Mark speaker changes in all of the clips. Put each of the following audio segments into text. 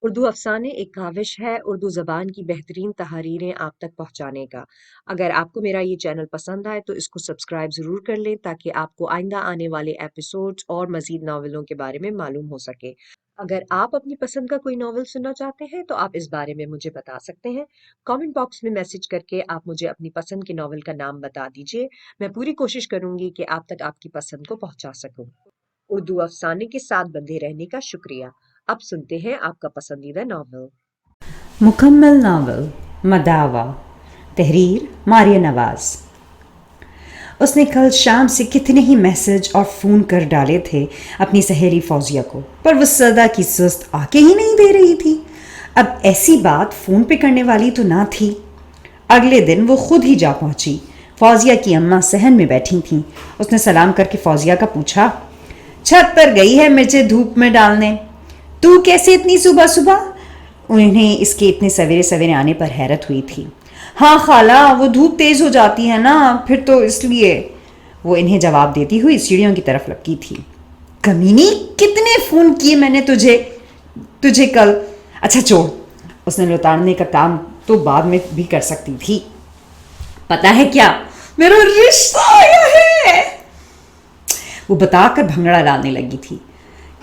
Speaker 1: اردو افسانے ایک کاوش ہے اردو زبان کی بہترین تحریریں آپ تک پہنچانے کا۔ اگر آپ کو میرا یہ چینل پسند آئے تو اس کو سبسکرائب ضرور کر لیں تاکہ آپ کو آئندہ آنے والے ایپیسوڈز اور مزید ناولوں کے بارے میں معلوم ہو سکے۔ اگر آپ اپنی پسند کا کوئی ناول سننا چاہتے ہیں تو آپ اس بارے میں مجھے بتا سکتے ہیں۔ کامنٹ باکس میں میسج کر کے آپ مجھے اپنی پسند کے ناول کا نام بتا دیجیے۔ میں پوری کوشش کروں گی کہ آپ تک آپ کی پسند کو پہنچا سکوں۔ اردو افسانے کے ساتھ بندھے رہنے کا شکریہ۔ اب سنتے ہیں آپ کا پسندیدہ ناول۔
Speaker 2: مکمل ناول مداوا، تحریر ماریہ نواز۔ اس نے کل شام سے کتنے ہی میسج اور فون کر ڈالے تھے اپنی سہیلی فوزیہ کو، پر وہ صدا کی سست آ کے ہی نہیں دے رہی تھی۔ اب ایسی بات فون پہ کرنے والی تو نہ تھی۔ اگلے دن وہ خود ہی جا پہنچی۔ فوزیہ کی اماں صحن میں بیٹھی تھیں۔ اس نے سلام کر کے فوزیہ کا پوچھا، چھت پر گئی ہے مرچیں دھوپ میں ڈالنے؟ تو کیسے اتنی صبح صبح؟ انہیں اس کے اتنے سویرے سویرے آنے پر حیرت ہوئی تھی۔ ہاں خالہ، وہ دھوپ تیز ہو جاتی ہے نا، پھر تو اس لیے، وہ انہیں جواب دیتی ہوئی سیڑھیوں کی طرف لپکی تھی۔ کمینی، کتنے فون کیے میں نے تجھے کل۔ اچھا چھوڑ، اس نے لوٹانے کا کام تو بعد میں بھی کر سکتی تھی۔ پتا ہے کیا، میرا رشتہ آیا ہے، وہ بتا کر بھنگڑا ڈالنے لگی تھی۔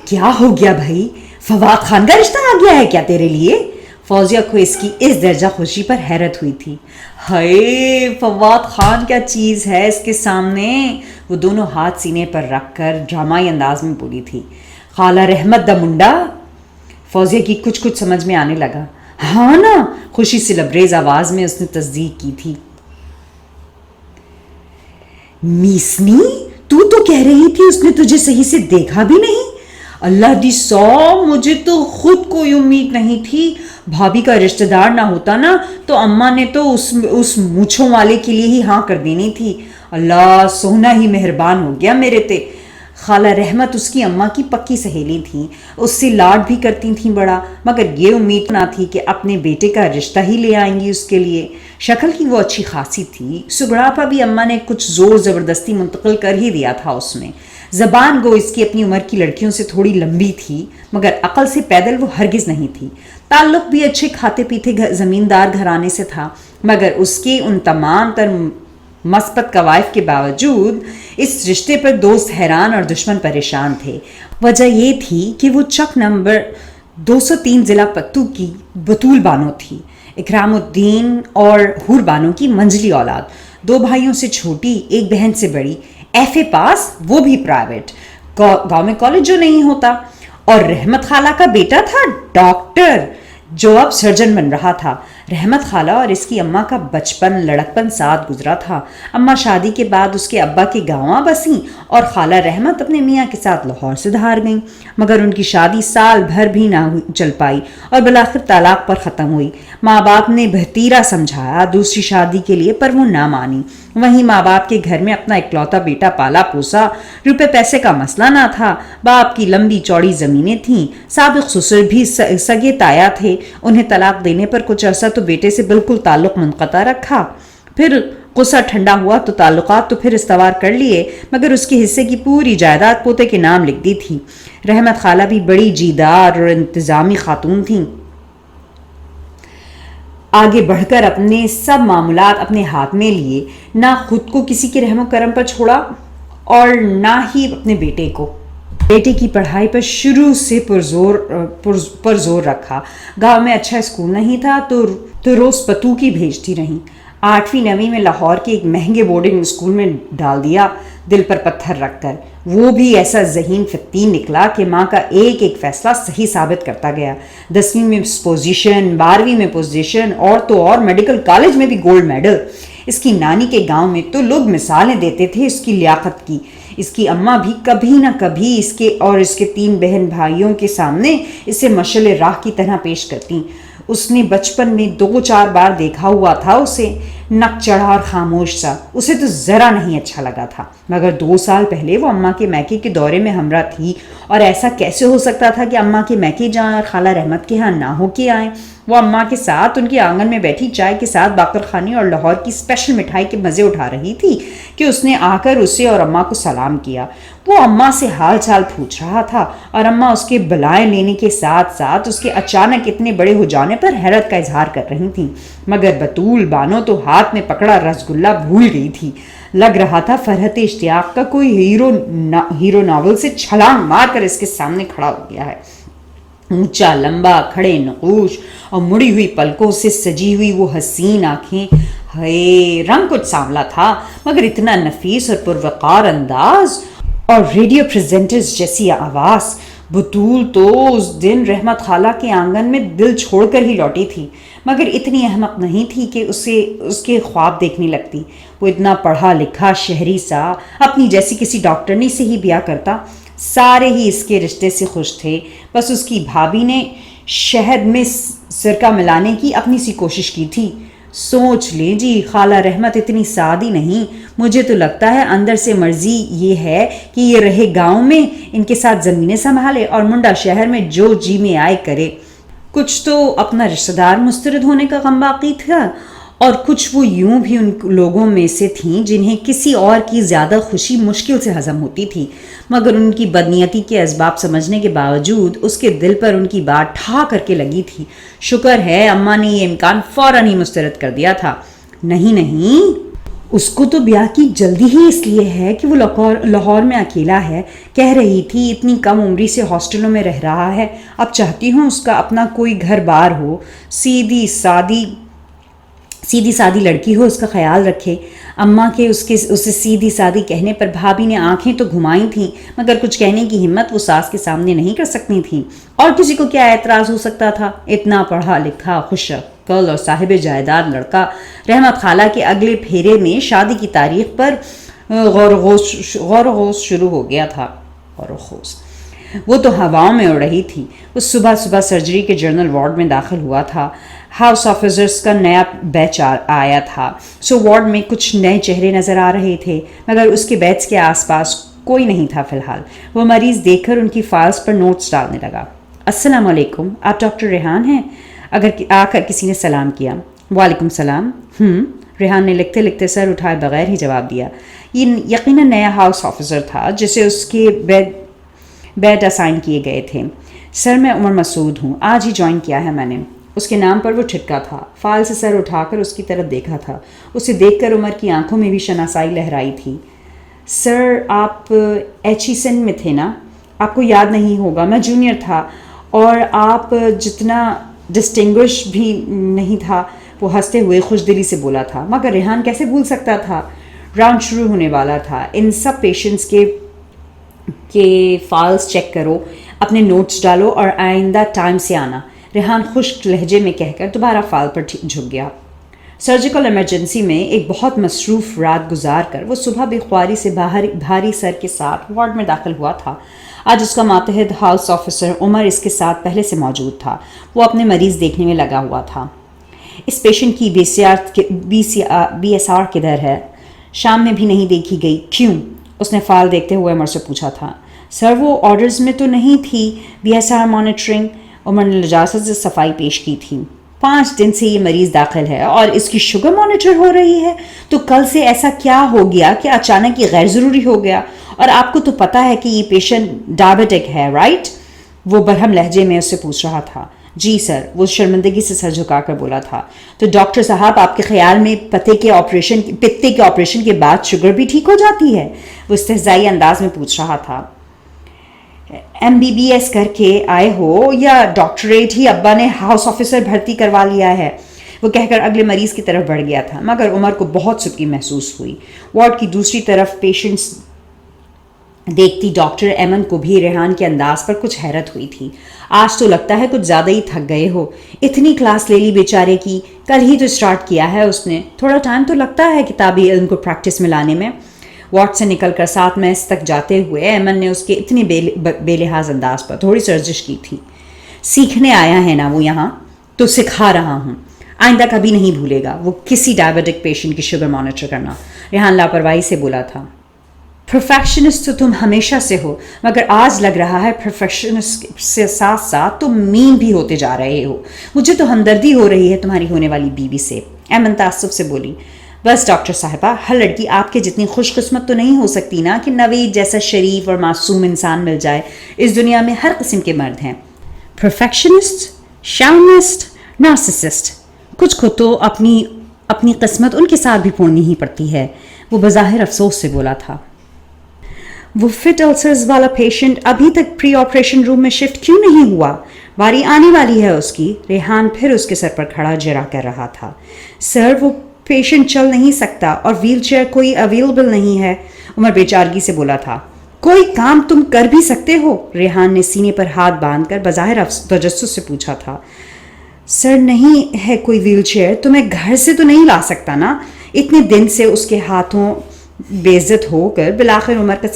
Speaker 2: کیا ہو گیا بھائی، فواد خان کا رشتہ آ گیا ہے کیا تیرے لیے؟ فوزیہ کو اس کی اس درجہ خوشی پر حیرت ہوئی تھی۔ ہائے، فواد خان کیا چیز ہے اس کے سامنے، وہ دونوں ہاتھ سینے پر رکھ کر ڈرامائی انداز میں بولی تھی۔ خالہ رحمت دا منڈا، فوزیہ کی کچھ سمجھ میں آنے لگا۔ ہاں نا، خوشی سے لبریز آواز میں اس نے تصدیق کی تھی۔ میسنی، تو کہہ رہی تھی اس نے تجھے صحیح سے دیکھا بھی نہیں؟ اللہ دی سو، مجھے تو خود کوئی امید نہیں تھی۔ بھابھی کا رشتہ دار نہ ہوتا نا تو اماں نے تو اس مونچھوں والے کے لیے ہی ہاں کر دینی تھی۔ اللہ سونا ہی مہربان ہو گیا میرے تے۔ خالہ رحمت اس کی اماں کی پکی سہیلی تھیں، اس سے لاڈ بھی کرتی تھیں بڑا، مگر یہ امید نہ تھی کہ اپنے بیٹے کا رشتہ ہی لے آئیں گی اس کے لیے۔ شکل کی وہ اچھی خاصی تھی، سگڑاپا بھی اماں نے کچھ زور زبردستی منتقل کر ہی دیا تھا اس میں۔ زبان گو اس کی اپنی عمر کی لڑکیوں سے تھوڑی لمبی تھی، مگر عقل سے پیدل وہ ہرگز نہیں تھی۔ تعلق بھی اچھے کھاتے پیتے زمیندار گھرانے سے تھا، مگر اس کے ان تمام تر مثبت قوائف کے باوجود اس رشتے پر دوست حیران اور دشمن پریشان تھے۔ وجہ یہ تھی کہ وہ چک نمبر 203 ضلع پتو کی بطول بانو تھی، اکرام الدین اور حور بانو کی منجلی اولاد، 2 بھائیوں سے چھوٹی، 1 بہن سے بڑی، ایف اے پاس، وہ بھی پرائیویٹ، گاؤں میں کالج جو نہیں ہوتا، اور رحمت خالہ کا بیٹا تھا ڈاکٹر جو اب سرجن بن رہا تھا۔ رحمت خالہ اور اس کی اماں کا بچپن لڑکپن ساتھ گزرا تھا۔ اماں شادی کے بعد اس کے ابا کے گاؤں بسیں اور خالہ رحمت اپنے میاں کے ساتھ لاہور سے دھار گئیں، مگر ان کی شادی سال بھر بھی نہ چل پائی اور بالآخر طلاق پر ختم ہوئی۔ ماں باپ نے بہتیرا سمجھایا دوسری شادی کے لیے، پر وہ نہ مانی۔ وہیں ماں باپ کے گھر میں اپنا اکلوتا بیٹا پالا پوسا، روپے پیسے کا مسئلہ نہ تھا، باپ کی لمبی چوڑی زمینیں تھیں، سابق سسر بھی سگے تایا تھے، انہیں طلاق دینے پر کچھ عرصہ تو بیٹے سے بالکل تعلق منقطع رکھا، پھر غصہ ٹھنڈا ہوا تو تعلقات تو پھر استوار کر لیے، مگر اس کے حصے کی پوری جائیداد پوتے کے نام لکھ دی تھی۔ رحمت خالہ بھی بڑی جیدار اور انتظامی خاتون تھیں، آگے بڑھ کر اپنے سب معاملات اپنے ہاتھ میں لیے، نہ خود کو کسی کے رحم و کرم پر چھوڑا اور نہ ہی اپنے بیٹے کو۔ بیٹے کی پڑھائی پر شروع سے پرزور رکھا۔ گاؤں میں اچھا اسکول نہیں تھا تو روز پتو کی بھیجتی رہیں۔ 8ویں 9ویں میں لاہور کے ایک مہنگے بورڈنگ اسکول میں ڈال دیا دل پر پتھر رکھ کر۔ وہ بھی ایسا ذہین فتین نکلا کہ ماں کا ایک ایک فیصلہ صحیح ثابت کرتا گیا۔ 10ویں میں پوزیشن، 12ویں میں پوزیشن، اور تو اور میڈیکل کالج میں بھی گولڈ میڈل۔ اس کی نانی کے گاؤں میں تو لوگ مثالیں دیتے تھے اس کی لیاقت کی۔ اس کی اماں بھی کبھی نہ کبھی اس کے اور اس کے 3 بہن بھائیوں کے سامنے اسے مشعل راہ کی طرح پیش کرتی۔ اس نے بچپن میں 2-4 بار دیکھا ہوا تھا اسے۔ نک چڑھا اور خاموش سا. اسے تو ذرا نہیں اچھا لگا تھا، مگر 2 سال پہلے وہ اماں کے میکے کے دورے میں ہمراہ تھی، اور ایسا کیسے ہو سکتا تھا کہ اماں کے میکے جائیں اور خالہ رحمت کے ہاں نہ ہو کے آئیں. وہ اماں کے ساتھ ان کے آنگن میں بیٹھی چائے کے ساتھ باقر خانی اور لاہور کی اسپیشل مٹھائی کے مزے اٹھا رہی تھی کہ اس نے آ کر اسے اور اماں کو سلام کیا. وہ اماں سے حال چال پوچھ رہا تھا، اور اماں اس کے بلائیں لینے کے ساتھ ساتھ اس کے اچانک اتنے بڑے ہو جانے پر حیرت کا اظہار کر رہی تھیں. مگر بطول بانو تو ہاتھ میں پکڑا رس گلہ بھول گئی تھی. لگ رہا تھا فرحت اشتیاق کا کوئی ہیرو ناول سے چھلانگ مار کر اس کے سامنے کھڑا ہو گیا ہے. اونچا لمبا کھڑے نقوش اور مڑی ہوئی پلکوں سے سجی ہوئی وہ حسین آنکھیں، ہے رنگ کچھ سانولا تھا مگر اتنا نفیس اور پروقار انداز، اور ریڈیو پریزنٹرز جیسی آواز. بطول تو اس دن رحمت خالہ کے آنگن میں دل چھوڑ کر ہی لوٹی تھی، مگر اتنی احمق نہیں تھی کہ اس کے خواب دیکھنے لگتی. وہ اتنا پڑھا لکھا شہری سا اپنی جیسی کسی ڈاکٹرنی سے ہی بیاہ کرتا. سارے ہی اس کے رشتے سے خوش تھے، بس اس کی بھابھی نے شہد میں سرکہ ملانے کی اپنی سی کوشش کی تھی. سوچ لیں جی، خالہ رحمت اتنی سادی نہیں. مجھے تو لگتا ہے اندر سے مرضی یہ ہے کہ یہ رہے گاؤں میں، ان کے ساتھ زمینیں سنبھالے اور منڈا شہر میں جو جی میں آئے کرے. کچھ تو اپنا رشتہ دار مسترد ہونے کا غم باقی تھا، اور کچھ وہ یوں بھی ان لوگوں میں سے تھیں جنہیں کسی اور کی زیادہ خوشی مشکل سے ہضم ہوتی تھی. مگر ان کی بدنیتی کے اسباب سمجھنے کے باوجود اس کے دل پر ان کی بات ٹھا کر کے لگی تھی. شکر ہے اماں نے یہ امکان فوراً ہی مسترد کر دیا تھا. نہیں، اس کو تو بیاہ کی جلدی ہی اس لیے ہے کہ وہ لاہور میں اکیلا ہے. کہہ رہی تھی اتنی کم عمری سے ہاسٹلوں میں رہ رہا ہے. اب چاہتی ہوں اس کا اپنا کوئی گھر بار ہو، سیدھی سادی لڑکی ہو، اس کا خیال رکھے. اماں کے اسے سیدھی سادی کہنے پر بھابھی نے آنکھیں تو گھمائی تھیں، مگر کچھ کہنے کی ہمت وہ ساس کے سامنے نہیں کر سکتی تھیں. اور کسی کو کیا اعتراض ہو سکتا تھا؟ اتنا پڑھا لکھا، خوش عقل اور صاحب جائیداد لڑکا. رحمت خالہ کے اگلے پھیرے میں شادی کی تاریخ پر غور و خوض شروع ہو گیا تھا. وہ تو ہواؤں میں اڑ رہی تھی. وہ صبح سرجری کے جنرل وارڈ میں داخل ہوا تھا. ہاؤس آفیسرز کا نیا بیچ آیا تھا، سو وارڈ میں کچھ نئے چہرے نظر آ رہے تھے، مگر اس کے بیچ کے آس پاس کوئی نہیں تھا فی الحال. وہ مریض دیکھ کر ان کی فائلز پر نوٹس ڈالنے لگا. السلام علیکم، آپ ڈاکٹر ریحان ہیں؟ آ کر کسی نے سلام کیا. وعلیکم السلام. ریحان نے لکھتے لکھتے سر اٹھائے بغیر ہی جواب دیا. یہ یقیناً نیا ہاؤس آفیسر تھا جسے اس کے بیڈ اسائن کیے گئے تھے. سر میں عمر مسعود ہوں، آج ہی جوائن کیا ہے میں نے. اس کے نام پر وہ ٹھٹکا تھا. فائل سے سر اٹھا کر اس کی طرف دیکھا تھا. اسے دیکھ کر عمر کی آنکھوں میں بھی شناسائی لہرائی تھی. سر آپ ایچیسن میں تھے نا؟ آپ کو یاد نہیں ہوگا، میں جونیئر تھا اور آپ جتنا ڈسٹنگوش بھی نہیں تھا. وہ ہنستے ہوئے خوش دلی سے بولا تھا. مگر ریحان کیسے بھول سکتا تھا؟ راؤنڈ شروع ہونے والا تھا. ان سب پیشنٹس کے فائلز چیک کرو، اپنے نوٹس ڈالو اور آئندہ ٹائم سے آنا. ریحان خشک لہجے میں کہہ کر دوبارہ فائل پر جھک گیا. سرجیکل ایمرجنسی میں ایک بہت مصروف رات گزار کر وہ صبح بے خواری سے بھاری سر کے ساتھ وارڈ میں داخل ہوا تھا. آج اس کا ماتحت ہاؤس آفیسر عمر اس کے ساتھ پہلے سے موجود تھا. وہ اپنے مریض دیکھنے میں لگا ہوا تھا. اس پیشنٹ کی بی ایس آر کدھر ہے؟ شام میں بھی نہیں دیکھی گئی. کیوں؟ اس نے فائل دیکھتے ہوئے عمر سے پوچھا تھا. سر وہ آرڈرز میں تو نہیں تھی. B S R monitoring. Umar نے لجاست سے صفائی پیش کی تھی. 5 دن سے یہ مریض داخل ہے اور اس کی شوگر مانیٹر ہو رہی ہے، تو کل سے ایسا کیا ہو گیا کہ اچانک یہ غیر ضروری ہو گیا؟ اور آپ کو تو پتہ ہے کہ یہ پیشنٹ ڈائبیٹک ہے، رائٹ؟ وہ برہم لہجے میں اس سے پوچھ رہا تھا. جی سر، وہ شرمندگی سے سر جھکا کر بولا تھا. تو ڈاکٹر صاحب آپ کے خیال میں پتے کے آپریشن کے بعد شوگر بھی ٹھیک ہو جاتی ہے؟ وہ استہزائی انداز میں پوچھ رہا تھا. MBBS کر کے آئے ہو یا ڈاکٹریٹ ہی ابا نے ہاؤس آفیسر بھرتی کروا لیا ہے؟ وہ کہہ کر اگلے مریض کی طرف بڑھ گیا تھا. مگر عمر کو بہت سکی محسوس ہوئی. وارڈ کی دوسری طرف پیشنٹس دیکھتی ڈاکٹر ایمن کو بھی ریحان کے انداز پر کچھ حیرت ہوئی تھی. آج تو لگتا ہے کچھ زیادہ ہی تھک گئے ہو. اتنی کلاس لے لی بیچارے کی، کل ہی تو اسٹارٹ کیا ہے اس نے. تھوڑا ٹائم تو لگتا ہے کتابی علم کو پریکٹس میں لانے میں. وارڈ سے نکل کر 7 میس تک جاتے ہوئے ایمن نے اس کے اتنے بے لحاظ انداز پر تھوڑی سرزش کی تھی. سیکھنے آیا ہے نا وہ یہاں، تو سکھا رہا ہوں. آئندہ کبھی نہیں بھولے گا وہ کسی ڈائبٹک پیشنٹ کی شوگر مانیٹر کرنا. ریحان لاپرواہی سے بولا تھا. پروفیکشنسٹ تو تم ہمیشہ سے ہو، مگر آج لگ رہا ہے پروفیکشنسٹ سے ساتھ ساتھ تم مین بھی ہوتے جا رہے ہو. مجھے تو ہمدردی ہو رہی ہے تمہاری ہونے والی بیوی سے. ایمن تعصب سے بولی. بس ڈاکٹر صاحبہ، ہر لڑکی آپ کے جتنی خوش قسمت تو نہیں ہو سکتی نا کہ نوید جیسا شریف اور معصوم انسان مل جائے. اس دنیا میں ہر قسم کے مرد ہیں، پروفیکشنسٹ، شاؤنسٹ، نارسسسٹ. کچھ کو تو اپنی قسمت ان کے ساتھ بھی پھوڑنی ہی پڑتی ہے. وہ بظاہر افسوس سے بولا تھا. وہ فٹ السرز والا پیشنٹ ابھی تک پری آپریشن روم میں شفٹ کیوں نہیں ہوا؟ باری آنے والی ہے اس کی. ریحان پھر اس کے سر پر کھڑا جرا کر رہا تھا. سر وہ پیشنٹ چل نہیں سکتا اور ویل چیئر کوئی اویلیبل نہیں ہے. عمر بے چارگی سے بولا تھا. کوئی کام تم کر بھی سکتے ہو؟ ریحان نے سینے پر ہاتھ باندھ کر بظاہر تجسس سے پوچھا تھا. سر نہیں ہے کوئی ویل چیئر تو میں گھر سے تو نہیں لا سکتا نا. اتنے دن سے اس کے ہاتھوں بے عزت ہو کر بالآخر عمر کا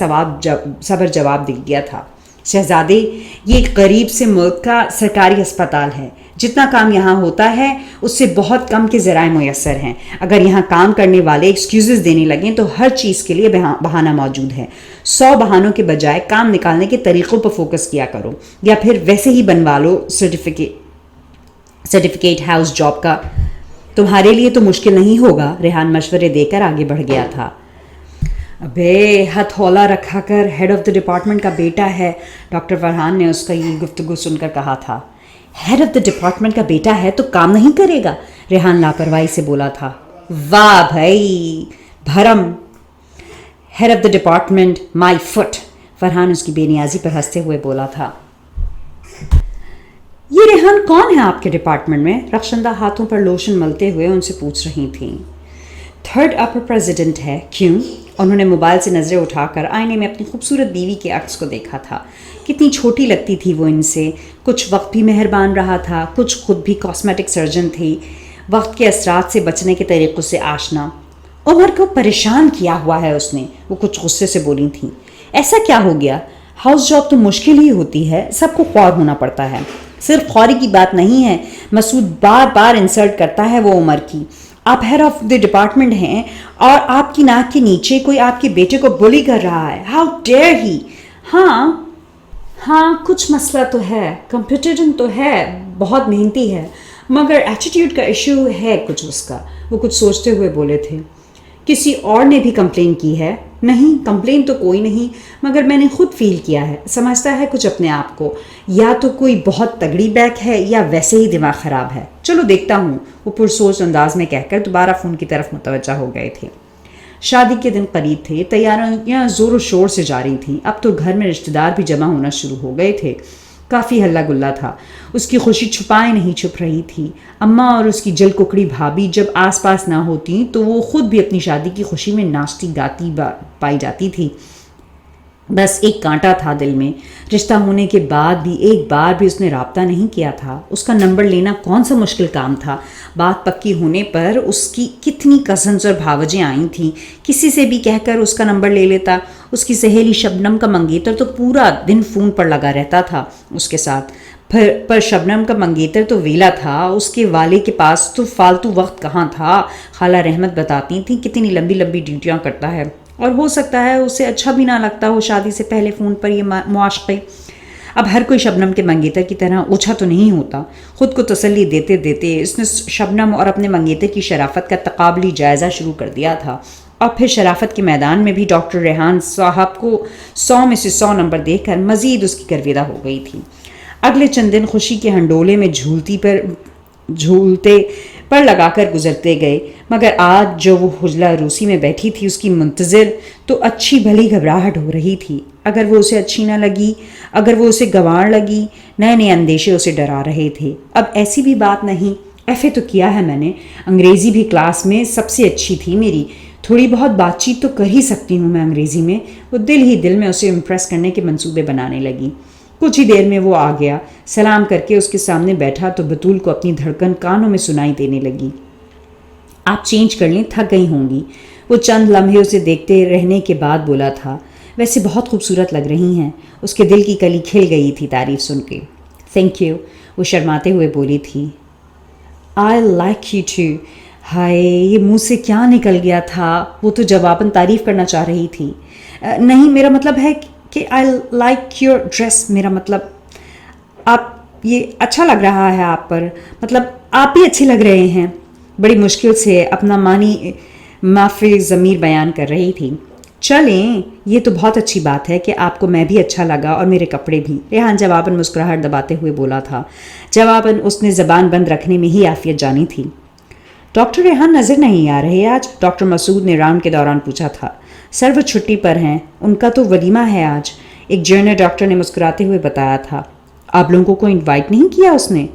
Speaker 2: صبر جواب دے دیا تھا. شہزادے، یہ ایک غریب سے ملک کا سرکاری اسپتال ہے. جتنا کام یہاں ہوتا ہے اس سے بہت کم کے ذرائع میسر ہیں. اگر یہاں کام کرنے والے ایکسکیوزز دینے لگیں تو ہر چیز کے لیے بہانہ موجود ہے. 100 بہانوں کے بجائے کام نکالنے کے طریقوں پر فوکس کیا کرو، یا پھر ویسے ہی بنوا لو سرٹیفکیٹ ہاؤس جاب کا. تمہارے لیے تو مشکل نہیں ہوگا. ریحان مشورے دے کر آگے بڑھ گیا تھا. ابے ہتھولا رکھا کر، ہیڈ آف دا ڈپارٹمنٹ کا بیٹا ہے. ڈاکٹر فرحان نے اس کا یہ گفتگو سن کر کہا تھا. ہیڈ آف دا ڈپارٹمنٹ کا بیٹا ہے تو کام نہیں کرے گا؟ ریحان لاپرواہی سے بولا تھا. واہ بھائی بھرم. Head of the department my foot. Farhan اس کی بے نیازی پر ہنستے ہوئے بولا تھا. یہ ریحان کون ہے آپ کے ڈپارٹمنٹ میں؟ رخشندہ ہاتھوں پر لوشن ملتے ہوئے ان سے پوچھ رہی تھیں. 3rd اپر پریزیڈنٹ ہے. کیوں؟ انہوں نے موبائل سے نظریں اٹھا کر آئینے میں اپنی خوبصورت بیوی کے عکس کو دیکھا تھا. کتنی چھوٹی لگتی تھی وہ ان سے. کچھ وقت بھی مہربان رہا تھا، کچھ خود بھی کاسمیٹک سرجن تھی، وقت کے اثرات سے بچنے کے طریقوں سے آشنا. عمر کو پریشان کیا ہوا ہے اس نے. وہ کچھ غصے سے بولی تھیں. ایسا کیا ہو گیا؟ ہاؤس جاب تو مشکل ہی ہوتی ہے، سب کو خوار ہونا پڑتا ہے. صرف خواری کی بات نہیں ہے. مسعود بار بار انسلٹ کرتا ہے وہ عمر کی. آپ ہیڈ آف دی ڈپارٹمنٹ ہیں اور آپ کی ناک کے نیچے کوئی آپ کے بیٹے کو بلی کر رہا ہے. ہاؤ ڈیئر ہی. ہاں کچھ مسئلہ تو ہے. کمپیٹیٹنٹ تو ہے، بہت محنتی ہے، مگر ایٹیٹیوڈ کا ایشو ہے کچھ اس کا. وہ کچھ سوچتے ہوئے بولے تھے. کسی اور نے بھی کمپلین کی ہے؟ نہیں، کمپلین تو کوئی نہیں، مگر میں نے خود فیل کیا ہے. سمجھتا ہے کچھ اپنے آپ کو. یا تو کوئی بہت تگڑی بیک ہے یا ویسے ہی دماغ خراب ہے. چلو دیکھتا ہوں، وہ پرسوچ انداز میں کہہ کر دوبارہ فون کی طرف متوجہ ہو گئے تھے. شادی کے دن قریب تھے. تیاریاں زور و شور سے جاری تھیں. اب تو گھر میں رشتہ دار بھی جمع ہونا شروع ہو گئے تھے. کافی ہلہ گلا تھا. اس کی خوشی چھپائے نہیں چھپ رہی تھی. اماں اور اس کی جل ککڑی بھابھی جب آس پاس نہ ہوتی تو وہ خود بھی اپنی شادی کی خوشی میں ناچتی گاتی پائی جاتی تھی. بس ایک کانٹا تھا دل میں. رشتہ ہونے کے بعد بھی ایک بار بھی اس نے رابطہ نہیں کیا تھا. اس کا نمبر لینا کون سا مشکل کام تھا. بات پکی ہونے پر اس کی کتنی کزنز اور بھاوجیں آئی تھیں. کسی سے بھی کہہ کر اس کا نمبر لے لیتا. اس کی سہیلی شبنم کا منگیتر تو پورا دن فون پر لگا رہتا تھا اس کے ساتھ. پر شبنم کا منگیتر تو ویلا تھا. اس کے والے کے پاس تو فالتو وقت کہاں تھا. خالہ رحمت بتاتی تھیں کتنی لمبی لمبی ڈیوٹیاں کرتا ہے، اور ہو سکتا ہے اسے اچھا بھی نہ لگتا ہو شادی سے پہلے فون پر یہ معاشقے. اب ہر کوئی شبنم کے منگیتر کی طرح اوچھا تو نہیں ہوتا. خود کو تسلی دیتے دیتے اس نے شبنم اور اپنے منگیتر کی شرافت کا تقابلی جائزہ شروع کر دیا تھا. اور پھر شرافت کے میدان میں بھی ڈاکٹر ریحان صاحب کو 100 میں سے 100 نمبر دیکھ کر مزید اس کی گرویدہ ہو گئی تھی. اگلے چند دن خوشی کے ہنڈولے میں جھولتے پر لگا کر گزرتے گئے. مگر آج جو وہ حجلہ روسی میں بیٹھی تھی اس کی منتظر تو اچھی بھلی گھبراہٹ ہو رہی تھی. اگر وہ اسے اچھی نہ لگی، اگر وہ اسے گنواڑ لگی، نئے نئے اندیشے اسے ڈرا رہے تھے. اب ایسی بھی بات نہیں، ایف اے تو کیا ہے میں نے. انگریزی بھی کلاس میں سب سے اچھی تھی میری. تھوڑی بہت بات چیت تو کر ہی سکتی ہوں میں انگریزی میں. وہ دل ہی دل میں اسے امپریس کرنے کے منصوبے بنانے لگی. کچھ ہی دیر میں وہ آ گیا. سلام کر کے اس کے سامنے بیٹھا تو بطول کو اپنی دھڑکن کانوں میں سنائی دینے لگی. آپ چینج کر لیں، تھک گئی ہوں گی. وہ چند لمحے اسے دیکھتے رہنے کے بعد بولا تھا. ویسے بہت خوبصورت لگ رہی ہیں. اس کے دل کی کلی کھل گئی تھی تعریف سن کے. تھینک یو، وہ شرماتے ہوئے بولی تھی. I like you too. ہائے یہ منہ سے کیا نکل گیا تھا. وہ تو جواباً تعریف کرنا چاہ رہی تھی. نہیں میرا مطلب ہے کہ I like your dress. میرا مطلب آپ یہ اچھا لگ رہا ہے آپ پر. مطلب آپ بھی اچھے لگ رہے ہیں. بڑی مشکل سے اپنا معنی معافی ضمیر بیان کر رہی تھی. چلیں یہ تو بہت اچھی بات ہے کہ آپ کو میں بھی اچھا لگا اور میرے کپڑے بھی. ریحان جواباً مسکراہٹ دباتے ہوئے بولا تھا. جواباً اس نے زبان بند رکھنے میں ہی عافیت جانی تھی. ڈاکٹر ریحان نظر نہیں آ رہے آج؟ ڈاکٹر مسعود نے راؤنڈ کے دوران پوچھا تھا. سر وہ چھٹی پر ہیں، ان کا تو ولیمہ ہے آج. ایک جونیئر ڈاکٹر نے مسکراتے ہوئے بتایا تھا. آپ لوگوں کو انوائٹ نہیں کیا اس نے؟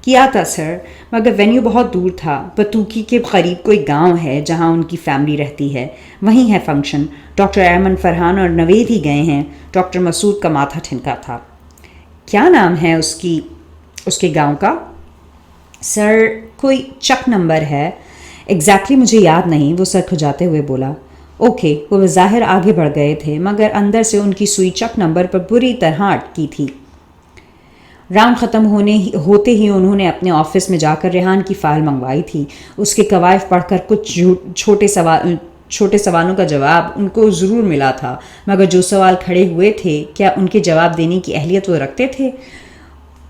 Speaker 2: کیا تھا سر، مگر وینیو بہت دور تھا. بتوکی کے قریب کوئی گاؤں ہے جہاں ان کی فیملی رہتی ہے، وہیں ہے فنکشن. ڈاکٹر ایمن فرحان اور نوید ہی گئے ہیں. ڈاکٹر مسعود کا ماتھا ٹھنکا تھا. کیا نام ہے اس کے گاؤں کا؟ سر کوئی چک نمبر ہے، ایگزیکٹلی مجھے یاد نہیں. وہ سر کھجاتے ہوئے بولا. اوکے. وہ بظاہر آگے بڑھ گئے تھے مگر اندر سے ان کی سوئی چک نمبر پر بری طرح اٹکی تھی. راؤنڈ ختم ہوتے ہی انہوں نے اپنے آفس میں جا کر ریحان کی فائل منگوائی تھی. اس کے قوائف پڑھ کر کچھ چھوٹے سوالوں کا جواب ان کو ضرور ملا تھا، مگر جو سوال کھڑے ہوئے تھے کیا ان کے جواب دینے کی اہلیت وہ رکھتے تھے؟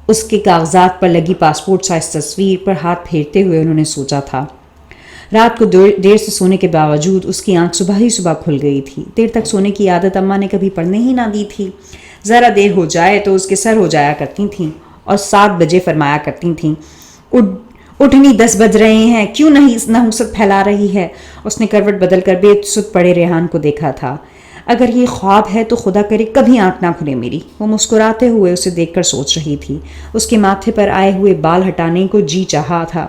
Speaker 2: اس کے کاغذات پر لگی پاسپورٹ سائز تصویر پر ہاتھ پھیرتے ہوئے انہوں نے سوچا تھا. رات کو دیر سے سونے کے باوجود اس کی آنکھ صبح ہی صبح کھل گئی تھی. دیر تک سونے کی عادت اماں نے کبھی پڑنے ہی نہ دی تھی. ذرا دیر ہو جائے تو اس کے سر ہو جایا کرتی تھیں اور 7 بجے فرمایا کرتی تھیں. اٹھنی 10 بج رہے ہیں، کیوں نہیں نحوست پھیلا رہی ہے؟ اس نے کروٹ بدل کر بے سد پڑے ریحان کو دیکھا تھا. اگر یہ خواب ہے تو خدا کرے کبھی آنکھ نہ کھلے میری. وہ مسکراتے ہوئے اسے دیکھ کر سوچ رہی تھی. اس کے ماتھے پر آئے ہوئے بال ہٹانے کو جی چاہا تھا،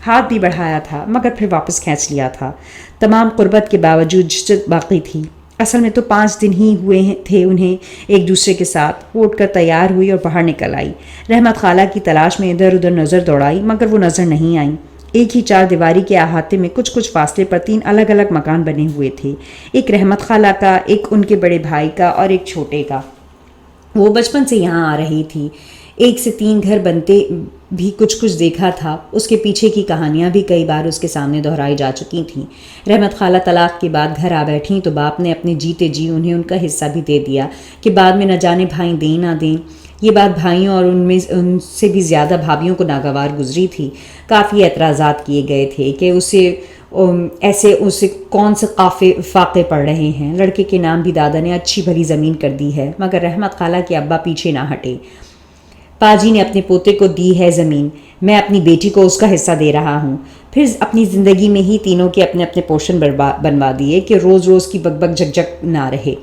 Speaker 2: ہاتھ بھی بڑھایا تھا مگر پھر واپس کھینچ لیا تھا. تمام قربت کے باوجود جھجک باقی تھی. اصل میں تو 5 دن ہی ہوئے تھے انہیں ایک دوسرے کے ساتھ. وہ اٹھ کر تیار ہوئی اور باہر نکل آئی. رحمت خالہ کی تلاش میں ادھر ادھر نظر دوڑائی مگر وہ نظر نہیں آئیں. ایک ہی 4 دیواری کے احاطے میں کچھ فاصلے پر 3 الگ الگ مکان بنے ہوئے تھے. ایک رحمت خالہ کا، ایک ان کے بڑے بھائی کا اور ایک چھوٹے کا. وہ بچپن سے یہاں آ رہی تھی. 1 سے 3 گھر بنتے بھی کچھ دیکھا تھا. اس کے پیچھے کی کہانیاں بھی کئی بار اس کے سامنے دہرائی جا چکی تھیں. رحمت خالہ طلاق کے بعد گھر آ بیٹھیں تو باپ نے اپنے جیتے جی انہیں ان کا حصہ بھی دے دیا کہ بعد میں نہ جانے بھائی دیں نہ دیں. یہ بات بھائیوں اور ان سے بھی زیادہ بھابھیوں کو ناگوار گزری تھی. کافی اعتراضات کیے گئے تھے کہ اسے کون سے فاقے پڑ رہے ہیں. لڑکے کے نام بھی دادا نے اچھی بھلی زمین کر دی ہے مگر رحمت خالہ کے ابا پیچھے نہ ہٹے. پاجی نے اپنے پوتے کو دی ہے زمین، میں اپنی بیٹی کو اس کا حصہ دے رہا ہوں. پھر اپنی زندگی میں ہی تینوں کے اپنے اپنے پورشن بنوا دیے کہ روز روز کی بک جھک جھک نہ رہے.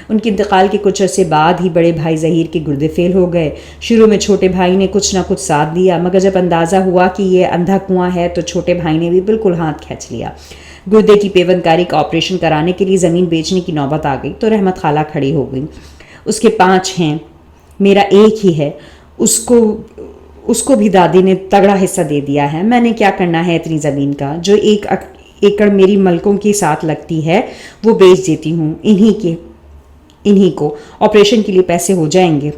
Speaker 2: ان کے انتقال کے کچھ عرصے بعد ہی بڑے بھائی ظہیر کے گردے فیل ہو گئے. شروع میں چھوٹے بھائی نے کچھ نہ کچھ ساتھ دیا مگر جب اندازہ ہوا کہ یہ اندھا کنواں ہے تو چھوٹے بھائی نے بھی بالکل ہاتھ کھینچ لیا. گردے کی پیوند کاری کا آپریشن کرانے کے لیے زمین بیچنے کی نوبت آ گئی تو رحمت خالہ کھڑی ہو گئی. اس کے 5 ہیں، میرا ایک ہی ہے. اس کو بھی دادی نے تگڑا حصہ دے دیا ہے. میں نے کیا کرنا ہے اتنی زمین کا؟ جو 1 ایکڑ میری ملکوں کے ساتھ لگتی ہے وہ بیچ دیتی ہوں. انہی کو آپریشن کے لیے پیسے ہو جائیں گے.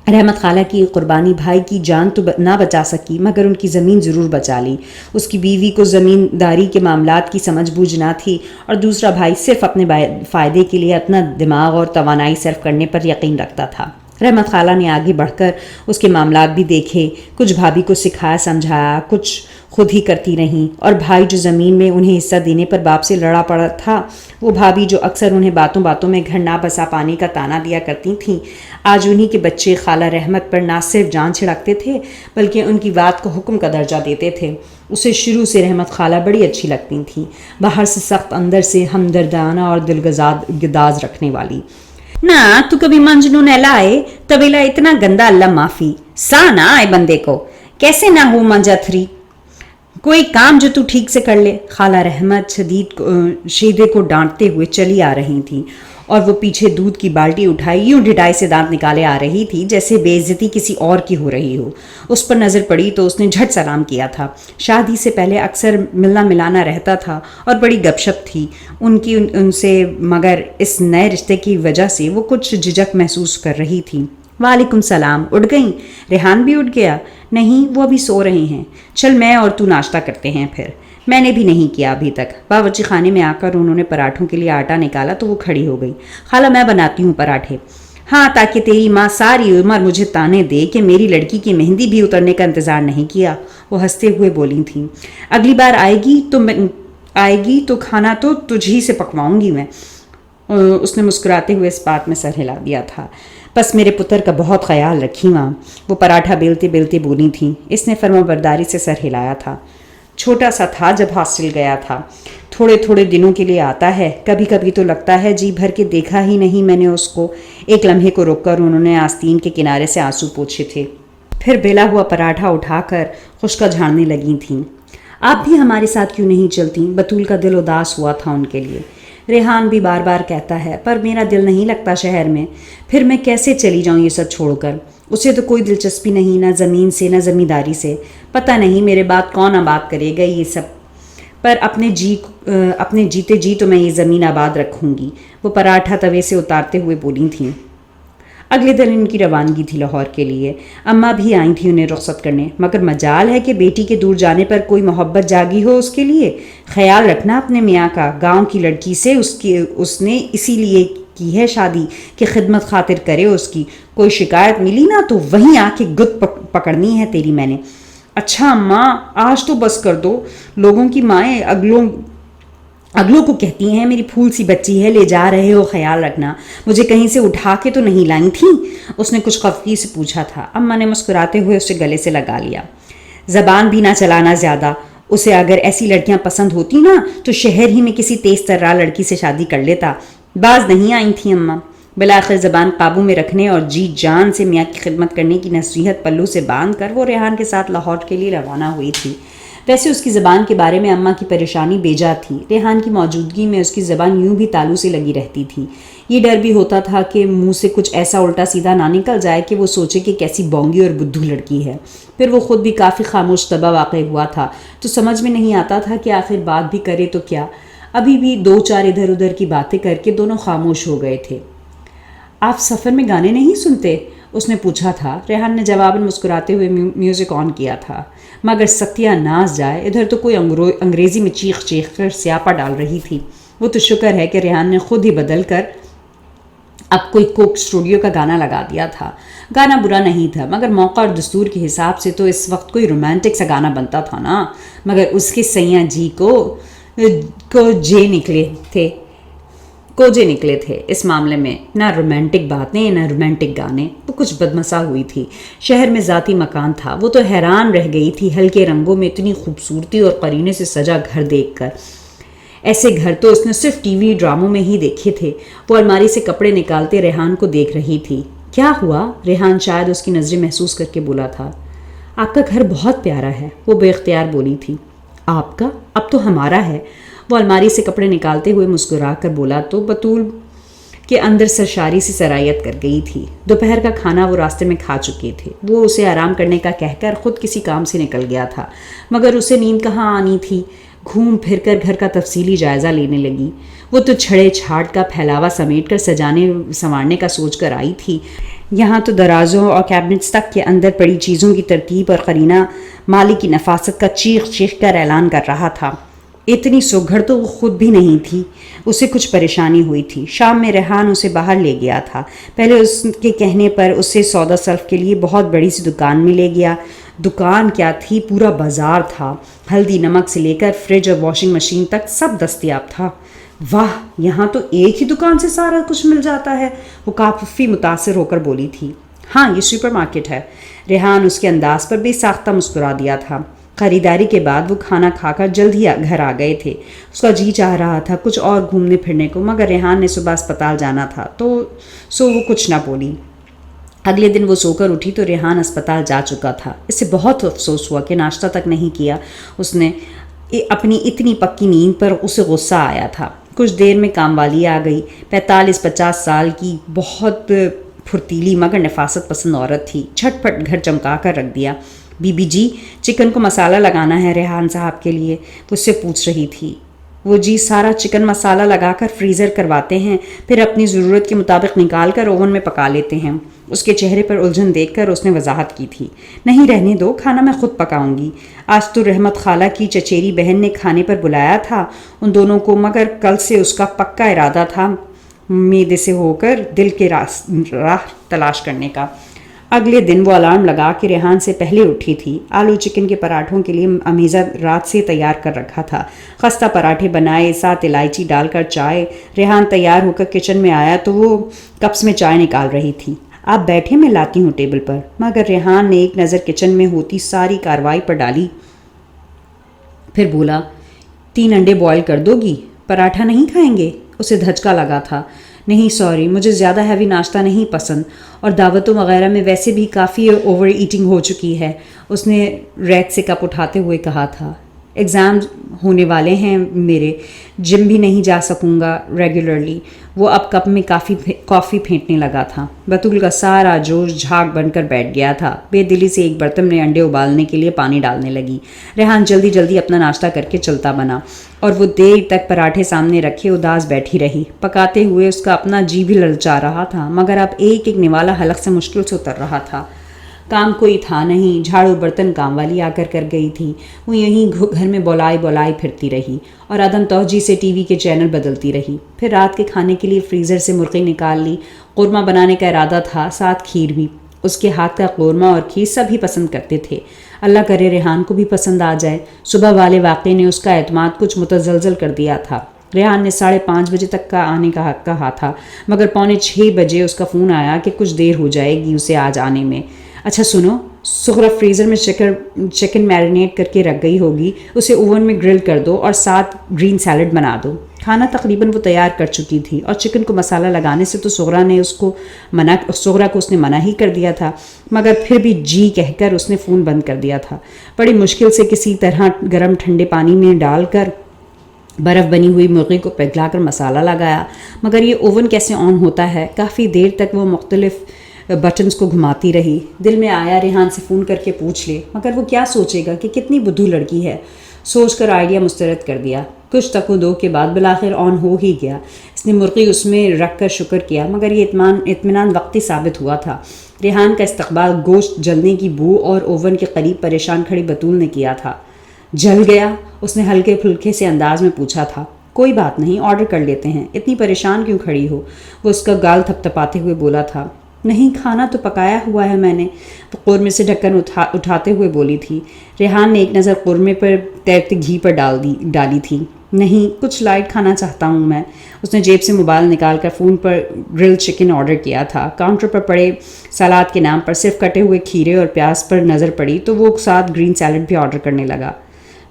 Speaker 2: رحمت خالہ کی قربانی بھائی کی جان تو نہ بچا سکی مگر ان کی زمین ضرور بچا لی. اس کی بیوی کو زمینداری کے معاملات کی سمجھ بوجھ نہ تھی اور دوسرا بھائی صرف اپنے فائدے کے لیے اپنا دماغ اور توانائی صرف کرنے پر یقین رکھتا تھا. رحمت خالہ نے آگے بڑھ کر اس کے معاملات بھی دیکھے. کچھ بھابھی کو سکھایا سمجھایا، کچھ خود ہی کرتی رہیں. اور بھائی جو زمین میں انہیں حصہ دینے پر باپ سے لڑا پڑا تھا، وہ بھابھی جو اکثر انہیں باتوں باتوں میں گھر نہ بسا پانے کا تانا دیا کرتی تھیں، آج انہی کے بچے خالہ رحمت پر نہ صرف جان چھڑکتے تھے بلکہ ان کی بات کو حکم کا درجہ دیتے تھے. اسے شروع سے رحمت خالہ بڑی اچھی لگتی تھیں، باہر سے سخت اندر سے ہمدردانہ اور دلگداز رکھنے والی. نہ تو کبھی منجنون لائے طویلا اتنا گندا، اللہ معافی سا نہ آئے بندے کو. کیسے نہ ہو منجا تھری، کوئی کام جو تو ٹھیک سے کر لے. خالہ رحمت شیدے کو ڈانٹتے ہوئے چلی آ رہی تھیں اور وہ پیچھے دودھ کی بالٹی اٹھائی یوں ڈھٹائی سے دانت نکالے آ رہی تھی جیسے بے عزتی کسی اور کی ہو رہی ہو. اس پر نظر پڑی تو اس نے جھٹ سلام کیا تھا. شادی سے پہلے اکثر ملنا ملانا رہتا تھا اور بڑی گپ شپ تھی ان سے، مگر اس نئے رشتے کی وجہ سے وہ کچھ جھجک محسوس کر رہی تھی. وعلیکم السلام، اٹھ گئیں؟ ریحان بھی اٹھ گیا؟ نہیں، وہ ابھی سو رہے ہیں۔ چل میں اور تو ناشتہ کرتے ہیں پھر۔ میں نے بھی نہیں کیا ابھی تک۔ باورچی خانے میں آ کر انہوں نے پراٹھوں کے لیے آٹا نکالا تو وہ کھڑی ہو گئی۔ خالہ میں بناتی ہوں پراٹھے۔ ہاں، تاکہ تیری ماں ساری عمر مجھے تانے دے کہ میری لڑکی کی مہندی بھی اترنے کا انتظار نہیں کیا، وہ ہنستے ہوئے بولی تھیں۔ اگلی بار آئے گی تو کھانا تو تجھی سے پکواؤں گی میں۔ اس نے مسکراتے ہوئے اس بات میں سر ہلا دیا تھا۔ بس میرے پتر کا بہت خیال رکھی ماں، وہ پراٹھا بیلتے بیلتے بولی تھیں۔ اس نے فرما برداری سے سر ہلایا تھا۔ چھوٹا سا تھا جب ہاسٹل گیا تھا، تھوڑے تھوڑے دنوں کے لیے آتا ہے، کبھی کبھی تو لگتا ہے جی بھر کے دیکھا ہی نہیں میں نے اس کو۔ ایک لمحے کو رک کر انہوں نے آستین کے کنارے سے آنسو پوچھے تھے، پھر بیلا ہوا پراٹھا اٹھا کر خشکا جھاڑنے لگی تھیں۔ آپ بھی ہمارے ساتھ کیوں نہیں چلتی؟ بطول کا دل اداس ہوا تھا ان کے لیے۔ ریحان بھی بار بار کہتا ہے پر میرا دل نہیں لگتا شہر میں، پھر میں کیسے چلی جاؤں یہ سب چھوڑ کر؟ اسے تو کوئی دلچسپی نہیں، نہ زمین سے نہ زمینداری سے۔ پتہ نہیں میرے بعد کون آباد کرے گا یہ سب، پر اپنے جیتے جی تو میں یہ زمین آباد رکھوں گی، وہ پراٹھا توے سے اتارتے ہوئے بولی تھیں۔ اگلے دن ان کی روانگی تھی لاہور کے لیے۔ اماں بھی آئی تھیں انہیں رخصت کرنے، مگر مجال ہے کہ بیٹی کے دور جانے پر کوئی محبت جاگی ہو اس کے لیے۔ خیال رکھنا اپنے میاں کا، گاؤں کی لڑکی سے اس نے اسی لیے کی ہے شادی کہ خدمت خاطر کرے اس کی۔ کوئی شکایت ملی نا تو وہیں آ کے گت پکڑنی ہے تیری میں نے۔ اچھا اماں آج تو بس کر دو، لوگوں کی مائیں اگلوں کو کہتی ہیں میری پھول سی بچی ہے، لے جا رہے ہو خیال رکھنا، مجھے کہیں سے اٹھا کے تو نہیں لائیں تھیں؟ اس نے کچھ خفگی سے پوچھا تھا۔ اماں نے مسکراتے ہوئے اسے گلے سے لگا لیا۔ زبان بھی نہ چلانا زیادہ، اسے اگر ایسی لڑکیاں پسند ہوتی نا تو شہر ہی میں کسی تیز ترا لڑکی سے شادی کر لیتا۔ باز نہیں آئی تھیں اماں۔ بالآخر زبان قابو میں رکھنے اور جی جان سے میاں کی خدمت کرنے کی نصیحت پلو سے باندھ کر وہ ریحان کے ساتھ لاہور کے لیے روانہ ہوئی تھی۔ ویسے اس کی زبان کے بارے میں اماں کی پریشانی بیجا تھی۔ ریحان کی موجودگی میں اس کی زبان یوں بھی تالو سے لگی رہتی تھی۔ یہ ڈر بھی ہوتا تھا کہ منہ سے کچھ ایسا الٹا سیدھا نہ نکل جائے کہ وہ سوچے کہ کیسی بونگی اور بدھو لڑکی ہے۔ پھر وہ خود بھی کافی خاموش طبع واقع ہوا تھا تو سمجھ میں نہیں آتا تھا کہ آخر بات بھی کرے تو کیا۔ ابھی بھی دو چار ادھر ادھر کی باتیں کر کے دونوں خاموش ہو گئے تھے۔ آپ سفر میں گانے نہیں سنتے؟ اس نے پوچھا تھا۔ ریحان نے جواباً مسکراتے ہوئے میوزک آن کیا تھا۔ مگر ستیہ ناز جائے، ادھر تو کوئی انگریزی میں چیخ چیخ کر سیاپا ڈال رہی تھی۔ وہ تو شکر ہے کہ ریحان نے خود ہی بدل کر اب کوئی کوک اسٹوڈیو کا گانا لگا دیا تھا۔ گانا برا نہیں تھا، مگر موقع اور دستور کے حساب سے تو اس وقت کوئی رومانٹک سا گانا بنتا تھا نا۔ مگر اس کے سیاں جی کوجے نکلے تھے اس معاملے میں، نہ رومانٹک باتیں نہ رومانٹک گانے۔ وہ کچھ بدمزہ ہوئی تھی۔ شہر میں ذاتی مکان تھا، وہ تو حیران رہ گئی تھی ہلکے رنگوں میں اتنی خوبصورتی اور قرینے سے سجا گھر دیکھ کر۔ ایسے گھر تو اس نے صرف ٹی وی ڈراموں میں ہی دیکھے تھے۔ وہ الماری سے کپڑے نکالتے ریحان کو دیکھ رہی تھی۔ کیا ہوا؟ ریحان شاید اس کی نظریں محسوس کر کے بولا تھا۔ آپ کا گھر بہت پیارا ہے، وہ بے اختیار بولی تھی۔ آپ کا؟ اب تو ہمارا ہے، وہ الماری سے کپڑے نکالتے ہوئے مسکرا کر بولا تو بطول کے اندر سرشاری سے سرایت کر گئی تھی۔ دوپہر کا کھانا وہ راستے میں کھا چکے تھے۔ وہ اسے آرام کرنے کا کہہ کر خود کسی کام سے نکل گیا تھا، مگر اسے نیند کہاں آنی تھی۔ گھوم پھر کر گھر کا تفصیلی جائزہ لینے لگی۔ وہ تو چھڑے چھاٹ کا پھیلاوا سمیٹ کر سجانے سنوارنے کا سوچ کر آئی تھی۔ یہاں تو درازوں اور کیبنٹس تک کے اندر پڑی چیزوں کی ترتیب اور قرینہ مالک کی نفاست کا چیخ چیخ کر اعلان کر رہا تھا۔ اتنی سگھڑ تو وہ خود بھی نہیں تھی۔ اسے کچھ پریشانی ہوئی تھی۔ شام میں ریحان اسے باہر لے گیا تھا۔ پہلے اس کے کہنے پر اسے سودا سلف کے لیے بہت بڑی سی دکان میں لے گیا۔ دکان کیا تھی، پورا بازار تھا۔ ہلدی نمک سے لے کر فریج اور واشنگ مشین تک سب دستیاب تھا۔ واہ، یہاں تو ایک ہی دکان سے سارا کچھ مل جاتا ہے، وہ کافی متاثر ہو کر بولی تھی۔ ہاں، یہ سپر مارکیٹ ہے۔ ریحان اس کے انداز پر بے ساختہ مسکرا دیا تھا۔ خریداری کے بعد وہ کھانا کھا کر جلد ہی گھر آ گئے تھے۔ اس کا جی چاہ رہا تھا کچھ اور گھومنے پھرنے کو، مگر ریحان نے صبح اسپتال جانا تھا تو وہ کچھ نہ بولی۔ اگلے دن وہ سو کر اٹھی تو ریحان اسپتال جا چکا تھا۔ اس سے بہت افسوس ہوا کہ ناشتہ تک نہیں کیا اس نے۔ اپنی اتنی پکی نیند پر اسے غصہ آیا تھا۔ کچھ دیر میں کام والی آ گئی۔ 45-50 سال کی بہت پھرتیلی مگر نفاست پسند عورت تھی۔ جھٹ پٹ گھر چمکا کر رکھ دیا۔ بی بی جی، چکن کو مسالہ لگانا ہے ریحان صاحب کے لیے، وہ اس سے پوچھ رہی تھی۔ وہ جی سارا چکن مسالہ لگا کر فریزر کرواتے ہیں، پھر اپنی ضرورت کے مطابق نکال کر اوون میں پکا لیتے ہیں۔ اس کے چہرے پر الجھن دیکھ کر اس نے وضاحت کی تھی، نہیں رہنے دو، کھانا میں خود پکاؤں گی۔ آج تو رحمت خالہ کی چچیری بہن نے کھانے پر بلایا تھا ان دونوں کو، مگر کل سے اس کا پکا ارادہ تھا معدے سے ہو کر دل کے راہ تلاش کرنے کا۔ اگلے دن وہ الارم لگا کے ریحان سے پہلے اٹھی تھی۔ آلو چکن کے پراٹھوں کے لیے امیزہ رات سے تیار کر رکھا تھا۔ خستہ پراٹھے بنائے، ساتھ الائچی ڈال کر چائے۔ ریحان تیار ہو کر کچن میں آیا تو وہ کپس میں چائے نکال رہی تھی۔ آپ بیٹھے، میں لاتی ہوں ٹیبل پر۔ مگر ریحان نے ایک نظر کچن میں ہوتی ساری کارروائی پر ڈالی، پھر بولا، 3 انڈے بوائل کر دو گی؟ پراٹھا نہیں کھائیں گے؟ اسے دھچکا لگا تھا۔ نہیں سوری، مجھے زیادہ ہیوی ناشتہ نہیں پسند، اور دعوتوں وغیرہ میں ویسے بھی کافی اوور ایٹنگ ہو چکی ہے، اس نے ریک سے کپ اٹھاتے ہوئے کہا تھا۔ ایگزام ہونے والے ہیں میرے، جم بھی نہیں جا سکوں گا ریگولرلی۔ وہ اب کپ میں کافی پھینٹنے لگا تھا۔ بطول کا سارا جوش جھاگ بن کر بیٹھ گیا تھا۔ بے دلی سے ایک برتن میں انڈے ابالنے کے لیے پانی ڈالنے لگی۔ ریحان جلدی جلدی اپنا ناشتہ کر کے چلتا بنا، اور وہ دیر تک پراٹھے سامنے رکھے اداس بیٹھی رہی۔ پکاتے ہوئے اس کا اپنا جی بھی للچا رہا تھا، مگر اب ایک ایک نوالا حلق سے مشکل سے اتر رہا تھا۔ کام کوئی تھا نہیں، جھاڑو برتن کام والی آ کر گئی تھی۔ وہ یہیں گھر میں بولائی پھرتی رہی اور عدم توجہ سے ٹی وی کے چینل بدلتی رہی۔ پھر رات کے کھانے کے لیے فریزر سے مرغی نکال لی۔ قورمہ بنانے کا ارادہ تھا، ساتھ کھیر بھی۔ اس کے ہاتھ کا قورمہ اور کھیر سب ہی پسند کرتے تھے۔ اللہ کرے ریحان کو بھی پسند آ جائے۔ صبح والے واقعے نے اس کا اعتماد کچھ متزلزل کر دیا تھا۔ ریحان نے 5:30 بجے تک کا آنے کا حق کہا تھا، مگر 5:45 بجے اس کا فون آیا کہ کچھ دیر ہو جائے گی اسے آج آنے میں۔ اچھا سنو، سغرا فریزر میں چکن میرینیٹ کر کے رکھ گئی ہوگی، اسے اوون میں گرل کر دو اور ساتھ گرین سیلڈ بنا دو۔ کھانا تقریباً وہ تیار کر چکی تھی، اور چکن کو مسالہ لگانے سے تو سغرا کو اس نے منع ہی کر دیا تھا، مگر پھر بھی جی کہہ کر اس نے فون بند کر دیا تھا۔ بڑی مشکل سے کسی طرح گرم ٹھنڈے پانی میں ڈال کر برف بنی ہوئی مرغی کو پگھلا کر مسالہ لگایا، مگر یہ اوون کیسے آن ہوتا ہے؟ کافی دیر تک وہ مختلف بٹنز کو گھماتی رہی۔ دل میں آیا ریحان سے فون کر کے پوچھ لے، مگر وہ کیا سوچے گا کہ کتنی بدھو لڑکی ہے۔ سوچ کر آئیڈیا مسترد کر دیا۔ کچھ تک و دو کے بعد بالآخر آن ہو ہی گیا۔ اس نے مرغی اس میں رکھ کر شکر کیا، مگر یہ اطمینان وقتی ثابت ہوا تھا۔ ریحان کا استقبال گوشت جلنے کی بو اور اوون کے قریب پریشان کھڑی بطول نے کیا تھا۔ جل گیا؟ اس نے ہلکے پھلکے سے انداز میں پوچھا تھا۔ کوئی بات نہیں، آرڈر کر لیتے ہیں، اتنی پریشان کیوں کھڑی ہو؟ وہ اس کا گال تھپ تھپاتے ہوئے بولا تھا۔ نہیں، کھانا تو پکایا ہوا ہے میں نے، تو قورمے سے ڈھکن اٹھاتے ہوئے بولی تھی۔ ریحان نے ایک نظر قورمے پر تیرتے گھی پر ڈالی تھی۔ نہیں، کچھ لائٹ کھانا چاہتا ہوں میں۔ اس نے جیب سے موبائل نکال کر فون پر گرل چکن آرڈر کیا تھا۔ کاؤنٹر پر پڑے سلاد کے نام پر صرف کٹے ہوئے کھیرے اور پیاز پر نظر پڑی تو وہ ساتھ گرین سیلڈ بھی آرڈر کرنے لگا۔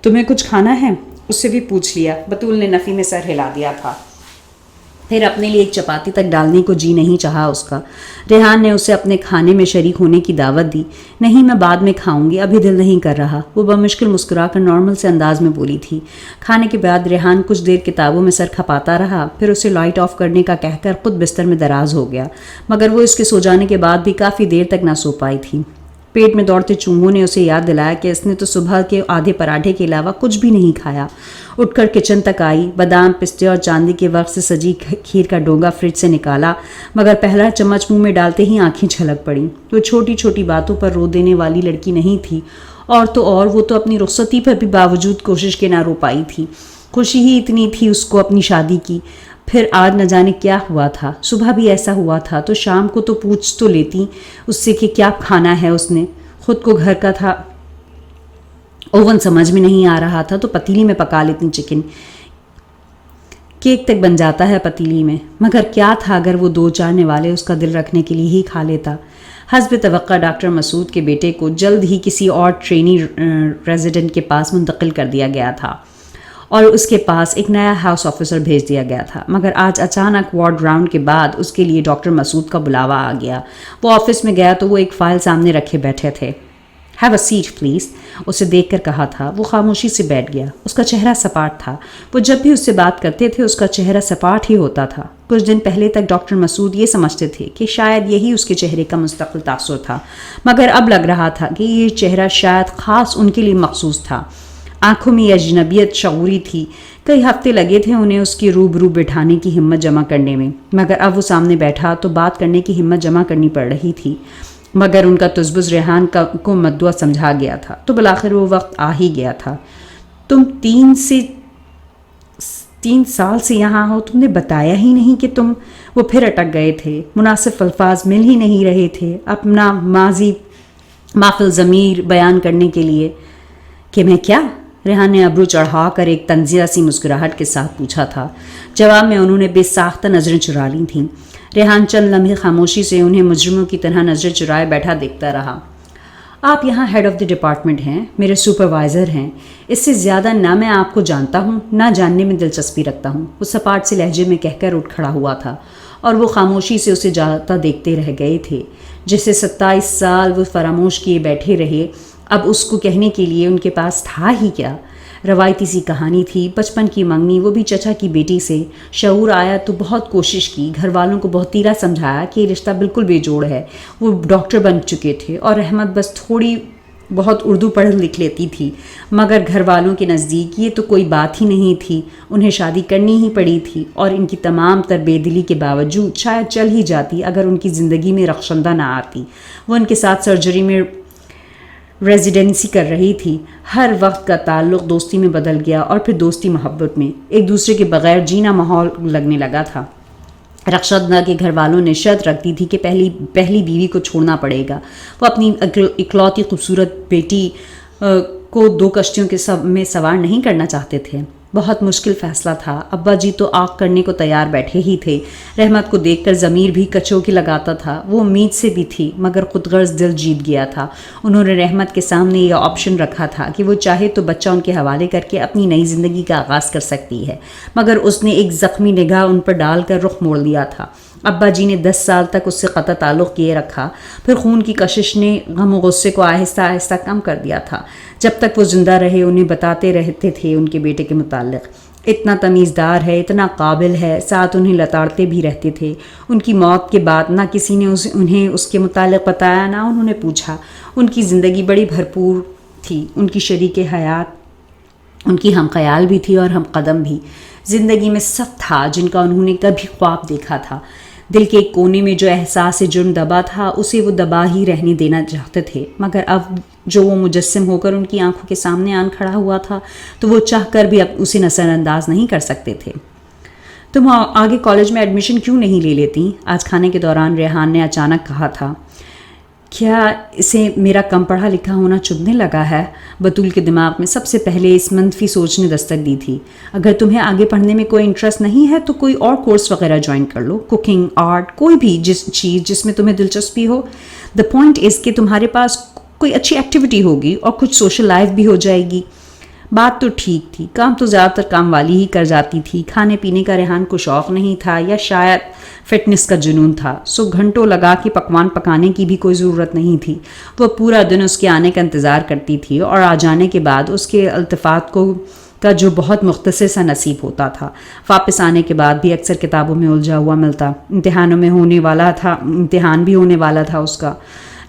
Speaker 2: تمہیں کچھ کھانا ہے؟ اس سے بھی پوچھ لیا۔ بطول نے نفی میں سر ہلا دیا تھا۔ پھر اپنے لیے ایک چپاتی تک ڈالنے کو جی نہیں چاہا اس کا۔ ریحان نے اسے اپنے کھانے میں شریک ہونے کی دعوت دی۔ نہیں، میں بعد میں کھاؤں گی، ابھی دل نہیں کر رہا، وہ بمشکل مسکرا کر نارمل سے انداز میں بولی تھی۔ کھانے کے بعد ریحان کچھ دیر کتابوں میں سر کھپاتا رہا، پھر اسے لائٹ آف کرنے کا کہہ کر خود بستر میں دراز ہو گیا، مگر وہ اس کے سو جانے کے بعد بھی کافی دیر تک نہ سو پائی تھی۔ پیٹ میں دوڑتے چونگوں نے اسے یاد دلایا کہ اس نے تو صبح کے آدھے پراٹھے کے علاوہ کچھ بھی نہیں کھایا۔ اٹھ کر کچن تک آئی، بادام، پستے اور چاندی کے ورق سے سجی کھیر کا ڈونگا فریج سے نکالا، مگر پہلا چمچ منہ میں ڈالتے ہی آنکھیں چھلک پڑیں۔ وہ چھوٹی چھوٹی باتوں پر رو دینے والی لڑکی نہیں تھی، اور وہ تو اپنی رخصتی پر بھی باوجود کوشش کے نہ رو پائی تھی۔ خوشی ہی اتنی تھی اس کو اپنی شادی کی، پھر آج نہ جانے کیا ہوا تھا۔ صبح بھی ایسا ہوا تھا تو شام کو تو پوچھ تو لیتی اس سے کہ کیا کھانا ہے اس نے۔ خود کو گھر کا تھا، اوون سمجھ میں نہیں آ رہا تھا تو پتیلی میں پکا لیتی چکن۔ کیک تک بن جاتا ہے پتیلی میں، مگر کیا تھا اگر وہ 2-4 نوالے اس کا دل رکھنے کے لیے ہی کھا لیتا۔ حسب توقع ڈاکٹر مسعود کے بیٹے کو جلد ہی کسی اور ٹرینی ریزیڈنٹ کے پاس منتقل کر دیا گیا تھا، اور اس کے پاس ایک نیا ہاؤس آفیسر بھیج دیا گیا تھا، مگر آج اچانک وارڈ راؤنڈ کے بعد اس کے لیے ڈاکٹر مسعود کا بلاوا آ گیا۔ وہ آفس میں گیا تو وہ ایک فائل سامنے رکھے بیٹھے تھے۔ ہیو اے سیٹ پلیز، اسے دیکھ کر کہا تھا۔ وہ خاموشی سے بیٹھ گیا۔ اس کا چہرہ سپاٹ تھا، وہ جب بھی اس سے بات کرتے تھے اس کا چہرہ سپاٹ ہی ہوتا تھا۔ کچھ دن پہلے تک ڈاکٹر مسعود یہ سمجھتے تھے کہ شاید یہی اس کے چہرے کا مستقل تاثر تھا، مگر اب لگ رہا تھا کہ یہ چہرہ شاید خاص ان کے لیے مخصوص تھا۔ آنکھوں میں یہ اجنبیت شعوری تھی. کئی ہفتے لگے تھے انہیں اس کی روبرو بٹھانے کی ہمت جمع کرنے میں، مگر اب وہ سامنے بیٹھا تو بات کرنے کی ہمت جمع کرنی پڑ رہی تھی. مگر ان کا تذبذ ریحان کو مدعو سمجھا گیا تھا تو بالآخر وہ وقت آ ہی گیا تھا. تم 3 سال سے یہاں ہو، تم نے بتایا ہی نہیں کہ تم. وہ پھر اٹک گئے تھے، مناسب الفاظ مل ہی نہیں رہے تھے اپنا ماضی مافل ضمیر بیان کرنے کے لیے. کہ میں کیا؟ ریحان نے ابرو چڑھا کر ایک طنزیہ سی مسکراہٹ کے ساتھ پوچھا تھا. جواب میں انہوں نے بے ساختہ نظریں چرا لی تھیں. ریحان چند لمحے خاموشی سے انہیں مجرموں کی طرح نظریں چرائے بیٹھا دیکھتا رہا. آپ یہاں ہیڈ آف دی ڈپارٹمنٹ ہیں، میرے سپروائزر ہیں. اس سے زیادہ نہ میں آپ کو جانتا ہوں نہ جاننے میں دلچسپی رکھتا ہوں. وہ سپاٹ سے لہجے میں کہہ کر اٹھ کھڑا ہوا تھا اور وہ خاموشی سے اسے جاتا دیکھتے رہ گئے تھے. جسے 27 سال وہ فراموش کیے بیٹھے رہے، اب اس کو کہنے کے لیے ان کے پاس تھا ہی کیا؟ روایتی سی کہانی تھی، بچپن کی منگنی، وہ بھی چچا کی بیٹی سے. شعور آیا تو بہت کوشش کی، گھر والوں کو بہت تیرا سمجھایا کہ یہ رشتہ بالکل بے جوڑ ہے. وہ ڈاکٹر بن چکے تھے اور رحمت بس تھوڑی بہت اردو پڑھ لکھ لیتی تھی، مگر گھر والوں کے نزدیک یہ تو کوئی بات ہی نہیں تھی. انہیں شادی کرنی ہی پڑی تھی اور ان کی تمام تر بے دلی کے باوجود شاید چل ہی جاتی اگر ان کی زندگی میں رخشندہ نہ آتی. وہ ان کے ساتھ سرجری میں ریزیڈنسی کر رہی تھی. ہر وقت کا تعلق دوستی میں بدل گیا اور پھر دوستی محبت میں. ایک دوسرے کے بغیر جینا محال لگنے لگا تھا. رخشندہ کے گھر والوں نے شرط رکھ دی تھی کہ پہلی بیوی کو چھوڑنا پڑے گا. وہ اپنی اکلوتی خوبصورت بیٹی کو 2 کشتیوں میں سوار نہیں کرنا چاہتے تھے. بہت مشکل فیصلہ تھا. ابا جی تو آگ کرنے کو تیار بیٹھے ہی تھے. رحمت کو دیکھ کر ضمیر بھی کچوکی لگاتا تھا. وہ امید سے بھی تھی مگر خود غرض دل جیت گیا تھا. انہوں نے رحمت کے سامنے یہ آپشن رکھا تھا کہ وہ چاہے تو بچہ ان کے حوالے کر کے اپنی نئی زندگی کا آغاز کر سکتی ہے، مگر اس نے ایک زخمی نگاہ ان پر ڈال کر رخ موڑ لیا تھا. ابا جی نے 10 سال تک اس سے قطع تعلق کیے رکھا. پھر خون کی کشش نے غم و غصے کو آہستہ آہستہ کم کر دیا تھا. جب تک وہ زندہ رہے انہیں بتاتے رہتے تھے ان کے بیٹے کے متعلق. اتنا تمیزدار ہے، اتنا قابل ہے، ساتھ انہیں لتاڑتے بھی رہتے تھے. ان کی موت کے بعد نہ کسی نے انہیں اس کے متعلق بتایا نہ انہوں نے پوچھا. ان کی زندگی بڑی بھرپور تھی. ان کی شریک حیات ان کی ہم خیال بھی تھی اور ہم قدم بھی. زندگی میں سب تھا جن کا انہوں نے کبھی خواب دیکھا تھا. دل کے ایک کونے میں جو احساس جرم دبا تھا اسے وہ دبا ہی رہنے دینا چاہتے تھے، مگر اب جو وہ مجسم ہو کر ان کی آنکھوں کے سامنے آن کھڑا ہوا تھا تو وہ چاہ کر بھی اب اسے نظر انداز نہیں کر سکتے تھے. تم آگے کالج میں ایڈمیشن کیوں نہیں لے لیتی؟ آج کھانے کے دوران ریحان نے اچانک کہا تھا. کیا اسے میرا کم پڑھا لکھا ہونا چبھنے لگا ہے؟ بطول کے دماغ میں سب سے پہلے اس منفی سوچ نے دستک دی تھی. اگر تمہیں آگے پڑھنے میں کوئی انٹرسٹ نہیں ہے تو کوئی اور کورس وغیرہ جوائن کر لو، کوکنگ، آرٹ، کوئی بھی چیز جس میں تمہیں دلچسپی ہو. دا پوائنٹ از کہ تمہارے پاس کوئی اچھی ایکٹیویٹی ہوگی اور کچھ سوشل لائف بھی ہو جائے گی. بات تو ٹھیک تھی، کام تو زیادہ تر کام والی ہی کر جاتی تھی. کھانے پینے کا ریحان کو شوق نہیں تھا یا شاید فٹنس کا جنون تھا، سو گھنٹوں لگا کے پکوان پکانے کی بھی کوئی ضرورت نہیں تھی. وہ پورا دن اس کے آنے کا انتظار کرتی تھی اور آ جانے کے بعد اس کے التفات کا جو بہت مختصر سا نصیب ہوتا تھا. واپس آنے کے بعد بھی اکثر کتابوں میں الجھا ہوا ملتا. امتحان بھی ہونے والا تھا اس کا.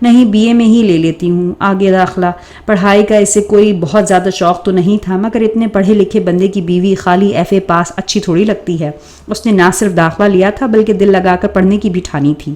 Speaker 2: نہیں، بی اے میں ہی لے لیتی ہوں، آگے داخلہ. پڑھائی کا اسے کوئی بہت زیادہ شوق تو نہیں تھا، مگر اتنے پڑھے لکھے بندے کی بیوی خالی ایف اے پاس اچھی تھوڑی لگتی ہے. اس نے نہ صرف داخلہ لیا تھا بلکہ دل لگا کر پڑھنے کی بھی ٹھانی تھی.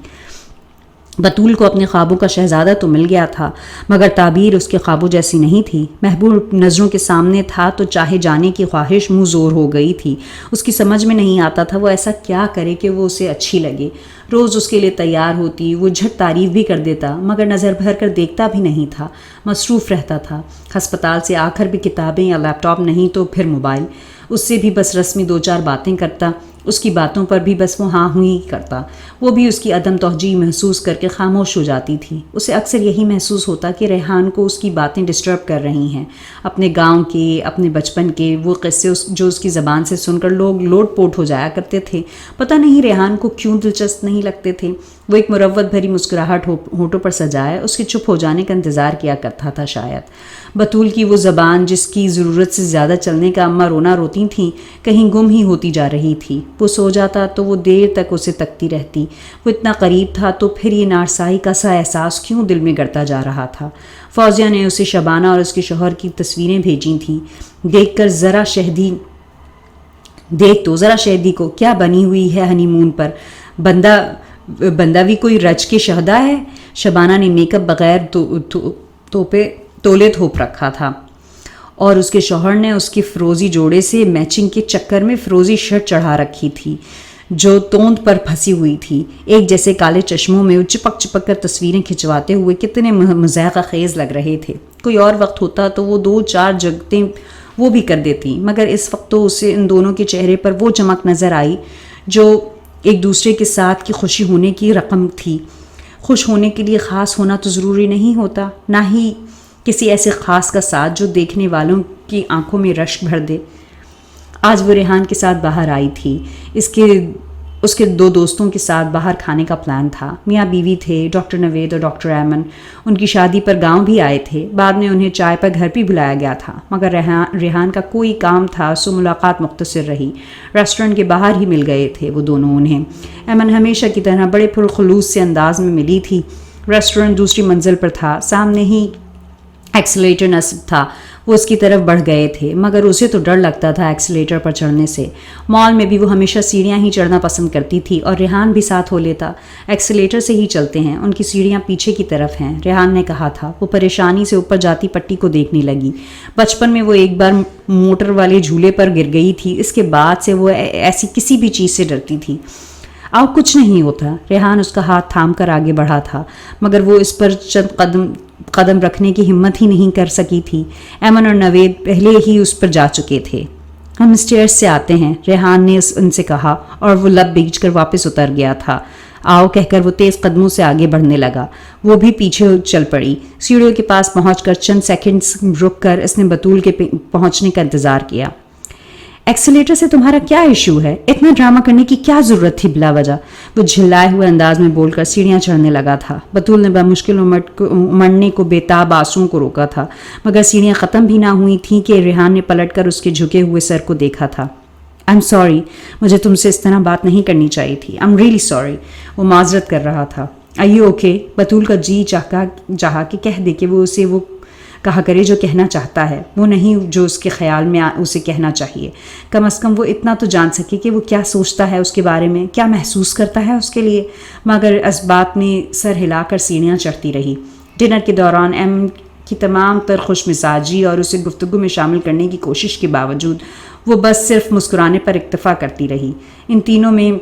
Speaker 2: بطول کو اپنے خوابوں کا شہزادہ تو مل گیا تھا، مگر تعبیر اس کے خوابوں جیسی نہیں تھی. محبوب نظروں کے سامنے تھا تو چاہے جانے کی خواہش منہ زور ہو گئی تھی. اس کی سمجھ میں نہیں آتا تھا وہ ایسا کیا کرے کہ وہ اسے اچھی لگے. روز اس کے لیے تیار ہوتی، وہ جھٹ تعریف بھی کر دیتا، مگر نظر بھر کر دیکھتا بھی نہیں تھا. مصروف رہتا تھا. ہسپتال سے آ کر بھی کتابیں یا لیپ ٹاپ نہیں تو پھر موبائل. اس سے بھی بس رسمی 2-4 باتیں کرتا. اس کی باتوں پر بھی بس وہ ہاں ہوں ہی کرتا. وہ بھی اس کی عدم توجہ محسوس کر کے خاموش ہو جاتی تھی. اسے اکثر یہی محسوس ہوتا کہ ریحان کو اس کی باتیں ڈسٹرب کر رہی ہیں. اپنے گاؤں کے، اپنے بچپن کے وہ قصے جو اس کی زبان سے سن کر لوگ لوٹ پوٹ ہو جایا کرتے تھے، پتہ نہیں ریحان کو کیوں دلچسپ نہیں لگتے تھے. وہ ایک مروت بھری مسکراہٹ ہونٹوں پر سجائے اس کے چپ ہو جانے کا انتظار کیا کرتا تھا. شاید بطول کی وہ زبان جس کی ضرورت سے زیادہ چلنے کا اماں رونا روتی تھیں کہیں گم ہی ہوتی جا رہی تھی. وہ سو جاتا تو وہ دیر تک اسے تکتی رہتی. وہ اتنا قریب تھا تو پھر یہ نارسائی کا سا احساس کیوں دل میں گڑتا جا رہا تھا. فوزیہ نے اسے شبانہ اور اس کے شوہر کی تصویریں بھیجی تھیں. دیکھ تو ذرا شہدی کو کیا بنی ہوئی ہے ہنی مون پر. بندہ بھی کوئی رچ کے شہدا ہے. شبانہ نے میک اپ بغیر تولے تھوپ رکھا تھا اور اس کے شوہر نے اس کے فروزی جوڑے سے میچنگ کے چکر میں فروزی شرٹ چڑھا رکھی تھی جو توند پر پھنسی ہوئی تھی. ایک جیسے کالے چشموں میں وہ چپک چپک کر تصویریں کھنچواتے ہوئے کتنے مضحکہ خیز لگ رہے تھے. کوئی اور وقت ہوتا تو وہ 2-4 جگتیں وہ بھی کر دیتی، مگر اس وقت تو اسے ان دونوں کے چہرے پر وہ چمک نظر آئی جو ایک دوسرے کے ساتھ کی خوشی ہونے کی رقم تھی. خوش ہونے کے لیے خاص ہونا تو ضروری نہیں ہوتا، نہ ہی کسی ایسے خاص کا ساتھ جو دیکھنے والوں کی آنکھوں میں رشک بھر دے. آج وہ ریحان کے ساتھ باہر آئی تھی. اس کے 2 دوستوں کے ساتھ باہر کھانے کا پلان تھا. میاں بیوی تھے، ڈاکٹر نوید اور ڈاکٹر ایمن. ان کی شادی پر گاؤں بھی آئے تھے. بعد میں انہیں چائے پر گھر بھی بلایا گیا تھا، مگر ریحان کا کوئی کام تھا سو ملاقات مختصر رہی. ریسٹورنٹ کے باہر ہی مل گئے تھے وہ دونوں انہیں. ایمن ہمیشہ کی طرح بڑے پرخلوص سے انداز میں ملی تھی. ریسٹورنٹ دوسری منزل پر تھا، سامنے ہی ایکسیلیٹر نصب تھا. وہ اس کی طرف بڑھ گئے تھے، مگر اسے تو ڈر لگتا تھا ایکسیلیٹر پر چڑھنے سے. مال میں بھی وہ ہمیشہ سیڑھیاں ہی چڑھنا پسند کرتی تھی اور ریحان بھی ساتھ ہو لیتا. ایکسیلیٹر سے ہی چلتے ہیں، ان کی سیڑھیاں پیچھے کی طرف ہیں، ریحان نے کہا تھا. وہ پریشانی سے اوپر جاتی پٹی کو دیکھنے لگی. بچپن میں وہ ایک بار موٹر والے جھولے پر گر گئی تھی. اس کے بعد سے وہ ایسی کسی بھی چیز سے ڈرتی تھی. آؤ کچھ نہیں ہوتا. ریحان اس کا ہاتھ تھام کر آگے بڑھا تھا، مگر وہ اس پر چند قدم رکھنے کی ہمت ہی نہیں کر سکی تھی. ایمن اور نوید پہلے ہی اس پر جا چکے تھے. ہم اسٹیئرز سے آتے ہیں، ریحان نے ان سے کہا اور وہ لب بیچ کر واپس اتر گیا تھا. آؤ کہہ کر وہ تیز قدموں سے آگے بڑھنے لگا. وہ بھی پیچھے چل پڑی. سیڑھیوں کے پاس پہنچ کر چند سیکنڈز رک کر اس نے بطول کے پہنچنے کا انتظار کیا. ایکسیلیٹر سے تمہارا کیا ایشو ہے؟ اتنا ڈرامہ کرنے کی کیا ضرورت تھی بلا وجہ؟ وہ جھلائے ہوئے انداز میں بول کر سیڑھیاں چڑھنے لگا تھا. بطول نے بمشکل امڑنے کو بےتاب آنسوؤں کو روکا تھا، مگر سیڑھیاں ختم بھی نہ ہوئی تھیں کہ ریحان نے پلٹ کر اس کے جھکے ہوئے سر کو دیکھا تھا. آئی ایم سوری، مجھے تم سے اس طرح بات نہیں کرنی چاہیے تھی. I am really sorry. وہ معذرت کر رہا تھا. Are you okay? بطول کا جی چاہا کہ کہہ دے کہ وہ کہا کرے جو کہنا چاہتا ہے، وہ نہیں جو اس کے خیال میں اسے کہنا چاہیے. کم از کم وہ اتنا تو جان سکے کہ وہ کیا سوچتا ہے اس کے بارے میں، کیا محسوس کرتا ہے اس کے لیے. مگر اس بات میں سر ہلا کر سیڑھیاں چڑھتی رہی. ڈنر کے دوران ایم کی تمام تر خوش مزاجی اور اسے گفتگو میں شامل کرنے کی کوشش کے باوجود وہ بس صرف مسکرانے پر اکتفا کرتی رہی. ان تینوں میں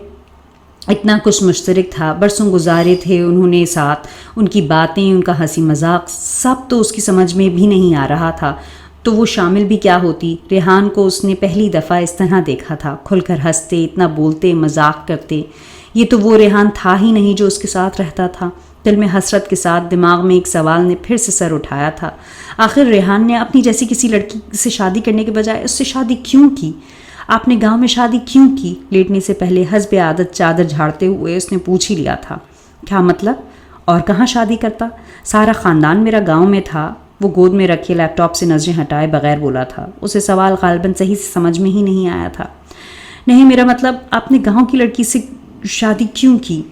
Speaker 2: اتنا کچھ مشترک تھا. برسوں گزارے تھے انہوں نے ساتھ. ان کی باتیں، ان کا ہنسی مذاق، سب تو اس کی سمجھ میں بھی نہیں آ رہا تھا تو وہ شامل بھی کیا ہوتی. ریحان کو اس نے پہلی دفعہ اس طرح دیکھا تھا، کھل کر ہنستے، اتنا بولتے، مذاق کرتے. یہ تو وہ ریحان تھا ہی نہیں جو اس کے ساتھ رہتا تھا. دل میں حسرت کے ساتھ دماغ میں ایک سوال نے پھر سے سر اٹھایا تھا. آخر ریحان نے اپنی جیسی کسی لڑکی سے شادی کرنے کے بجائے اس سے شادی کیوں کی؟ آپ نے گاؤں میں شادی کیوں کی؟ لیٹنے سے پہلے حسب عادت چادر جھاڑتے ہوئے اس نے پوچھ ہی لیا تھا. کیا مطلب؟ اور کہاں شادی کرتا؟ سارا خاندان میرا گاؤں میں تھا. وہ گود میں رکھے لیپ ٹاپ سے نظریں ہٹائے بغیر بولا تھا. اسے سوال غالباً صحیح سے سمجھ میں ہی نہیں آیا تھا. نہیں، میرا مطلب آپ نے گاؤں کی لڑکی سے شادی کیوں کی؟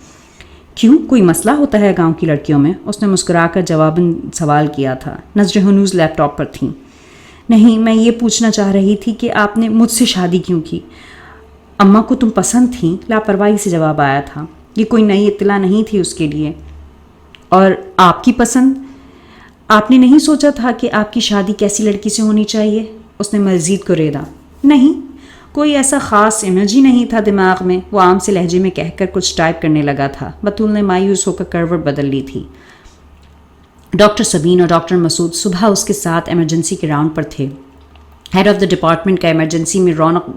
Speaker 2: کیوں، کوئی مسئلہ ہوتا ہے گاؤں کی لڑکیوں میں؟ اس نے مسکرا کر جواباً سوال کیا تھا. نظریں ہنوز لیپ ٹاپ پر تھیں. نہیں، میں یہ پوچھنا چاہ رہی تھی کہ آپ نے مجھ سے شادی کیوں کی؟ اماں کو تم پسند تھیں؟ لاپرواہی سے جواب آیا تھا. یہ کوئی نئی اطلاع نہیں تھی اس کے لیے. اور آپ کی پسند؟ آپ نے نہیں سوچا تھا کہ آپ کی شادی کیسی لڑکی سے ہونی چاہیے؟ اس نے مزید کوریدا. نہیں، کوئی ایسا خاص امیج ہی نہیں تھا دماغ میں. وہ عام سے لہجے میں کہہ کر کچھ ٹائپ کرنے لگا تھا. بطول نے مایوس ہو کر کروٹ بدل لی تھی. ڈاکٹر سبین اور ڈاکٹر مسعود صبح اس کے ساتھ ایمرجنسی کے راؤنڈ پر تھے. ہیڈ آف دا ڈپارٹمنٹ کا ایمرجنسی میں رونق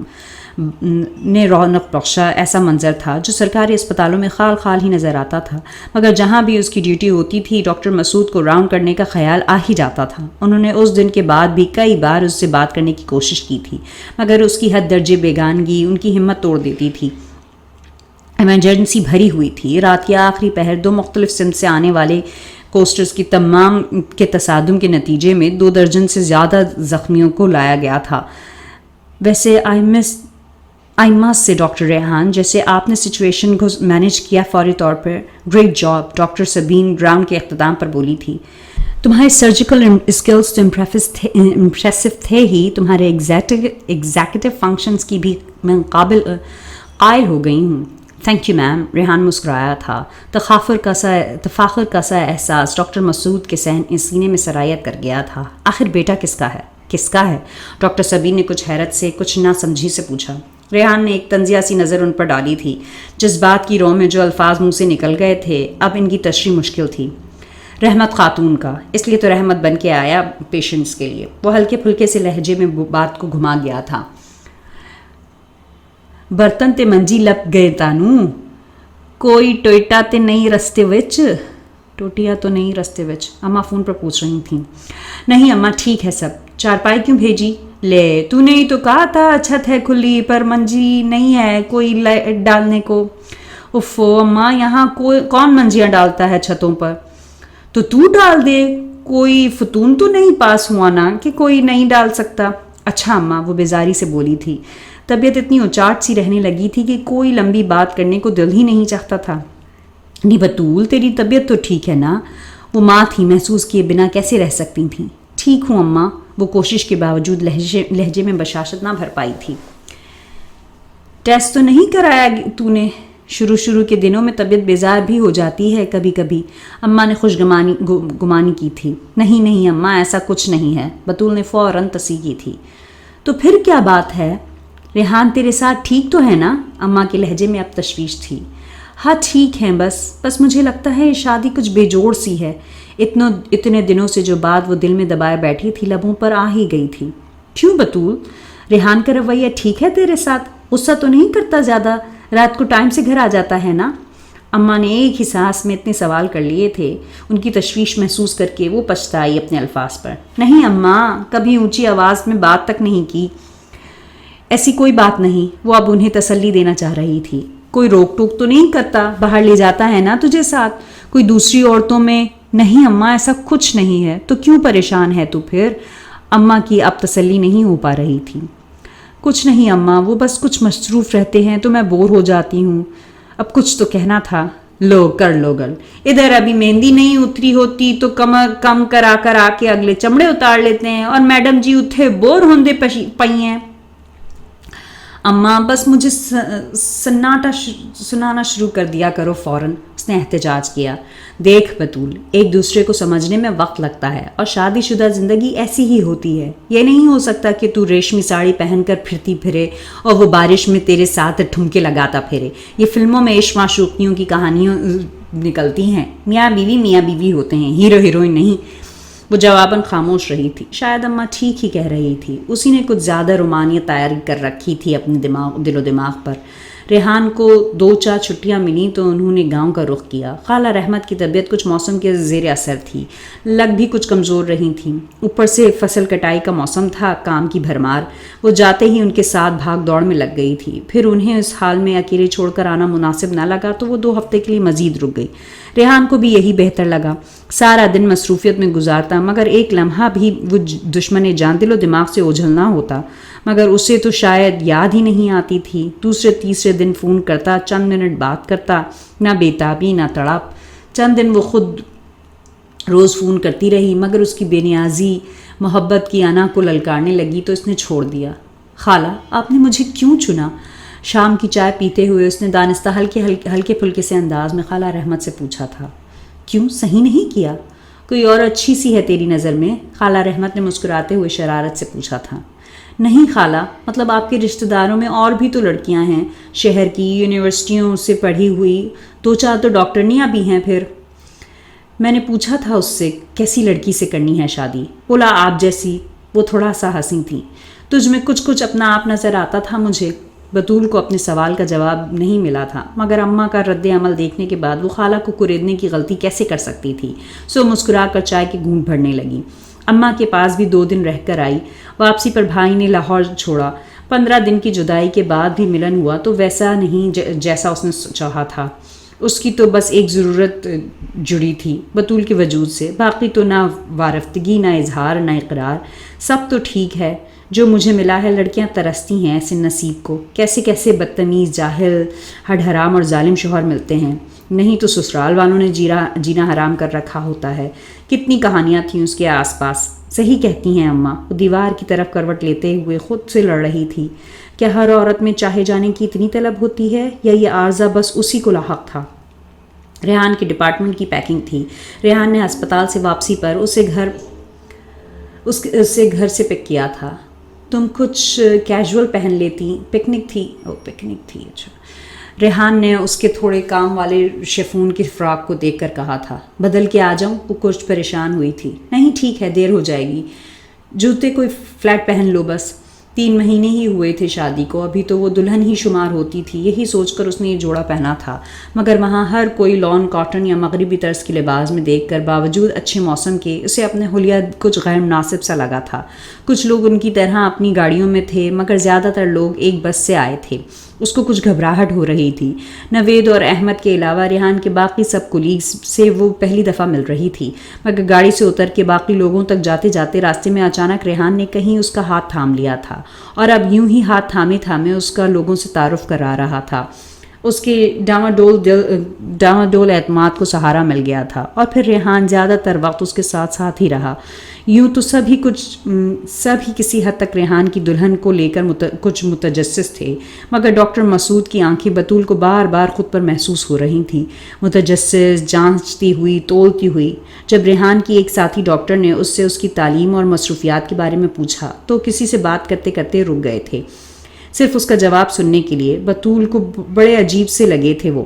Speaker 2: بخشا ایسا منظر تھا جو سرکاری اسپتالوں میں خال خال ہی نظر آتا تھا. مگر جہاں بھی اس کی ڈیوٹی ہوتی تھی ڈاکٹر مسعود کو راؤنڈ کرنے کا خیال آ ہی جاتا تھا. انہوں نے اس دن کے بعد بھی کئی بار اس سے بات کرنے کی کوشش کی تھی، مگر اس کی حد درجے بیگانگی ان کی ہمت توڑ دیتی تھی. ایمرجنسی بھری ہوئی تھی. رات کے آخری پہر 2 مختلف سمت سے آنے والے کوسٹرز کی تمام کے تصادم کے نتیجے میں 2 درجن سے زیادہ زخمیوں کو لایا گیا تھا. ویسے آئی مسٹ سے ڈاکٹر ریحان، جیسے آپ نے سچویشن کو مینیج کیا فوری طور پر، great job. Doctor Sabeen ground کے اختتام پر بولی تھی. تمہارے سرجیکل اسکلز تو امپریسو تھے ہی، تمہارے ایگزیکٹو فنکشنز کی بھی میں قائل ہو گئی ہوں. Thank you ma'am. ریحان مسکرایا تھا. تفاخر کا سا احساس ڈاکٹر مسعود کے سینے میں سرایت کر گیا تھا. آخر بیٹا کس کا ہے؟ ڈاکٹر سبین نے کچھ حیرت سے، کچھ نہ سمجھی سے پوچھا. ریحان نے ایک طنزیہ سی نظر ان پر ڈالی تھی. جذبات کی رو میں جو الفاظ منہ سے نکل گئے تھے اب ان کی تشریح مشکل تھی. رحمت خاتون کا، اس لیے تو رحمت بن کے آیا پیشنٹس کے لیے. وہ ہلکے پھلکے سے لہجے میں بات کو گھما گیا تھا. برتن تے منجی لپ گئے تانوں، کوئی ٹوئٹا تے نہیں رستے وچ. ٹوٹیا تو نہیں رستے وچ، اماں فون پر پوچھ رہی تھیں. نہیں اماں ٹھیک ہے سب. چارپائی کیوں بھیجی؟ لے تو نے ہی تو کہا تھا چھت ہے کھلی پر منجی نہیں ہے کوئی ڈالنے کو. اوفو اماں، یہاں کون منجیاں ڈالتا ہے چھتوں پر؟ تو ڈال دے. کوئی فتون تو نہیں پاس ہوا نا کہ کوئی نہیں ڈال سکتا. اچھا اماں، وہ بیزاری سے بولی تھی. طبیعت اتنی اچاٹ سی رہنے لگی تھی کہ کوئی لمبی بات کرنے کو دل ہی نہیں چاہتا تھا. نہیں بطول، تیری طبیعت تو ٹھیک ہے نا؟ وہ ماں تھی، محسوس کیے بنا کیسے رہ سکتی تھیں. ٹھیک ہوں اماں. وہ کوشش کے باوجود لہجے میں بشاشت نہ بھر پائی تھی. ٹیسٹ تو نہیں کرایا تو نے؟ شروع کے دنوں میں طبیعت بیزار بھی ہو جاتی ہے کبھی کبھی. اماں نے خوش گمانی کی تھی. نہیں اماں، ایسا کچھ نہیں ہے. بطول نے فوراً تصحیح کی تھی. تو پھر کیا بات ہے؟ ریحان تیرے ساتھ ٹھیک تو ہے نا؟ اماں کے لہجے میں اب تشویش تھی. ہاں ٹھیک ہیں، بس مجھے لگتا ہے یہ شادی کچھ بے جوڑ سی ہے. اتنے دنوں سے جو بات وہ دل میں دبائے بیٹھی تھی لبوں پر آ ہی گئی تھی. کیوں بطول؟ ریحان کا رویہ ٹھیک ہے تیرے ساتھ؟ غصہ تو نہیں کرتا زیادہ؟ رات کو ٹائم سے گھر آ جاتا ہے نا؟ اماں نے ایک ہی سانس میں اتنے سوال کر لیے تھے. ان کی تشویش محسوس کر کے وہ پچھتائی اپنے الفاظ پر. نہیں اماں، کبھی اونچی آواز میں بات تک نہیں کی. ایسی کوئی بات نہیں. وہ اب انہیں تسلی دینا چاہ رہی تھی. کوئی روک ٹوک تو نہیں کرتا؟ باہر لے جاتا ہے نا تجھے ساتھ؟ کوئی دوسری عورتوں میں؟ نہیں اماں، ایسا کچھ نہیں ہے. تو کیوں پریشان ہے تو پھر؟ اماں کی اب تسلی نہیں ہو پا رہی تھی. کچھ نہیں اماں، وہ بس کچھ مصروف رہتے ہیں تو میں بور ہو جاتی ہوں. اب کچھ تو کہنا تھا. لو کر لو گل. ادھر ابھی مہندی نہیں اتری ہوتی تو کم کرا کر آ کے اگلے چمڑے اتار لیتے ہیں، اور میڈم جی اتھے بور ہوندے پئی ہیں. اماں بس مجھے سنانا شروع کر دیا کرو فوراً. اس نے احتجاج کیا. دیکھ بطول، ایک دوسرے کو سمجھنے میں وقت لگتا ہے، اور شادی شدہ زندگی ایسی ہی ہوتی ہے. یہ نہیں ہو سکتا کہ تو ریشمی ساڑی پہن کر پھرتی پھرے اور وہ بارش میں تیرے ساتھ ٹھمکے لگاتا پھرے. یہ فلموں میں عشق معشوقیوں کی کہانیوں نکلتی ہیں. میاں بیوی ہوتے ہیں، ہیرو ہیروئن نہیں. وہ جواباً خاموش رہی تھی. شاید اماں ٹھیک ہی کہہ رہی تھی. اسی نے کچھ زیادہ رومانیت تیار کر رکھی تھی اپنے دل و دماغ پر. ریحان کو 2-4 چھٹیاں ملیں تو انہوں نے گاؤں کا رخ کیا. خالہ رحمت کی طبیعت کچھ موسم کے زیر اثر تھی. لگ بھی کچھ کمزور رہی تھیں. اوپر سے فصل کٹائی کا موسم تھا، کام کی بھرمار. وہ جاتے ہی ان کے ساتھ بھاگ دوڑ میں لگ گئی تھی. پھر انہیں اس حال میں اکیلے چھوڑ کر آنا مناسب نہ لگا تو وہ 2 ہفتے کے لیے مزید رک گئی. ریحان کو بھی یہی بہتر لگا. سارا دن مصروفیت میں گزارتا، مگر ایک لمحہ بھی وہ دشمن جان دل و دماغ سے اوجھل نہ ہوتا. مگر اسے تو شاید یاد ہی نہیں آتی تھی. دوسرے تیسرے دن فون کرتا، چند منٹ بات کرتا، نہ بےتابی نہ تڑپ. چند دن وہ خود روز فون کرتی رہی، مگر اس کی بے نیازی محبت کی انا کو للکارنے لگی تو اس نے چھوڑ دیا. خالہ، آپ نے مجھے کیوں چنا؟ شام کی چائے پیتے ہوئے اس نے دانستہ ہلکے پھلکے سے انداز میں خالہ رحمت سے پوچھا تھا. کیوں، صحیح نہیں کیا؟ کوئی اور اچھی سی ہے تیری نظر میں؟ خالہ رحمت نے مسکراتے ہوئے شرارت سے پوچھا تھا. نہیں خالہ، مطلب آپ کے رشتہ داروں میں اور بھی تو لڑکیاں ہیں، شہر کی یونیورسٹیوں سے پڑھی ہوئی. 2-4 تو ڈاکٹرنیاں بھی ہیں. پھر میں نے پوچھا تھا اس سے کیسی لڑکی سے کرنی ہے شادی. بولا آپ جیسی. وہ تھوڑا سا ہنسی تھی. تجھ میں کچھ اپنا آپ نظر آتا تھا مجھے. بطول کو اپنے سوال کا جواب نہیں ملا تھا، مگر اماں کا رد عمل دیکھنے کے بعد وہ خالہ کو کریدنے کی غلطی کیسے کر سکتی تھی. سو مسکرا کر چائے کے گھونٹ بھرنے لگی. اماں کے پاس بھی 2 دن رہ کر آئی. واپسی پر بھائی نے لاہور چھوڑا. 15 دن کی جدائی کے بعد بھی ملن ہوا تو ویسا نہیں جیسا اس نے چاہا تھا. اس کی تو بس ایک ضرورت جڑی تھی بطول کے وجود سے، باقی تو نہ وارفتگی، نہ اظہار، نہ اقرار، سب تو ٹھیک ہے۔ جو مجھے ملا ہے، لڑکیاں ترستی ہیں ایسے نصیب کو، کیسے کیسے بدتمیز، جاہل، ہڈ حرام اور ظالم شوہر ملتے ہیں، نہیں تو سسرال والوں نے جینا حرام کر رکھا ہوتا ہے۔ کتنی کہانیاں تھیں اس کے آس پاس۔ صحیح کہتی ہیں اماں، وہ دیوار کی طرف کروٹ لیتے ہوئے خود سے لڑ رہی تھی۔ کیا ہر عورت میں چاہے جانے کی اتنی طلب ہوتی ہے، یا یہ عارضہ بس اسی کو لاحق تھا؟ ریحان کے ڈپارٹمنٹ کی پیکنگ تھی۔ ریحان نے ہسپتال سے واپسی پر اسے گھر سے پک کیا تھا۔ تم کچھ کیجول پہن لیتی، پکنک تھی۔ اچھا۔ ریحان نے اس کے تھوڑے کام والے شیفون کی فراک کو دیکھ کر کہا تھا، بدل کے آ جاؤں؟ وہ کچھ پریشان ہوئی تھی۔ نہیں ٹھیک ہے، دیر ہو جائے گی۔ جوتے کوئی فلیٹ پہن لو بس۔ 3 مہینے ہی ہوئے تھے شادی کو، ابھی تو وہ دلہن ہی شمار ہوتی تھی، یہی سوچ کر اس نے یہ جوڑا پہنا تھا، مگر وہاں ہر کوئی لان کاٹن یا مغربی طرز کے لباس میں دیکھ کر باوجود اچھے موسم کے اسے اپنے حلیہ کچھ غیر مناسب سا لگا تھا۔ کچھ لوگ ان کی طرح اپنی گاڑیوں میں تھے، مگر زیادہ تر لوگ ایک بس سے آئے تھے۔ اس کو کچھ گھبراہٹ ہو رہی تھی۔ نوید اور احمد کے علاوہ ریحان کے باقی سب کولیگز سے وہ پہلی دفعہ مل رہی تھی، مگر گاڑی سے اتر کے باقی لوگوں تک جاتے جاتے راستے میں اچانک ریحان نے کہیں اس کا ہاتھ تھام لیا تھا، اور اب یوں ہی ہاتھ تھامے تھامے اس کا لوگوں سے تعارف کرا رہا تھا۔ اس کے ڈاواڈول اعتماد کو سہارا مل گیا تھا، اور پھر ریحان زیادہ تر وقت اس کے ساتھ ساتھ ہی رہا۔ یوں تو سب ہی کسی حد تک ریحان کی دلہن کو لے کر کچھ متجسس تھے، مگر ڈاکٹر مسعود کی آنکھیں بطول کو بار بار خود پر محسوس ہو رہی تھیں، متجسس، جانچتی ہوئی، تولتی ہوئی۔ جب ریحان کی ایک ساتھی ڈاکٹر نے اس سے اس کی تعلیم اور مصروفیات کے بارے میں پوچھا تو کسی سے بات کرتے کرتے رک گئے تھے، صرف اس کا جواب سننے کے لیے۔ بطول کو بڑے عجیب سے لگے تھے وہ۔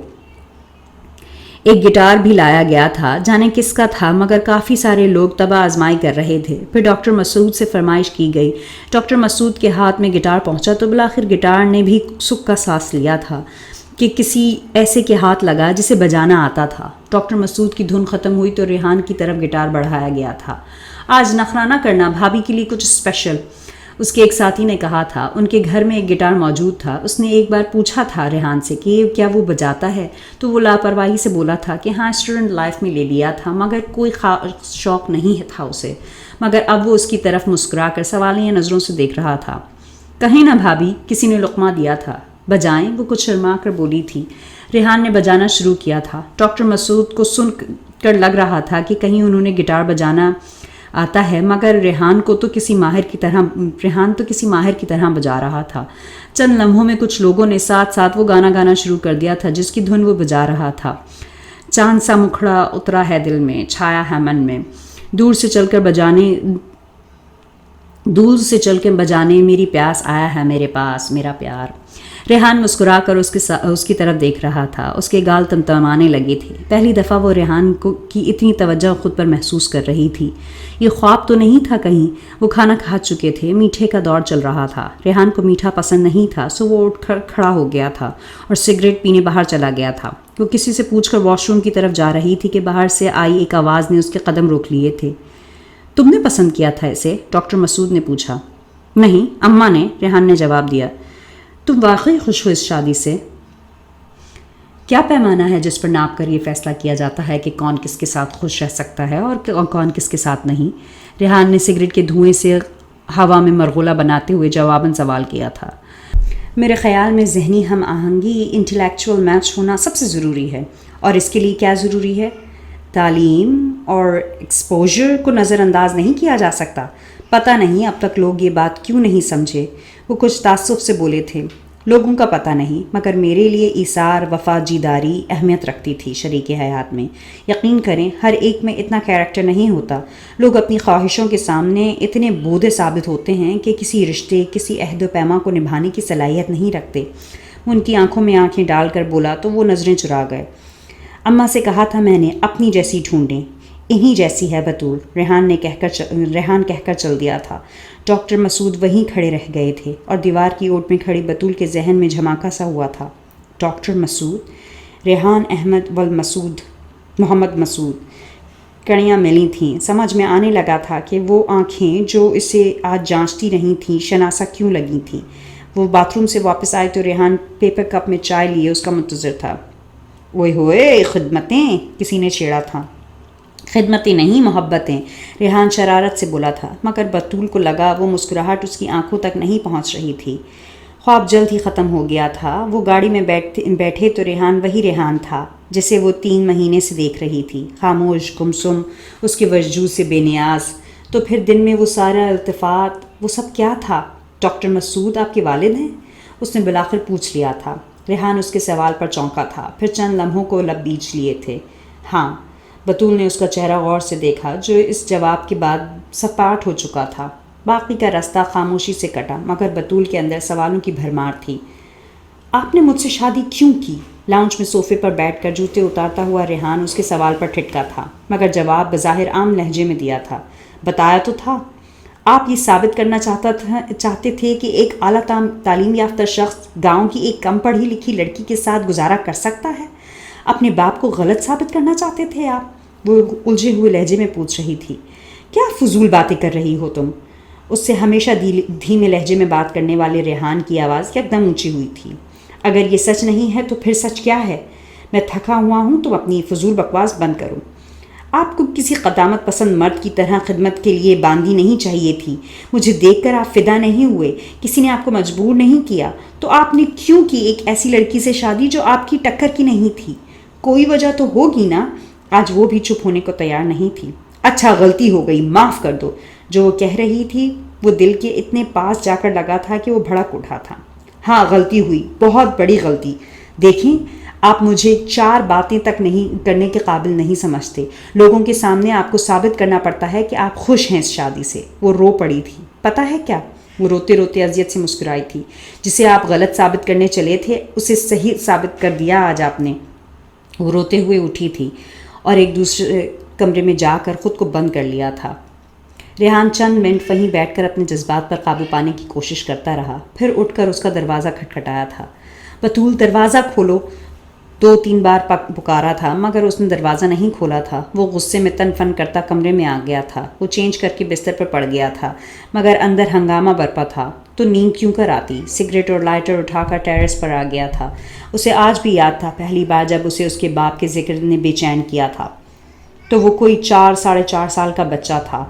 Speaker 2: ایک گٹار بھی لایا گیا تھا، جانے کس کا تھا، مگر کافی سارے لوگ طبع آزمائی کر رہے تھے۔ پھر ڈاکٹر مسعود سے فرمائش کی گئی۔ ڈاکٹر مسعود کے ہاتھ میں گٹار پہنچا تو بالآخر گٹار نے بھی سکھ کا سانس لیا تھا کہ کسی ایسے کے ہاتھ لگا جسے بجانا آتا تھا۔ ڈاکٹر مسعود کی دھن ختم ہوئی تو ریحان کی طرف گٹار بڑھایا گیا تھا۔ آج نخرہ نہ کرنا، بھابھی کے لیے کچھ اسپیشل، اس کے ایک ساتھی نے کہا تھا۔ ان کے گھر میں ایک گٹار موجود تھا۔ اس نے ایک بار پوچھا تھا ریحان سے کہ کیا وہ بجاتا ہے، تو وہ لاپرواہی سے بولا تھا کہ ہاں اسٹوڈنٹ لائف میں لے لیا تھا، مگر کوئی خاص شوق نہیں تھا اسے۔ مگر اب وہ اس کی طرف مسکرا کر سوالیہ نظروں سے دیکھ رہا تھا۔ کہیں نہ بھابھی، کسی نے لقمہ دیا تھا، بجائیں؟ وہ کچھ شرما کر بولی تھی۔ ریحان نے بجانا شروع کیا تھا۔ ڈاکٹر مسعود کو سن کر لگ رہا تھا کہ کہیں انہوں نے گٹار بجانا آتا ہے، مگر ریحان تو کسی ماہر کی طرح بجا رہا تھا۔ چند لمحوں میں کچھ لوگوں نے ساتھ ساتھ وہ گانا گانا شروع کر دیا تھا جس کی دھن وہ بجا رہا تھا۔ چاند سا مکھڑا اترا ہے دل میں، چھایا ہے من میں، دور سے چل کے بجانے میری پیاس آیا ہے میرے پاس میرا پیار۔ ریحان مسکرا کر اس کی طرف دیکھ رہا تھا۔ اس کے گال تمتمانے لگے تھے۔ پہلی دفعہ وہ ریحان کی اتنی توجہ خود پر محسوس کر رہی تھی۔ یہ خواب تو نہیں تھا کہیں؟ وہ کھانا کھا چکے تھے، میٹھے کا دور چل رہا تھا۔ ریحان کو میٹھا پسند نہیں تھا، سو وہ اٹھ کر کھڑا ہو گیا تھا اور سگریٹ پینے باہر چلا گیا تھا۔ وہ کسی سے پوچھ کر واش روم کی طرف جا رہی تھی کہ باہر سے آئی ایک آواز نے اس کے قدم روک لیے تھے۔ تم نے پسند کیا تھا اسے؟ ڈاکٹر مسعود نے پوچھا۔ نہیں، اماں نے، ریحان نے جواب دیا۔ تم واقعی خوش ہو اس شادی سے؟ کیا پیمانہ ہے جس پر ناپ کر یہ فیصلہ کیا جاتا ہے کہ کون کس کے ساتھ خوش رہ سکتا ہے اور کون کس کے ساتھ نہیں؟ ریحان نے سگریٹ کے دھوئیں سے ہوا میں مرغولا بناتے ہوئے جواباً سوال کیا تھا۔ میرے خیال میں ذہنی ہم آہنگی، انٹلیکچوئل میچ ہونا سب سے ضروری ہے۔ اور اس کے لیے کیا ضروری ہے؟ تعلیم اور ایکسپوجر کو نظر انداز نہیں کیا جا سکتا۔ پتہ نہیں اب تک لوگ یہ بات کیوں نہیں سمجھے۔ وہ کچھ تعصب سے بولے تھے۔ لوگوں کا پتہ نہیں، مگر میرے لیے ایثار، وفا جیداری اہمیت رکھتی تھی شریک حیات میں۔ یقین کریں، ہر ایک میں اتنا کیریکٹر نہیں ہوتا۔ لوگ اپنی خواہشوں کے سامنے اتنے بودے ثابت ہوتے ہیں کہ کسی رشتے، کسی عہد و پیما کو نبھانے کی صلاحیت نہیں رکھتے۔ وہ ان کی آنکھوں میں آنکھیں ڈال کر بولا تو وہ نظریں چرا گئے۔ اماں سے کہا تھا میں نے، اپنی جیسی ڈھونڈیں، انہی جیسی ہے بطول، ریحان کہہ کر چل دیا تھا۔ ڈاکٹر مسعود وہیں کھڑے رہ گئے تھے اور دیوار کی اوٹ میں کھڑی بطول کے ذہن میں جھماکا سا ہوا تھا۔ ڈاکٹر مسعود، ریحان احمد محمد مسعود۔ کڑیاں ملی تھیں۔ سمجھ میں آنے لگا تھا کہ وہ آنکھیں جو اسے آج جانچتی رہی تھیں شناسا کیوں لگی تھیں۔ وہ باتھ روم سے واپس آئے تو ریحان پیپر کپ میں چائے لیے اس کا منتظر تھا۔ اوئے ہوئے خدمتیں، کسی نے چھیڑا تھا۔ خدمتیں نہیں، محبتیں، ریحان شرارت سے بولا تھا، مگر بطول کو لگا وہ مسکراہٹ اس کی آنکھوں تک نہیں پہنچ رہی تھی۔ خواب جلد ہی ختم ہو گیا تھا۔ وہ گاڑی میں بیٹھے تو ریحان وہی ریحان تھا جسے وہ 3 مہینے سے دیکھ رہی تھی، خاموش، گمسم، اس کے وجود سے بے نیاز۔ تو پھر دن میں وہ سارا التفات، وہ سب کیا تھا؟ ڈاکٹر مسعود آپ کے والد ہیں؟ اس نے بالآخر پوچھ لیا تھا۔ ریحان اس کے سوال پر چونکا تھا، پھر چند لمحوں کو لب بیچ لیے تھے۔ ہاں۔ بطول نے اس کا چہرہ غور سے دیکھا جو اس جواب کے بعد سپاٹ ہو چکا تھا۔ باقی کا راستہ خاموشی سے کٹا، مگر بطول کے اندر سوالوں کی بھرمار تھی۔ آپ نے مجھ سے شادی کیوں کی؟ لاؤنج میں صوفے پر بیٹھ کر جوتے اتارتا ہوا ریحان اس کے سوال پر ٹھٹکا تھا، مگر جواب بظاہر عام لہجے میں دیا تھا۔ بتایا تو تھا۔ آپ یہ ثابت کرنا چاہتے تھے کہ ایک اعلیٰ تعلیم یافتہ شخص گاؤں کی ایک کم پڑھی لکھی لڑکی کے ساتھ گزارا کر سکتا ہے؟ اپنے باپ کو غلط ثابت کرنا چاہتے تھے آپ؟ وہ الجھے ہوئے لہجے میں پوچھ رہی تھی۔ کیا فضول باتیں کر رہی ہو تم؟ اس سے ہمیشہ دھیمے لہجے میں بات کرنے والے ریحان کی آواز یکدم اونچی ہوئی تھی۔ اگر یہ سچ نہیں ہے تو پھر سچ کیا ہے؟ میں تھکا ہوا ہوں، تو اپنی فضول بکواس بند کروں۔ آپ کو کسی قدامت پسند مرد کی طرح خدمت کے لیے باندھی نہیں چاہیے تھی۔ مجھے دیکھ کر آپ فدا نہیں ہوئے، کسی نے آپ کو مجبور نہیں کیا، تو آپ نے کیوں کی ایک ایسی لڑکی سے شادی جو آپ کی ٹکر کی نہیں تھی؟ کوئی وجہ تو ہوگی نا؟ آج وہ بھی چپ ہونے کو تیار نہیں تھی۔ اچھا، غلطی ہو گئی، معاف کر دو۔ جو وہ کہہ رہی تھی وہ دل کے اتنے پاس جا کر لگا تھا کہ وہ بھڑک اٹھا تھا۔ ہاں، غلطی ہوئی، بہت بڑی غلطی۔ دیکھیں، آپ مجھے 4 باتیں تک نہیں کرنے کے قابل نہیں سمجھتے۔ لوگوں کے سامنے آپ کو ثابت کرنا پڑتا ہے کہ آپ خوش ہیں اس شادی سے۔ وہ رو پڑی تھی۔ پتہ ہے کیا؟ وہ روتے روتے اذیت سے مسکرائی تھی۔ جسے آپ غلط ثابت کرنے چلے تھے اسے صحیح ثابت کر دیا آج آپ نے۔ وہ روتے ہوئے اٹھی تھی اور ایک دوسرے کمرے میں جا کر خود کو بند کر لیا تھا۔ ریحان چند منٹ وہیں بیٹھ کر اپنے جذبات پر قابو پانے کی کوشش کرتا رہا، پھر اٹھ کر اس کا دروازہ کھٹکھٹایا تھا۔ بطول، دروازہ کھولو۔ 2-3 بار پکارا تھا، مگر اس نے دروازہ نہیں کھولا تھا۔ وہ غصے میں تن فن کرتا کمرے میں آ گیا تھا۔ وہ چینج کر کے بستر پر پڑ گیا تھا، مگر اندر ہنگامہ برپا تھا۔ تو نیند کیوں کر آتی؟ سگریٹ اور لائٹر اٹھا کر ٹیرس پر آ گیا تھا۔ اسے آج بھی یاد تھا پہلی بار جب اسے اس کے باپ کے ذکر نے بے چین کیا تھا، تو وہ کوئی 4-4.5 سال کا بچہ تھا۔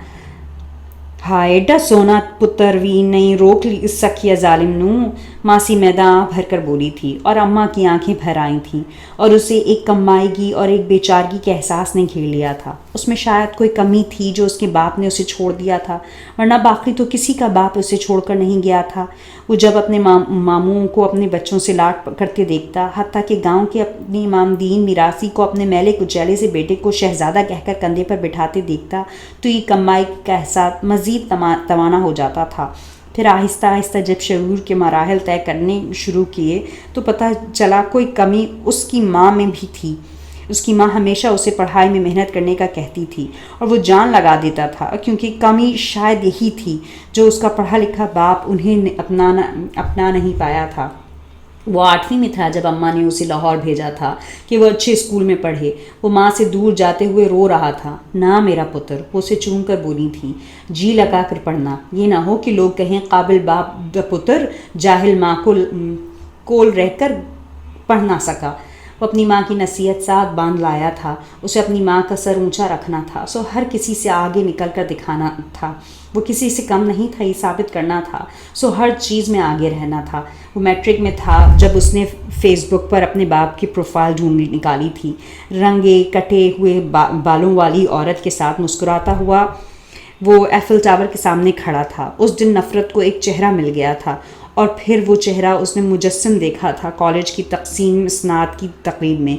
Speaker 2: ہائے ایڈا سونا پتر وی نہیں روک سکیا ظالم نو، ماسی میداں بھر کر بولی تھی، اور اماں کی آنکھیں بھر آئی تھیں، اور اسے ایک کمائیگی اور ایک بیچارگی کے احساس نے گھیر لیا تھا۔ اس میں شاید کوئی کمی تھی جو اس کے باپ نے اسے چھوڑ دیا تھا، ورنہ باقی تو کسی کا باپ اسے چھوڑ کر نہیں گیا تھا۔ وہ جب اپنے ماموں کو اپنے بچوں سے لاڈ کرتے دیکھتا، حتیٰ کہ گاؤں کے اپنے امامدین میراثی کو اپنے میلے کچیلے سے بیٹے کو شہزادہ کہہ کر کندھے پر بٹھاتے دیکھتا، تو یہ کمائی کا احساس مزید توانا ہو جاتا تھا۔ پھر آہستہ آہستہ جب شعور کے مراحل طے کرنے شروع کیے تو پتہ چلا کوئی کمی اس کی ماں میں بھی تھی۔ اس کی ماں ہمیشہ اسے پڑھائی میں محنت کرنے کا کہتی تھی، اور وہ جان لگا دیتا تھا، کیونکہ کمی شاید یہی تھی جو اس کا پڑھا لکھا باپ انہیں اپنا نہیں پایا تھا۔ وہ 8ویں میں تھا جب اماں نے اسے لاہور بھیجا تھا کہ وہ اچھے اسکول میں پڑھے۔ وہ ماں سے دور جاتے ہوئے رو رہا تھا۔ نہ میرا پتر، وہ اسے چوم کر بولی تھی، جی لگا کر پڑھنا، یہ نہ ہو کہ لوگ کہیں قابل باپ پتر جاہل ماں کول رہ کر پڑھ نہ سکا۔ وہ اپنی ماں کی نصیحت ساتھ باندھ لایا تھا۔ اسے اپنی ماں کا سر اونچا رکھنا تھا، سو ہر کسی سے آگے نکل کر دکھانا تھا۔ وہ کسی سے کم نہیں تھا، یہ ثابت کرنا تھا، سو ہر چیز میں آگے رہنا تھا۔ وہ میٹرک میں تھا جب اس نے فیس بک پر اپنے باپ کی پروفائل ڈھونڈ نکالی تھی۔ رنگے کٹے ہوئے بالوں والی عورت کے ساتھ مسکراتا ہوا وہ ایفل ٹاور کے سامنے کھڑا تھا۔ اس دن نفرت کو ایک چہرہ مل گیا تھا، اور پھر وہ چہرہ اس نے مجسم دیکھا تھا کالج کی تقسیم اسناد کی تقریب میں۔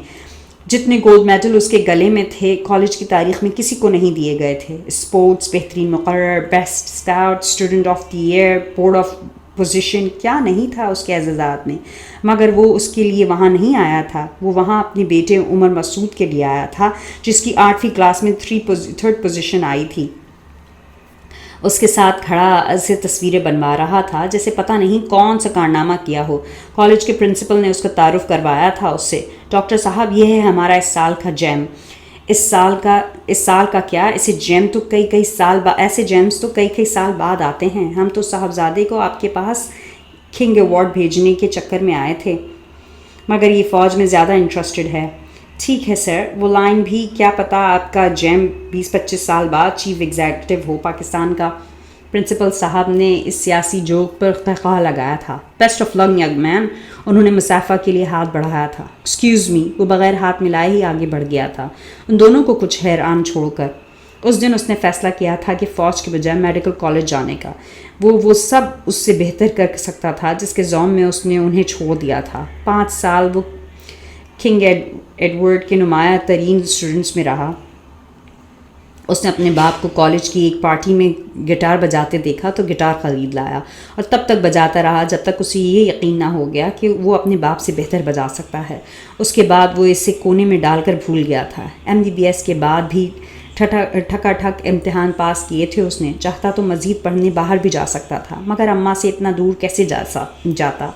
Speaker 2: جتنے گولڈ میڈل اس کے گلے میں تھے کالج کی تاریخ میں کسی کو نہیں دیے گئے تھے۔ اسپورٹس بہترین مقرر، best scout, student of the year, board of position, کیا نہیں تھا اس کے اعزازات میں۔ مگر وہ اس کے لیے وہاں نہیں آیا تھا، وہ وہاں اپنے بیٹے عمر مسعود کے لیے آیا تھا، جس کی 8ویں کلاس میں 3rd پوزیشن آئی تھی۔ اس کے ساتھ کھڑا اسے تصویریں بنوا رہا تھا جیسے پتہ نہیں کون سا کارنامہ کیا ہو۔ کالج کے پرنسپل نے اس کا تعارف کروایا تھا اس سے۔ ڈاکٹر صاحب، یہ ہے ہمارا اس سال کا جیم۔ اس سال کا کیا، اسے جیم تو کئی سال ایسے جیمز تو کئی سال بعد آتے ہیں۔ ہم تو صاحبزادے کو آپ کے پاس کنگ ایوارڈ بھیجنے کے چکر میں آئے تھے، مگر یہ فوج میں زیادہ انٹرسٹڈ ہے۔ ٹھیک ہے سر، وہ لائن بھی کیا پتہ آپ کا جیم 20-25 سال بعد چیف ایگزیکٹو ہو پاکستان کا۔ پرنسپل صاحب نے اس سیاسی جوک پر قہقہہ لگایا تھا۔ Best of luck young man, انہوں نے مسافہ کے لیے ہاتھ بڑھایا تھا۔ ایکسکیوز می، وہ بغیر ہاتھ ملائے ہی آگے بڑھ گیا تھا، ان دونوں کو کچھ حیران چھوڑ کر۔ اس دن اس نے فیصلہ کیا تھا کہ فوج کے بجائے میڈیکل کالج جانے کا۔ وہ سب اس سے بہتر کر سکتا تھا جس کے زوم میں اس نے انہیں چھوڑ دیا تھا۔ 5 سال وہ کنگ ایڈورڈ کے نمایاں ترین اسٹوڈنٹس میں رہا۔ اس نے اپنے باپ کو کالج کی ایک پارٹی میں گٹار بجاتے دیکھا تو گٹار خرید لایا اور تب تک بجاتا رہا جب تک اسے یہ یقین نہ ہو گیا کہ وہ اپنے باپ سے بہتر بجا سکتا ہے۔ اس کے بعد وہ اسے کونے میں ڈال کر بھول گیا تھا۔ MBBS کے بعد بھی ٹھکا ٹھک امتحان پاس کیے تھے اس نے۔ چاہتا تو مزید پڑھنے باہر بھی جا سکتا تھا، مگر اماں سے اتنا دور کیسے جاتا؟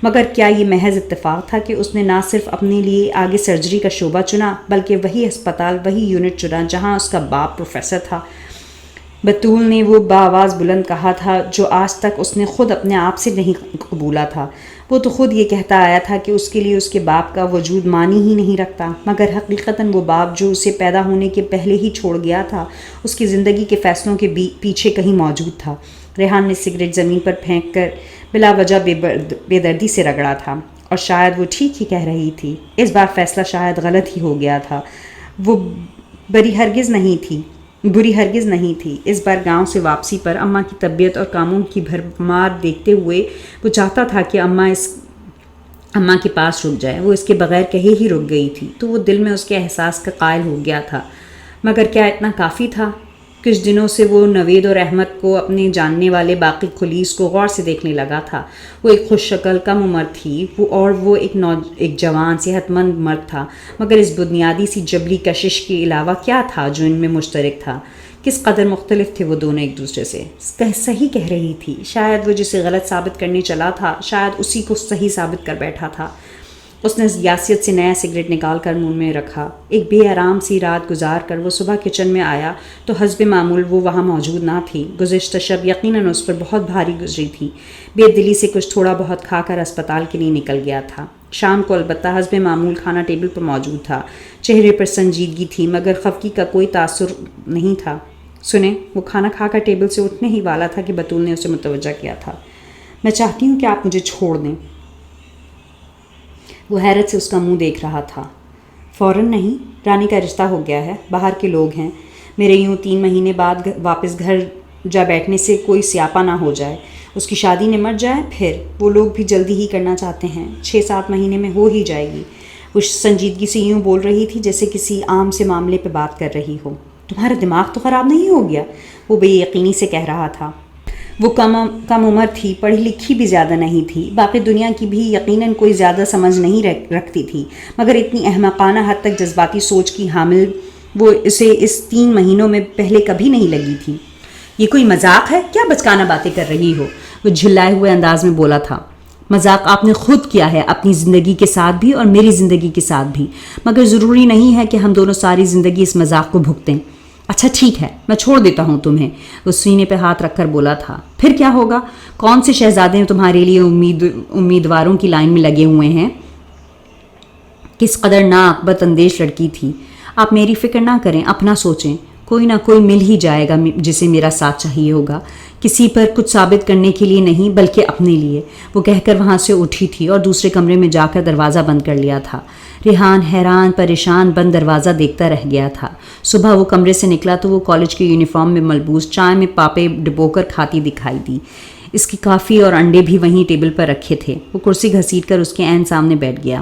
Speaker 2: مگر کیا یہ محض اتفاق تھا کہ اس نے نہ صرف اپنے لیے آگے سرجری کا شعبہ چنا بلکہ وہی ہسپتال، وہی یونٹ چنا جہاں اس کا باپ پروفیسر تھا؟ بطول نے وہ بآواز بلند کہا تھا جو آج تک اس نے خود اپنے آپ سے نہیں قبولا تھا۔ وہ تو خود یہ کہتا آیا تھا کہ اس کے لیے اس کے باپ کا وجود معنی ہی نہیں رکھتا، مگر حقیقتاً وہ باپ جو اسے پیدا ہونے کے پہلے ہی چھوڑ گیا تھا اس کی زندگی کے فیصلوں کے پیچھے کہیں موجود تھا۔ ریحان نے سگریٹ زمین پر پھینک کر بلا وجہ بے دردی سے رگڑا تھا، اور شاید وہ ٹھیک ہی کہہ رہی تھی۔ اس بار فیصلہ شاید غلط ہی ہو گیا تھا۔ وہ بری ہرگز نہیں تھی۔ اس بار گاؤں سے واپسی پر اماں کی طبیعت اور کاموں کی بھرمار دیکھتے ہوئے وہ چاہتا تھا کہ اماں کے پاس رک جائے۔ وہ اس کے بغیر کہیں ہی رک گئی تھی تو وہ دل میں اس کے احساس کا قائل ہو گیا تھا، مگر کیا اتنا کافی تھا؟ کچھ دنوں سے وہ نوید اور احمد کو، اپنے جاننے والے باقی خلیص کو غور سے دیکھنے لگا تھا۔ وہ ایک خوش شکل کم عمر تھی وہ ایک جوان صحت مند مرد تھا، مگر اس بنیادی سی جبری کشش کے علاوہ کیا تھا جو ان میں مشترک تھا؟ کس قدر مختلف تھے وہ دونوں ایک دوسرے سے؟ صحیح کہہ رہی تھی، شاید وہ جسے غلط ثابت کرنے چلا تھا شاید اسی کو صحیح ثابت کر بیٹھا تھا۔ اس نے یاسیت سے نیا سگریٹ نکال کر منہ میں رکھا۔ ایک بے آرام سی رات گزار کر وہ صبح کچن میں آیا تو حسب معمول وہ وہاں موجود نہ تھی۔ گزشتہ شب یقیناً اس پر بہت بھاری گزری تھی۔ بے دلی سے کچھ تھوڑا بہت کھا کر اسپتال کے لیے نکل گیا تھا۔ شام کو البتہ حسب معمول کھانا ٹیبل پر موجود تھا۔ چہرے پر سنجیدگی تھی مگر خفگی کا کوئی تاثر نہیں تھا۔ سنیں، وہ کھانا کھا کر ٹیبل سے اٹھنے ہی والا تھا کہ بطول نے اسے متوجہ کیا تھا۔ میں چاہتی ہوں کہ آپ مجھے چھوڑ دیں۔ وہ حیرت سے اس کا منہ دیکھ رہا تھا۔ فوراً نہیں، رانی کا رشتہ ہو گیا ہے، باہر کے لوگ ہیں، میرے یوں 3 مہینے بعد واپس گھر جا بیٹھنے سے کوئی سیاپا نہ ہو جائے، اس کی شادی نمٹ جائے، پھر وہ لوگ بھی جلدی ہی کرنا چاہتے ہیں، 6-7 مہینے میں ہو ہی جائے گی۔ وہ سنجیدگی سے یوں بول رہی تھی جیسے کسی عام سے معاملے پہ بات کر رہی ہو۔ تمہارا دماغ تو خراب نہیں ہو گیا؟ وہ بے یقینی سے کہہ رہا تھا۔ وہ کم عمر تھی، پڑھی لکھی بھی زیادہ نہیں تھی، باقی دنیا کی بھی یقیناً کوئی زیادہ سمجھ نہیں رکھتی تھی، مگر اتنی احمقانہ حد تک جذباتی سوچ کی حامل وہ اسے اس 3 مہینوں میں پہلے کبھی نہیں لگی تھی۔ یہ کوئی مذاق ہے؟ کیا بچکانہ باتیں کر رہی ہو؟ وہ جھلائے ہوئے انداز میں بولا تھا۔ مذاق آپ نے خود کیا ہے، اپنی زندگی کے ساتھ بھی اور میری زندگی کے ساتھ بھی، مگر ضروری نہیں ہے کہ ہم دونوں ساری زندگی اس مذاق کو بھگتیں۔ اچھا ٹھیک ہے، میں چھوڑ دیتا ہوں تمہیں، وہ سینے پہ ہاتھ رکھ کر بولا تھا۔ پھر کیا ہوگا؟ کون سے شہزادے تمہارے لیے امیدواروں کی لائن میں لگے ہوئے ہیں؟ کس قدر ناعاقبت اندیش لڑکی تھی۔ آپ میری فکر نہ کریں، اپنا سوچیں، کوئی نہ کوئی مل ہی جائے گا جسے میرا ساتھ چاہیے ہوگا، کسی پر کچھ ثابت کرنے کے لیے نہیں بلکہ اپنے لیے، وہ کہہ کر وہاں سے اٹھی تھی اور دوسرے کمرے میں جا کر دروازہ بند کر لیا تھا۔ ریحان حیران پریشان بند دروازہ دیکھتا رہ گیا تھا۔ صبح وہ کمرے سے نکلا تو وہ کالج کے یونیفارم میں ملبوس چائے میں پاپے ڈبو کر کھاتی دکھائی دی۔ اس کی کافی اور انڈے بھی وہیں ٹیبل پر رکھے تھے۔ وہ کرسی گھسیٹ کر اس کے عین سامنے بیٹھ گیا۔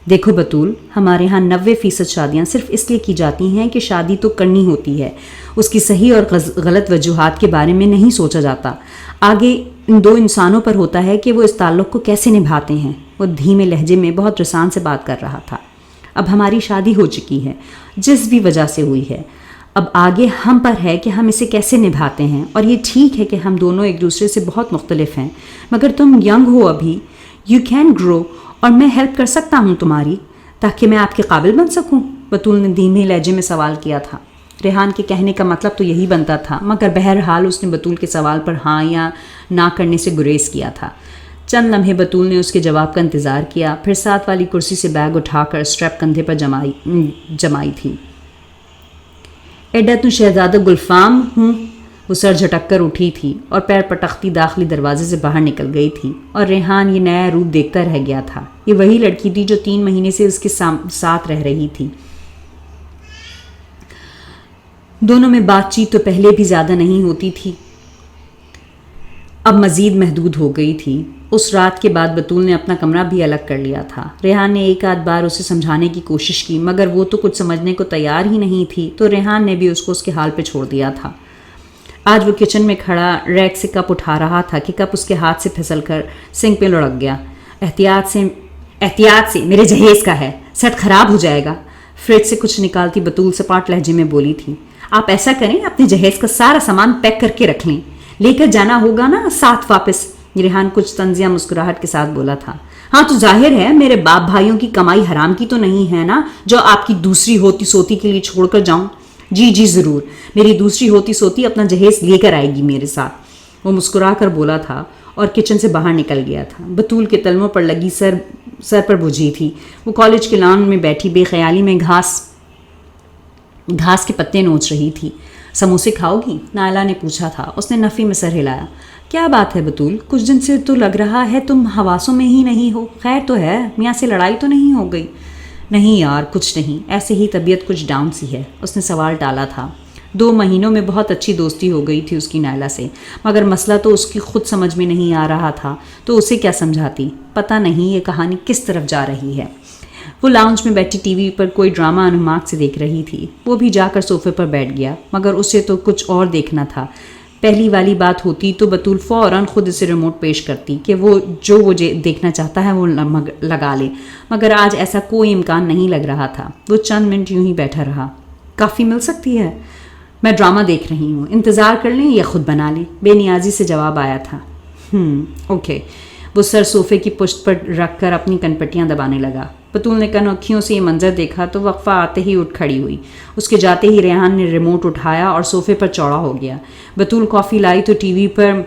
Speaker 2: دیکھو بطول، ہمارے ہاں 90% شادیاں صرف اس لیے کی جاتی ہیں کہ شادی تو کرنی ہوتی ہے، اس کی صحیح اور غلط وجوہات کے بارے میں نہیں سوچا جاتا۔ آگے ان 2 انسانوں پر ہوتا ہے کہ وہ اس تعلق کو کیسے نبھاتے ہیں۔ وہ دھیمے لہجے میں بہت رسان سے بات کر رہا تھا۔ اب ہماری شادی ہو چکی ہے، جس بھی وجہ سے ہوئی ہے، اب آگے ہم پر ہے کہ ہم اسے کیسے نبھاتے ہیں، اور یہ ٹھیک ہے کہ ہم دونوں ایک دوسرے سے بہت مختلف ہیں، مگر تم ینگ ہو ابھی، یو کین گرو، اور میں ہیلپ کر سکتا ہوں تمہاری، تاکہ میں آپ کے قابل بن سکوں، بطول نے دھیمے لہجے میں سوال کیا تھا۔ ریحان کے کہنے کا مطلب تو یہی بنتا تھا، مگر بہرحال اس نے بطول کے سوال پر ہاں یا نہ کرنے سے گریز کیا تھا۔ چند لمحے بطول نے اس کے جواب کا انتظار کیا، پھر ساتھ والی کرسی سے بیگ اٹھا کر اسٹریپ کندھے پر جمائی تھی۔ ایڈا تو شہزادہ گلفام ہوں؟ وہ سر جھٹک کر اٹھی تھی اور پیر پٹختی داخلی دروازے سے باہر نکل گئی تھی، اور ریحان یہ نیا روپ دیکھتا رہ گیا تھا۔ یہ وہی لڑکی تھی جو 3 مہینے سے اس کے ساتھ رہ رہی تھی۔ دونوں میں بات چیت تو پہلے بھی زیادہ نہیں ہوتی تھی، اب مزید محدود ہو گئی تھی۔ اس رات کے بعد بطول نے اپنا کمرہ بھی الگ کر لیا تھا۔ ریحان نے ایک آدھ بار اسے سمجھانے کی کوشش کی، مگر وہ تو کچھ سمجھنے کو تیار ہی نہیں تھی، تو ریحان نے بھی اس کو اس کے حال پہ چھوڑ دیا تھا۔ آج وہ کچن میں کھڑا ریک سے کپ اٹھا رہا تھا کہ کپ اس کے ہاتھ سے پھسل کر سنک پہ لڑک گیا۔ احتیاط سے، میرے جہیز کا ہے، سیٹ خراب ہو جائے گا، فریج سے کچھ نکالتی بطول سپاٹ لہجے میں بولی تھی۔ آپ ایسا کریں، اپنے جہیز کا سارا سامان پیک کر کے رکھ لیں، لے کر جانا ہوگا نا ساتھ واپس۔ ریحان کچھ طنزیہ مسکراہٹ کے ساتھ بولا تھا۔ ہاں تو ظاہر ہے میرے باپ بھائیوں کی کمائی حرام کی تو نہیں ہے نا، جو آپ کی دوسری ہوتی سوتی کے لیے چھوڑ کر جاؤں۔ جی ضرور، میری دوسری ہوتی سوتی اپنا جہیز لے کر آئے گی میرے ساتھ، وہ مسکرا کر بولا تھا اور کچن سے باہر نکل گیا تھا۔ بطول کے تلموں پر لگی سر پر بجھی تھی۔ وہ کالج کے لان میں بیٹھی بے خیالی میں گھاس کے پتے نوچ رہی تھی۔ سموسے کھاؤ گی؟ نائلہ نے پوچھا تھا۔ اس نے نفی میں سر ہلایا۔ کیا بات ہے بطول، کچھ دن سے تو لگ رہا ہے تم حواسوں میں ہی نہیں ہو، خیر تو ہے، میاں سے لڑائی تو نہیں ہو گئی؟ نہیں یار، کچھ نہیں، ایسے ہی طبیعت کچھ ڈاؤن سی ہے، اس نے سوال ٹالا تھا۔ 2 مہینوں میں بہت اچھی دوستی ہو گئی تھی اس کی نائلہ سے، مگر مسئلہ تو اس کی خود سمجھ میں نہیں آ رہا تھا، تو اسے کیا سمجھاتی؟ پتہ نہیں یہ کہانی کس طرف جا رہی ہے۔ وہ لاؤنج میں بیٹھی ٹی وی پر کوئی ڈرامہ انہماک سے دیکھ رہی تھی۔ وہ بھی جا کر صوفے پر بیٹھ گیا، مگر اسے تو کچھ اور دیکھنا تھا۔ پہلی والی بات ہوتی تو بطول فوراً خود اسے ریموٹ پیش کرتی کہ وہ دیکھنا چاہتا ہے وہ لگا لے، مگر آج ایسا کوئی امکان نہیں لگ رہا تھا۔ وہ چند منٹ یوں ہی بیٹھا رہا۔ کافی مل سکتی ہے؟ میں ڈرامہ دیکھ رہی ہوں، انتظار کر لیں یا خود بنا لیں؟ بے نیازی سے جواب آیا تھا۔ اوکے۔ وہ سر صوفے کی پشت پر رکھ کر اپنی کنپٹیاں دبانے لگا۔ بطول نے کنکھیوں سے یہ منظر دیکھا تو وقفہ آتے ہی اٹھ کھڑی ہوئی۔ اس کے جاتے ہی ریحان نے ریموٹ اٹھایا اور صوفے پر چوڑا ہو گیا۔ بطول کافی لائی تو ٹی وی پر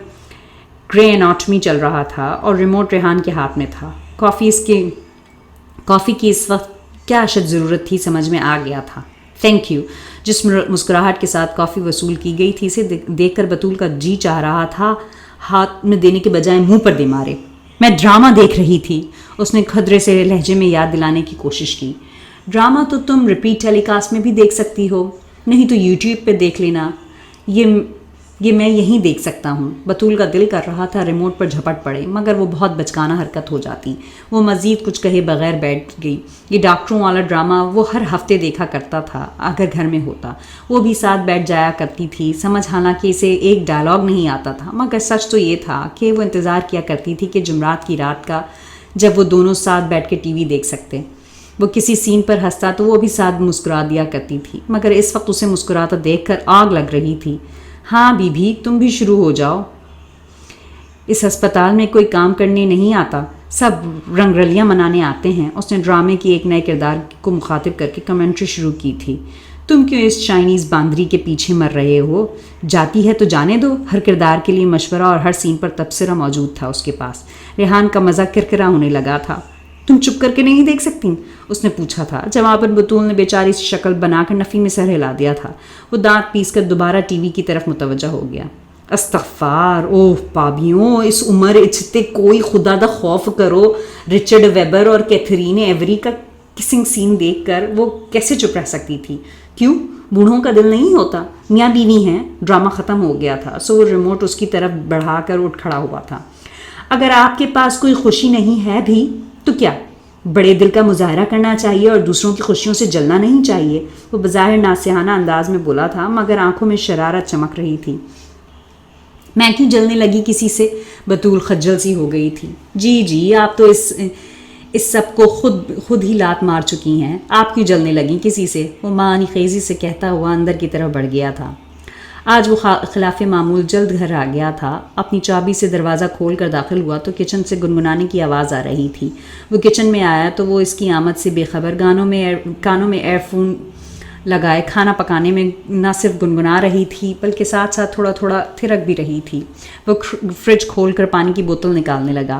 Speaker 2: گرے اناٹمی چل رہا تھا اور ریموٹ ریحان کے ہاتھ میں تھا۔ کافی کی اس وقت کیا اشد ضرورت تھی سمجھ میں آ گیا تھا۔ تھینک یو، جس مسکراہٹ کے ساتھ کافی وصول کی گئی تھی اسے دیکھ کر بطول کا جی چاہ رہا تھا ہاتھ میں دینے کے بجائے منہ پر دے مارے۔ میں ڈرامہ دیکھ رہی تھی، اس نے خطرے سے لہجے میں یاد دلانے کی کوشش کی۔ ڈرامہ تو تم ریپیٹ ٹیلی کاسٹ میں بھی دیکھ سکتی ہو، نہیں تو یوٹیوب پہ دیکھ لینا، یہ میں یہیں دیکھ سکتا ہوں۔ بطول کا دل کر رہا تھا ریموٹ پر جھپٹ پڑے، مگر وہ بہت بچکانہ حرکت ہو جاتی۔ وہ مزید کچھ کہے بغیر بیٹھ گئی۔ یہ ڈاکٹروں والا ڈرامہ وہ ہر ہفتے دیکھا کرتا تھا اگر گھر میں ہوتا، وہ بھی ساتھ بیٹھ جایا کرتی تھی۔ سمجھ حالانکہ اسے ایک ڈائلاگ نہیں آتا تھا، مگر سچ تو یہ تھا کہ وہ انتظار کیا کرتی تھی کہ جمعرات کی رات کا، جب وہ دونوں ساتھ بیٹھ کے ٹی وی دیکھ سکتے۔ وہ کسی سین پر ہنستا تو وہ بھی ساتھ مسکرا دیا کرتی تھی، مگر اس وقت اسے مسکراتا دیکھ کر آگ لگ رہی تھی۔ ہاں بی بھی، تم بھی شروع ہو جاؤ، اس ہسپتال میں کوئی کام کرنے نہیں آتا، سب رنگ رلیاں منانے آتے ہیں۔ اس نے ڈرامے کی ایک نئے کردار کو مخاطب کر کے کمنٹری شروع کی تھی۔ تم کیوں اس چائنیز باندری کے پیچھے مر رہے ہو؟ جاتی ہے تو جانے دو۔ ہر کردار کے لیے مشورہ اور ہر سین پر تبصرہ موجود تھا اس کے پاس۔ ریحان کا مزہ کرکرا ہونے لگا تھا۔ تم چپ کر کے نہیں دیکھ سکتی؟ اس نے پوچھا تھا۔ جواب پر بطول نے بیچاری سی شکل بنا کر نفی میں سر ہلا دیا تھا۔ وہ دانت پیس کر دوبارہ ٹی وی کی طرف متوجہ ہو گیا۔ استغفار، اوہ پابیوں، اس عمر اچھتے کوئی خدا دا خوف کرو۔ رچرڈ ویبر اور کیتھرین ایوری کا کسنگ سین دیکھ کر وہ کیسے چپ رہ سکتی تھی؟ کیوں، بوڑھوں کا دل نہیں ہوتا؟ میاں بیوی ہیں۔ ڈرامہ ختم ہو گیا تھا، سو وہ ریموٹ اس کی طرف بڑھا کر اٹھ کھڑا ہوا تھا۔ اگر آپ کے پاس کوئی خوشی نہیں ہے بھی تو کیا، بڑے دل کا مظاہرہ کرنا چاہیے اور دوسروں کی خوشیوں سے جلنا نہیں چاہیے۔ وہ بظاہر ناصحانہ انداز میں بولا تھا، مگر آنکھوں میں شرارت چمک رہی تھی۔ میں کیوں جلنے لگی کسی سے؟ بطول خجل سی ہو گئی تھی۔ جی آپ تو اس سب کو خود ہی لات مار چکی ہیں، آپ کیوں جلنے لگیں کسی سے؟ وہ معنی خیزی سے کہتا ہوا اندر کی طرف بڑھ گیا تھا۔ آج وہ خلاف معمول جلد گھر آ گیا تھا۔ اپنی چابی سے دروازہ کھول کر داخل ہوا تو کچن سے گنگنانے کی آواز آ رہی تھی۔ وہ کچن میں آیا تو وہ اس کی آمد سے بے خبر کانوں میں ایئر فون لگائے کھانا پکانے میں نہ صرف گنگنا رہی تھی بلکہ ساتھ ساتھ تھوڑا تھوڑا تھرک بھی رہی تھی۔ وہ فریج کھول کر پانی کی بوتل نکالنے لگا۔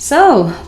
Speaker 2: So,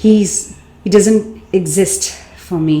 Speaker 2: he doesn't exist for me.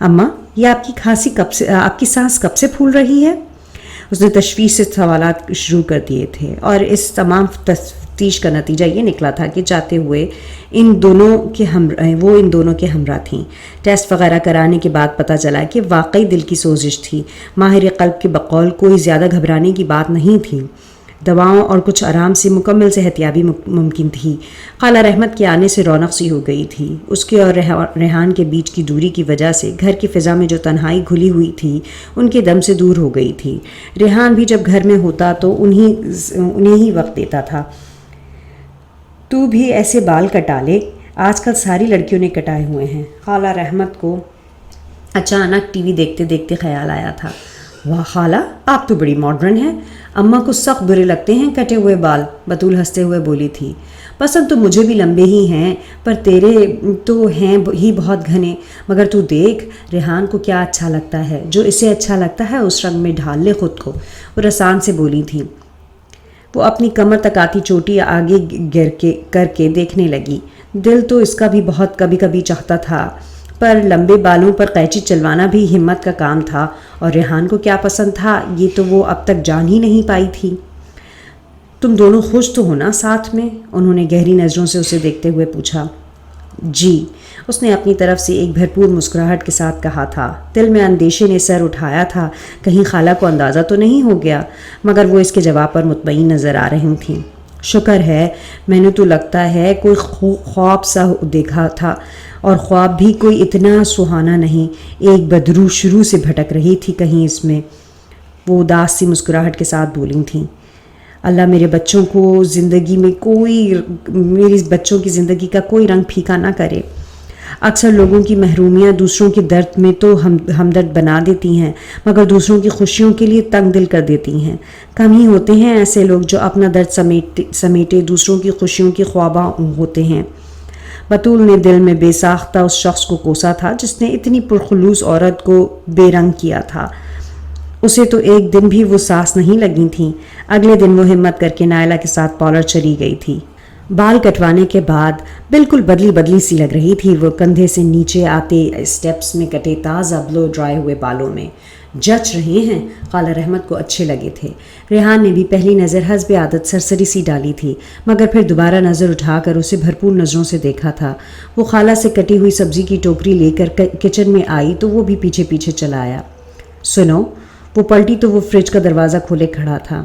Speaker 2: اماں یہ آپ کی سانس کب سے پھول رہی ہے؟ اس نے تشویش سے سوالات شروع کر دیے تھے، اور اس تمام تفتیش کا نتیجہ یہ نکلا تھا کہ جاتے ہوئے وہ ان دونوں کے ہمراہ تھیں۔ ٹیسٹ وغیرہ کرانے کے بعد پتہ چلا کہ واقعی دل کی سوزش تھی۔ ماہر قلب کے بقول کوئی زیادہ گھبرانے کی بات نہیں تھی، دواؤں اور کچھ آرام سے مکمل صحتیابی ممکن تھی۔ خالہ رحمت کے آنے سے رونق سی ہو گئی تھی۔ اس کے اور ریحان کے بیچ کی دوری کی وجہ سے گھر کی فضا میں جو تنہائی گھلی ہوئی تھی ان کے دم سے دور ہو گئی تھی۔ ریحان بھی جب گھر میں ہوتا تو انہیں ہی وقت دیتا تھا۔ تو بھی ایسے بال کٹا لے، آج کل ساری لڑکیوں نے کٹائے ہوئے ہیں۔ خالہ رحمت کو اچانک ٹی وی دیکھتے دیکھتے خیال آیا تھا، واہ خالہ آپ تو بڑی ماڈرن ہیں، اماں کو سخت برے لگتے ہیں کٹے ہوئے بال، بطول ہنستے ہوئے بولی تھی۔ پسند تو مجھے بھی لمبے ہی ہیں، پر تیرے تو ہیں ہی بہت گھنے، مگر تو دیکھ ریحان کو کیا اچھا لگتا ہے، جو اسے اچھا لگتا ہے اس رنگ میں ڈھال لے خود کو، وہ رسان سے بولی تھی۔ وہ اپنی کمر تک آتی چوٹی آگے کر کے دیکھنے لگی۔ دل تو اس کا بھی بہت کبھی کبھی چاہتا تھا، پر لمبے بالوں پر قینچی چلوانا بھی ہمت کا کام تھا، اور ریحان کو کیا پسند تھا یہ تو وہ اب تک جان ہی نہیں پائی تھی۔ تم دونوں خوش تو ہو نا ساتھ میں؟ انہوں نے گہری نظروں سے اسے دیکھتے ہوئے پوچھا۔ جی، اس نے اپنی طرف سے ایک بھرپور مسکراہٹ کے ساتھ کہا تھا۔ دل میں اندیشے نے سر اٹھایا تھا، کہیں خالہ کو اندازہ تو نہیں ہو گیا، مگر وہ اس کے جواب پر مطمئن نظر آ رہی تھیں۔ شکر ہے، میں نے تو لگتا ہے کوئی خواب سا دیکھا تھا، اور خواب بھی کوئی اتنا سہانا نہیں، ایک بدروح شروع سے بھٹک رہی تھی کہیں اس میں، وہ اداس سی مسکراہٹ کے ساتھ بولی تھیں۔ اللہ میرے بچوں کی زندگی کا کوئی رنگ پھیکا نہ کرے۔ اکثر لوگوں کی محرومیاں دوسروں کے درد میں تو ہمدرد بنا دیتی ہیں، مگر دوسروں کی خوشیوں کے لیے تنگ دل کر دیتی ہیں۔ کم ہی ہوتے ہیں ایسے لوگ جو اپنا درد سمیٹے دوسروں کی خوشیوں کے خواباں ہوتے ہیں۔ بطول نے دل میں بے ساختہ اس شخص کو کوسا تھا جس نے اتنی پرخلوص عورت کو بے رنگ کیا تھا۔ اسے تو ایک دن بھی وہ سانس نہیں لگی تھی۔ اگلے دن وہ ہمت کر کے نائلہ کے ساتھ پارلر چلی گئی تھی۔ بال کٹوانے کے بعد بالکل بدلی سی لگ رہی تھی وہ، کندھے سے نیچے آتے اسٹیپس میں کٹے تازہ بلو ڈرائی ہوئے بالوں میں جچ رہے ہیں۔ خالہ رحمت کو اچھے لگے تھے۔ ریحان نے بھی پہلی نظر حسب عادت سرسری سی ڈالی تھی، مگر پھر دوبارہ نظر اٹھا کر اسے بھرپور نظروں سے دیکھا تھا۔ وہ خالہ سے کٹی ہوئی سبزی کی ٹوکری لے کر کچن میں آئی تو وہ بھی پیچھے پیچھے چلا آیا۔ سنو، وہ پلٹی تو وہ فریج کا دروازہ کھولے کھڑا تھا۔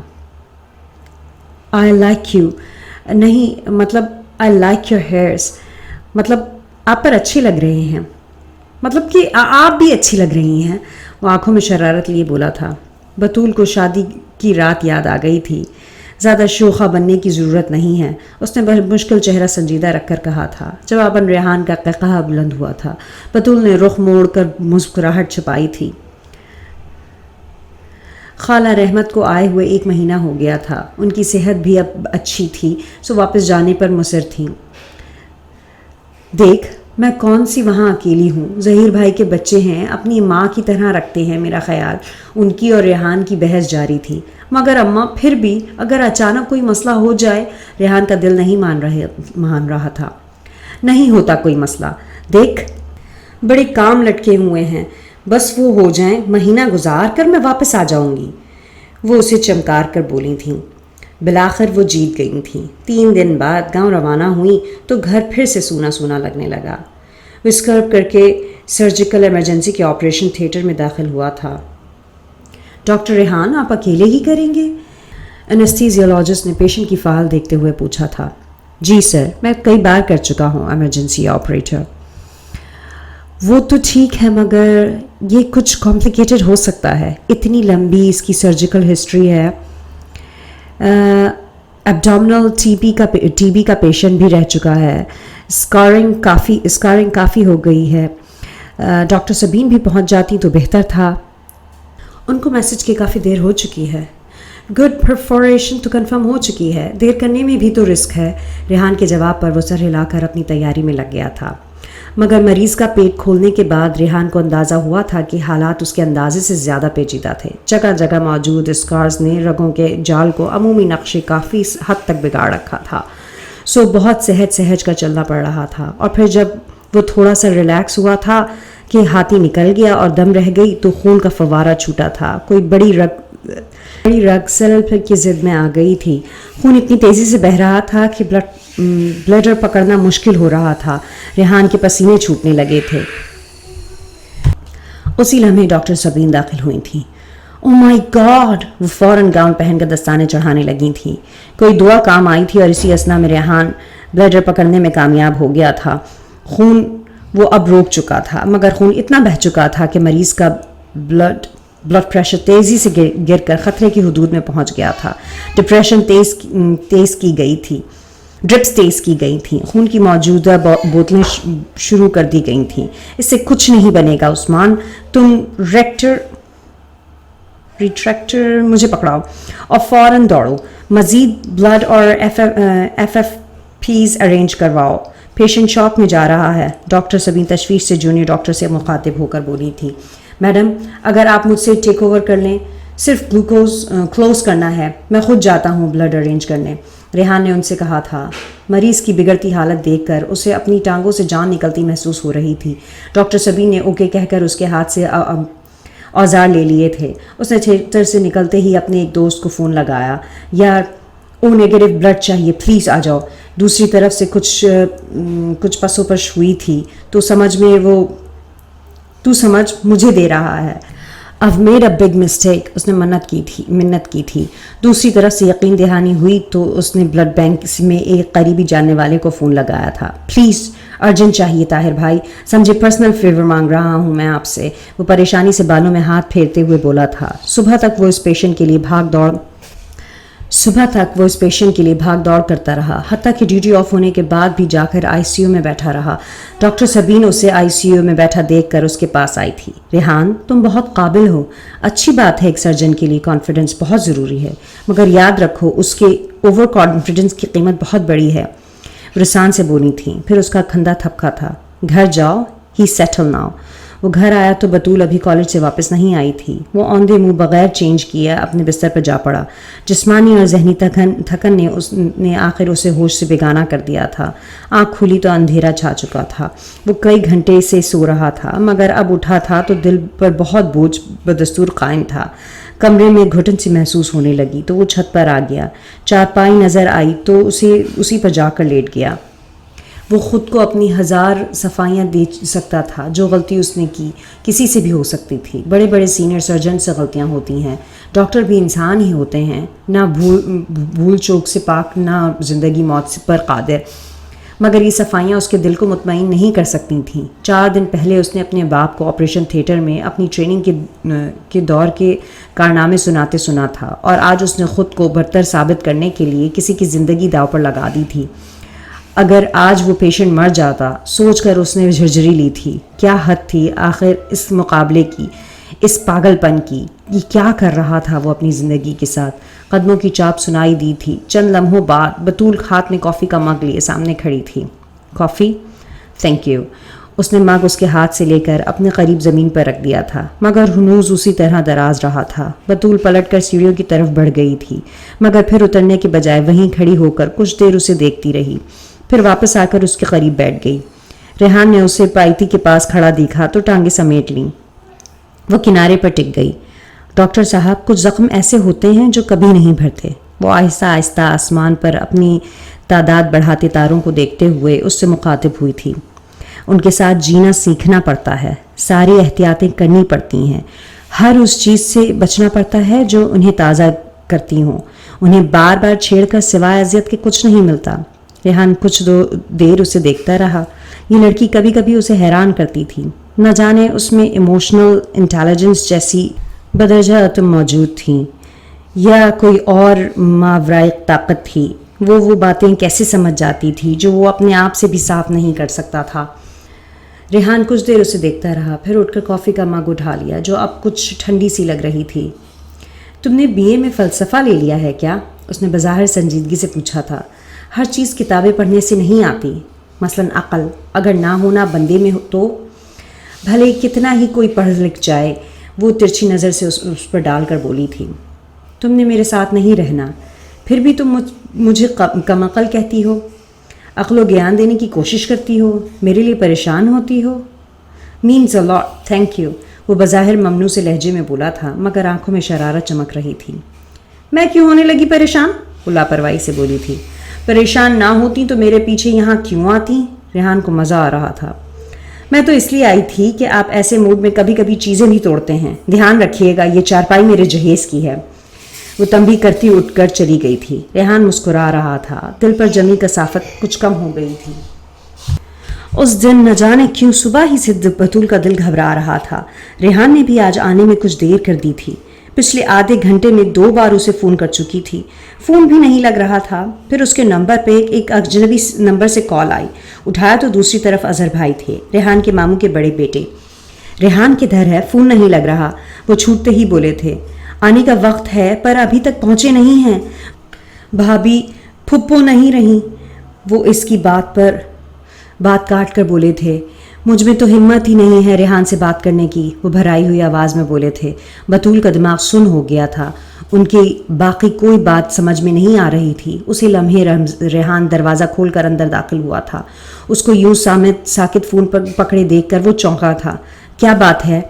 Speaker 2: آئی لائک یو، نہیں مطلب آئی لائک یور ہیئرس، مطلب آپ پر اچھے لگ رہے ہیں، مطلب کہ آپ بھی اچھی لگ رہی ہیں، وہ آنکھوں میں شرارت لیے بولا تھا۔ بطول کو شادی کی رات یاد آ گئی تھی۔ زیادہ شوخہ بننے کی ضرورت نہیں ہے، اس نے بہت مشکل چہرہ سنجیدہ رکھ کر کہا تھا۔ جواباً ریحان کا قہقہہ بلند ہوا تھا۔ بطول نے رخ موڑ کر مسکراہٹ چھپائی تھی۔ خالہ رحمت کو آئے ہوئے 1 مہینہ ہو گیا تھا۔ ان کی صحت بھی اب اچھی تھی، سو واپس جانے پر مصر تھیں۔ دیکھ، میں کون سی وہاں اکیلی ہوں، ظہیر بھائی کے بچے ہیں، اپنی ماں کی طرح رکھتے ہیں میرا خیال۔ ان کی اور ریحان کی بحث جاری تھی۔ مگر اماں پھر بھی اگر اچانک کوئی مسئلہ ہو جائے، ریحان کا دل نہیں مان رہا تھا۔ نہیں ہوتا کوئی مسئلہ، دیکھ بڑے کام لٹکے ہوئے ہیں، بس وہ ہو جائیں، مہینہ گزار کر میں واپس آ جاؤں گی، وہ اسے چمکار کر بولی تھیں۔ بلاخر وہ جیت گئی تھیں۔ 3 دن بعد گاؤں روانہ ہوئیں تو گھر پھر سے سونا سونا لگنے لگا۔ وہ اسکرب کر کے سرجیکل ایمرجنسی کے آپریشن تھیٹر میں داخل ہوا تھا۔ ڈاکٹر ریحان آپ اکیلے ہی کریں گے؟ انستھیزیولوجسٹ نے پیشنٹ کی فائل دیکھتے ہوئے پوچھا تھا۔ جی سر، میں کئی بار کر چکا ہوں ایمرجنسی آپریٹر۔ وہ تو ٹھیک ہے، مگر یہ کچھ کمپلیکیٹڈ ہو سکتا ہے، اتنی لمبی اس کی سرجیکل ہسٹری ہے۔ ایبڈومنل ٹی بی کا پیشنٹ بھی رہ چکا ہے، اسکارنگ کافی ہو گئی ہے۔ ڈاکٹر سبین بھی پہنچ جاتی تو بہتر تھا۔ ان کو میسج کی کافی دیر ہو چکی ہے۔ گڈ پرفوریشن تو کنفرم ہو چکی ہے، دیر کرنے میں بھی تو رسک ہے۔ ریحان کے جواب پر وہ سر ہلا کر اپنی تیاری میں لگ گیا تھا۔ مگر مریض کا پیٹ کھولنے کے بعد ریحان کو اندازہ ہوا تھا کہ حالات اس کے اندازے سے زیادہ پیچیدہ تھے۔ جگہ جگہ موجود اسکارز نے رگوں کے جال کو عمومی نقشے کافی حد تک بگاڑ رکھا تھا، سو بہت سہج کر چلنا پڑ رہا تھا۔ اور پھر جب وہ تھوڑا سا ریلیکس ہوا تھا کہ ہاتھی نکل گیا اور دم رہ گئی تو خون کا فوارہ چھوٹا تھا. کوئی بڑی رگ سیل کی زد میں آ گئی تھی. خون اتنی تیزی سے بہہ رہا تھا کہ بلیڈر پکڑنا مشکل ہو رہا تھا. ریحان کے پسینے چھوٹنے لگے تھے. اسی لمحے ڈاکٹر سبین داخل ہوئی تھیں. او مائی گاڈ! وہ فوراً گاؤن پہن کر دستانے چڑھانے لگی تھیں. کوئی دعا کام آئی تھی اور اسی اثنا میں ریحان بلیڈر پکڑنے میں کامیاب ہو گیا تھا. خون وہ اب روک چکا تھا، مگر خون اتنا بہہ چکا تھا کہ مریض کا بلڈ پریشر تیزی سے گر کر خطرے کی حدود میں پہنچ گیا تھا. ڈرپس تیز کی گئی تھیں. خون کی موجودہ بوتلیں شروع کر دی گئی تھیں. اس سے کچھ نہیں بنے گا عثمان، تم ریٹریکٹر مجھے پکڑاؤ اور فوراً دوڑو. مزید بلڈ اور ایف پیز ارینج کرواؤ. پیشنٹ شاک میں جا رہا ہے. ڈاکٹر سبین تشویش سے جونیئر ڈاکٹر سے مخاطب ہو کر بولی تھی. میڈم، اگر آپ مجھ سے ٹیک اوور کر لیں، صرف گلوکوز کلوز کرنا ہے، میں خود جاتا ہوں بلڈ ارینج کرنے. ریحان نے ان سے کہا تھا. مریض کی بگڑتی حالت دیکھ کر اسے اپنی ٹانگوں سے جان نکلتی محسوس ہو رہی تھی. ڈاکٹر سبین نے اوکے کہہ کر اس کے ہاتھ سے اوزار لے لیے تھے. اس نے تھیٹر سے نکلتے ہی اپنے ایک دوست کو فون لگایا. یار، او نیگیٹو بلڈ چاہیے، پلیز آ جاؤ. دوسری طرف سے کچھ پسو پش ہوئی تھی. تو سمجھ مجھے دے رہا ہے. I've made a big mistake. اس نے منت کی تھی. دوسری طرف سے یقین دہانی ہوئی تو اس نے بلڈ بینک میں ایک قریبی جاننے والے کو فون لگایا تھا. پلیز ارجنٹ چاہیے طاہر بھائی، سمجھے پرسنل فیور مانگ رہا ہوں میں آپ سے. وہ پریشانی سے بالوں میں ہاتھ پھیرتے ہوئے بولا تھا. صبح تک وہ اس پیشنٹ کے لیے بھاگ دوڑ کرتا رہا، حتیٰ کہ ڈیوٹی آف ہونے کے بعد بھی جا کر آئی سی یو میں بیٹھا رہا. ڈاکٹر سبین اسے آئی سی یو میں بیٹھا دیکھ کر اس کے پاس آئی تھی. ریحان، تم بہت قابل ہو. اچھی بات ہے، ایک سرجن کے لیے کانفیڈنس بہت ضروری ہے، مگر یاد رکھو اس کے اوور کانفیڈنس کی قیمت بہت بڑی ہے. رسان سے بولی تھیں. پھر اس کا کھندا تھپکا تھا. گھر جاؤ، ہی سیٹل ناؤ. وہ گھر آیا تو بطول ابھی کالج سے واپس نہیں آئی تھی. وہ اوندھے منہ بغیر چینج کیا اپنے بستر پر جا پڑا. جسمانی اور ذہنی تھکن نے آخر اسے ہوش سے بیگانہ کر دیا تھا. آنکھ کھلی تو اندھیرا چھا چکا تھا. وہ کئی گھنٹے سے سو رہا تھا، مگر اب اٹھا تھا تو دل پر بہت بوجھ بدستور قائم تھا. کمرے میں گھٹن سی محسوس ہونے لگی تو وہ چھت پر آ گیا. چارپائی نظر آئی تو اسی پر جا کر لیٹ گیا. وہ خود کو اپنی 1000 صفائیاں دے سکتا تھا. جو غلطی اس نے کی کسی سے بھی ہو سکتی تھی. بڑے بڑے سینئر سرجن سے غلطیاں ہوتی ہیں. ڈاکٹر بھی انسان ہی ہوتے ہیں، نہ بھول چوک سے پاک، نہ زندگی موت پر قادر. مگر یہ صفائیاں اس کے دل کو مطمئن نہیں کر سکتی تھیں. 4 دن پہلے اس نے اپنے باپ کو آپریشن تھیٹر میں اپنی ٹریننگ کے دور کے کارنامے سناتے سنا تھا، اور آج اس نے خود کو برتر ثابت کرنے کے لیے کسی کی زندگی داؤ پر لگا دی تھی. اگر آج وہ پیشنٹ مر جاتا، سوچ کر اس نے جھرجھری لی تھی. کیا حد تھی آخر اس مقابلے کی، اس پاگل پن کی. یہ کیا کر رہا تھا وہ اپنی زندگی کے ساتھ. قدموں کی چاپ سنائی دی تھی. چند لمحوں بعد بطول ہاتھ میں کافی کا مگ لیے سامنے کھڑی تھی. کافی؟ Thank you. اس نے مگ اس کے ہاتھ سے لے کر اپنے قریب زمین پر رکھ دیا تھا، مگر ہنوز اسی طرح دراز رہا تھا. بطول پلٹ کر سیڑھیوں کی طرف بڑھ گئی تھی، مگر پھر اترنے کے بجائے وہیں کھڑی ہو کر کچھ دیر اسے دیکھتی رہی. پھر واپس آ کر اس کے قریب بیٹھ گئی. ریحان نے اسے پائتی کے پاس کھڑا دیکھا تو ٹانگیں سمیٹ لیں. وہ کنارے پر ٹک گئی. ڈاکٹر صاحب، کچھ زخم ایسے ہوتے ہیں جو کبھی نہیں بھرتے. وہ آہستہ آہستہ آسمان پر اپنی تعداد بڑھاتے تاروں کو دیکھتے ہوئے اس سے مخاطب ہوئی تھی. ان کے ساتھ جینا سیکھنا پڑتا ہے، ساری احتیاطیں کرنی پڑتی ہیں، ہر اس چیز سے بچنا پڑتا ہے جو انہیں تازہ کرتی ہوں. انہیں بار بار چھیڑ کر سوائے اذیت کے کچھ نہیں ملتا. ریحان کچھ دیر اسے دیکھتا رہا. یہ لڑکی کبھی کبھی اسے حیران کرتی تھی. نہ جانے اس میں ایموشنل انٹیلیجنس جیسی بدرجہ موجود تھیں یا کوئی اور ماورائے طاقت تھی. وہ باتیں کیسے سمجھ جاتی تھی جو وہ اپنے آپ سے بھی صاف نہیں کر سکتا تھا. ریحان کچھ دیر اسے دیکھتا رہا، پھر اٹھ کر کافی کا مگ اٹھا لیا جو اب کچھ ٹھنڈی سی لگ رہی تھی. تم نے BA میں فلسفہ لے لیا ہے کیا؟ اس نے بظاہر سنجیدگی سے پوچھا تھا. ہر چیز کتابیں پڑھنے سے نہیں آتی، مثلاً عقل اگر نہ ہونا بندے میں ہو تو بھلے کتنا ہی کوئی پڑھ لکھ جائے. وہ ترچھی نظر سے اس پر ڈال کر بولی تھی. تم نے میرے ساتھ نہیں رہنا، پھر بھی تم مجھے کم عقل کہتی ہو. عقل و گیان دینے کی کوشش کرتی ہو، میرے لیے پریشان ہوتی ہو. Means a lot, thank you. وہ بظاہر ممنوع سے لہجے میں بولا تھا مگر آنکھوں میں شرارت چمک رہی تھی. میں کیوں ہونے لگی پریشان؟ وہ لاپرواہی سے بولی تھی. پریشان نہ ہوتی تو میرے پیچھے یہاں کیوں آتی؟ ریحان کو مزہ آ رہا تھا. میں تو اس لیے آئی تھی کہ آپ ایسے موڈ میں کبھی کبھی چیزیں بھی توڑتے ہیں. دھیان رکھیے گا، یہ چارپائی میرے جہیز کی ہے. وہ تنبیہ کرتی اٹھ کر چلی گئی تھی. ریحان مسکرا رہا تھا. دل پر جمی کثافت کچھ کم ہو گئی تھی. اس دن نہ جانے کیوں صبح ہی سے بطول کا دل گھبرا رہا تھا. ریحان نے بھی آج آنے میں کچھ دیر کر دی تھی. پچھلے آدھے گھنٹے میں 2 بار اسے فون کر چکی تھی. فون بھی نہیں لگ رہا تھا. پھر اس کے نمبر پہ ایک اجنبی نمبر سے کال آئی. اٹھایا تو دوسری طرف اظہر بھائی تھے، ریحان کے ماموں کے بڑے بیٹے. ریحان کدھر ہے؟ فون نہیں لگ رہا. وہ چھوٹتے ہی بولے تھے، آنے کا وقت ہے پر ابھی تک پہنچے نہیں ہیں. بھابھی پھپھو نہیں رہی. وہ اس کی بات کاٹ کر بولے تھے، مجھ میں تو ہمت ہی نہیں ہے ریحان سے بات کرنے کی. وہ بھرائی ہوئی آواز میں بولے تھے. بطول کا دماغ سن ہو گیا تھا. ان کی باقی کوئی بات سمجھ میں نہیں آ رہی تھی. اسی لمحے ریحان دروازہ کھول کر اندر داخل ہوا تھا. اس کو یوں ساکت فون پر پکڑے دیکھ کر وہ چونکا تھا. کیا بات ہے؟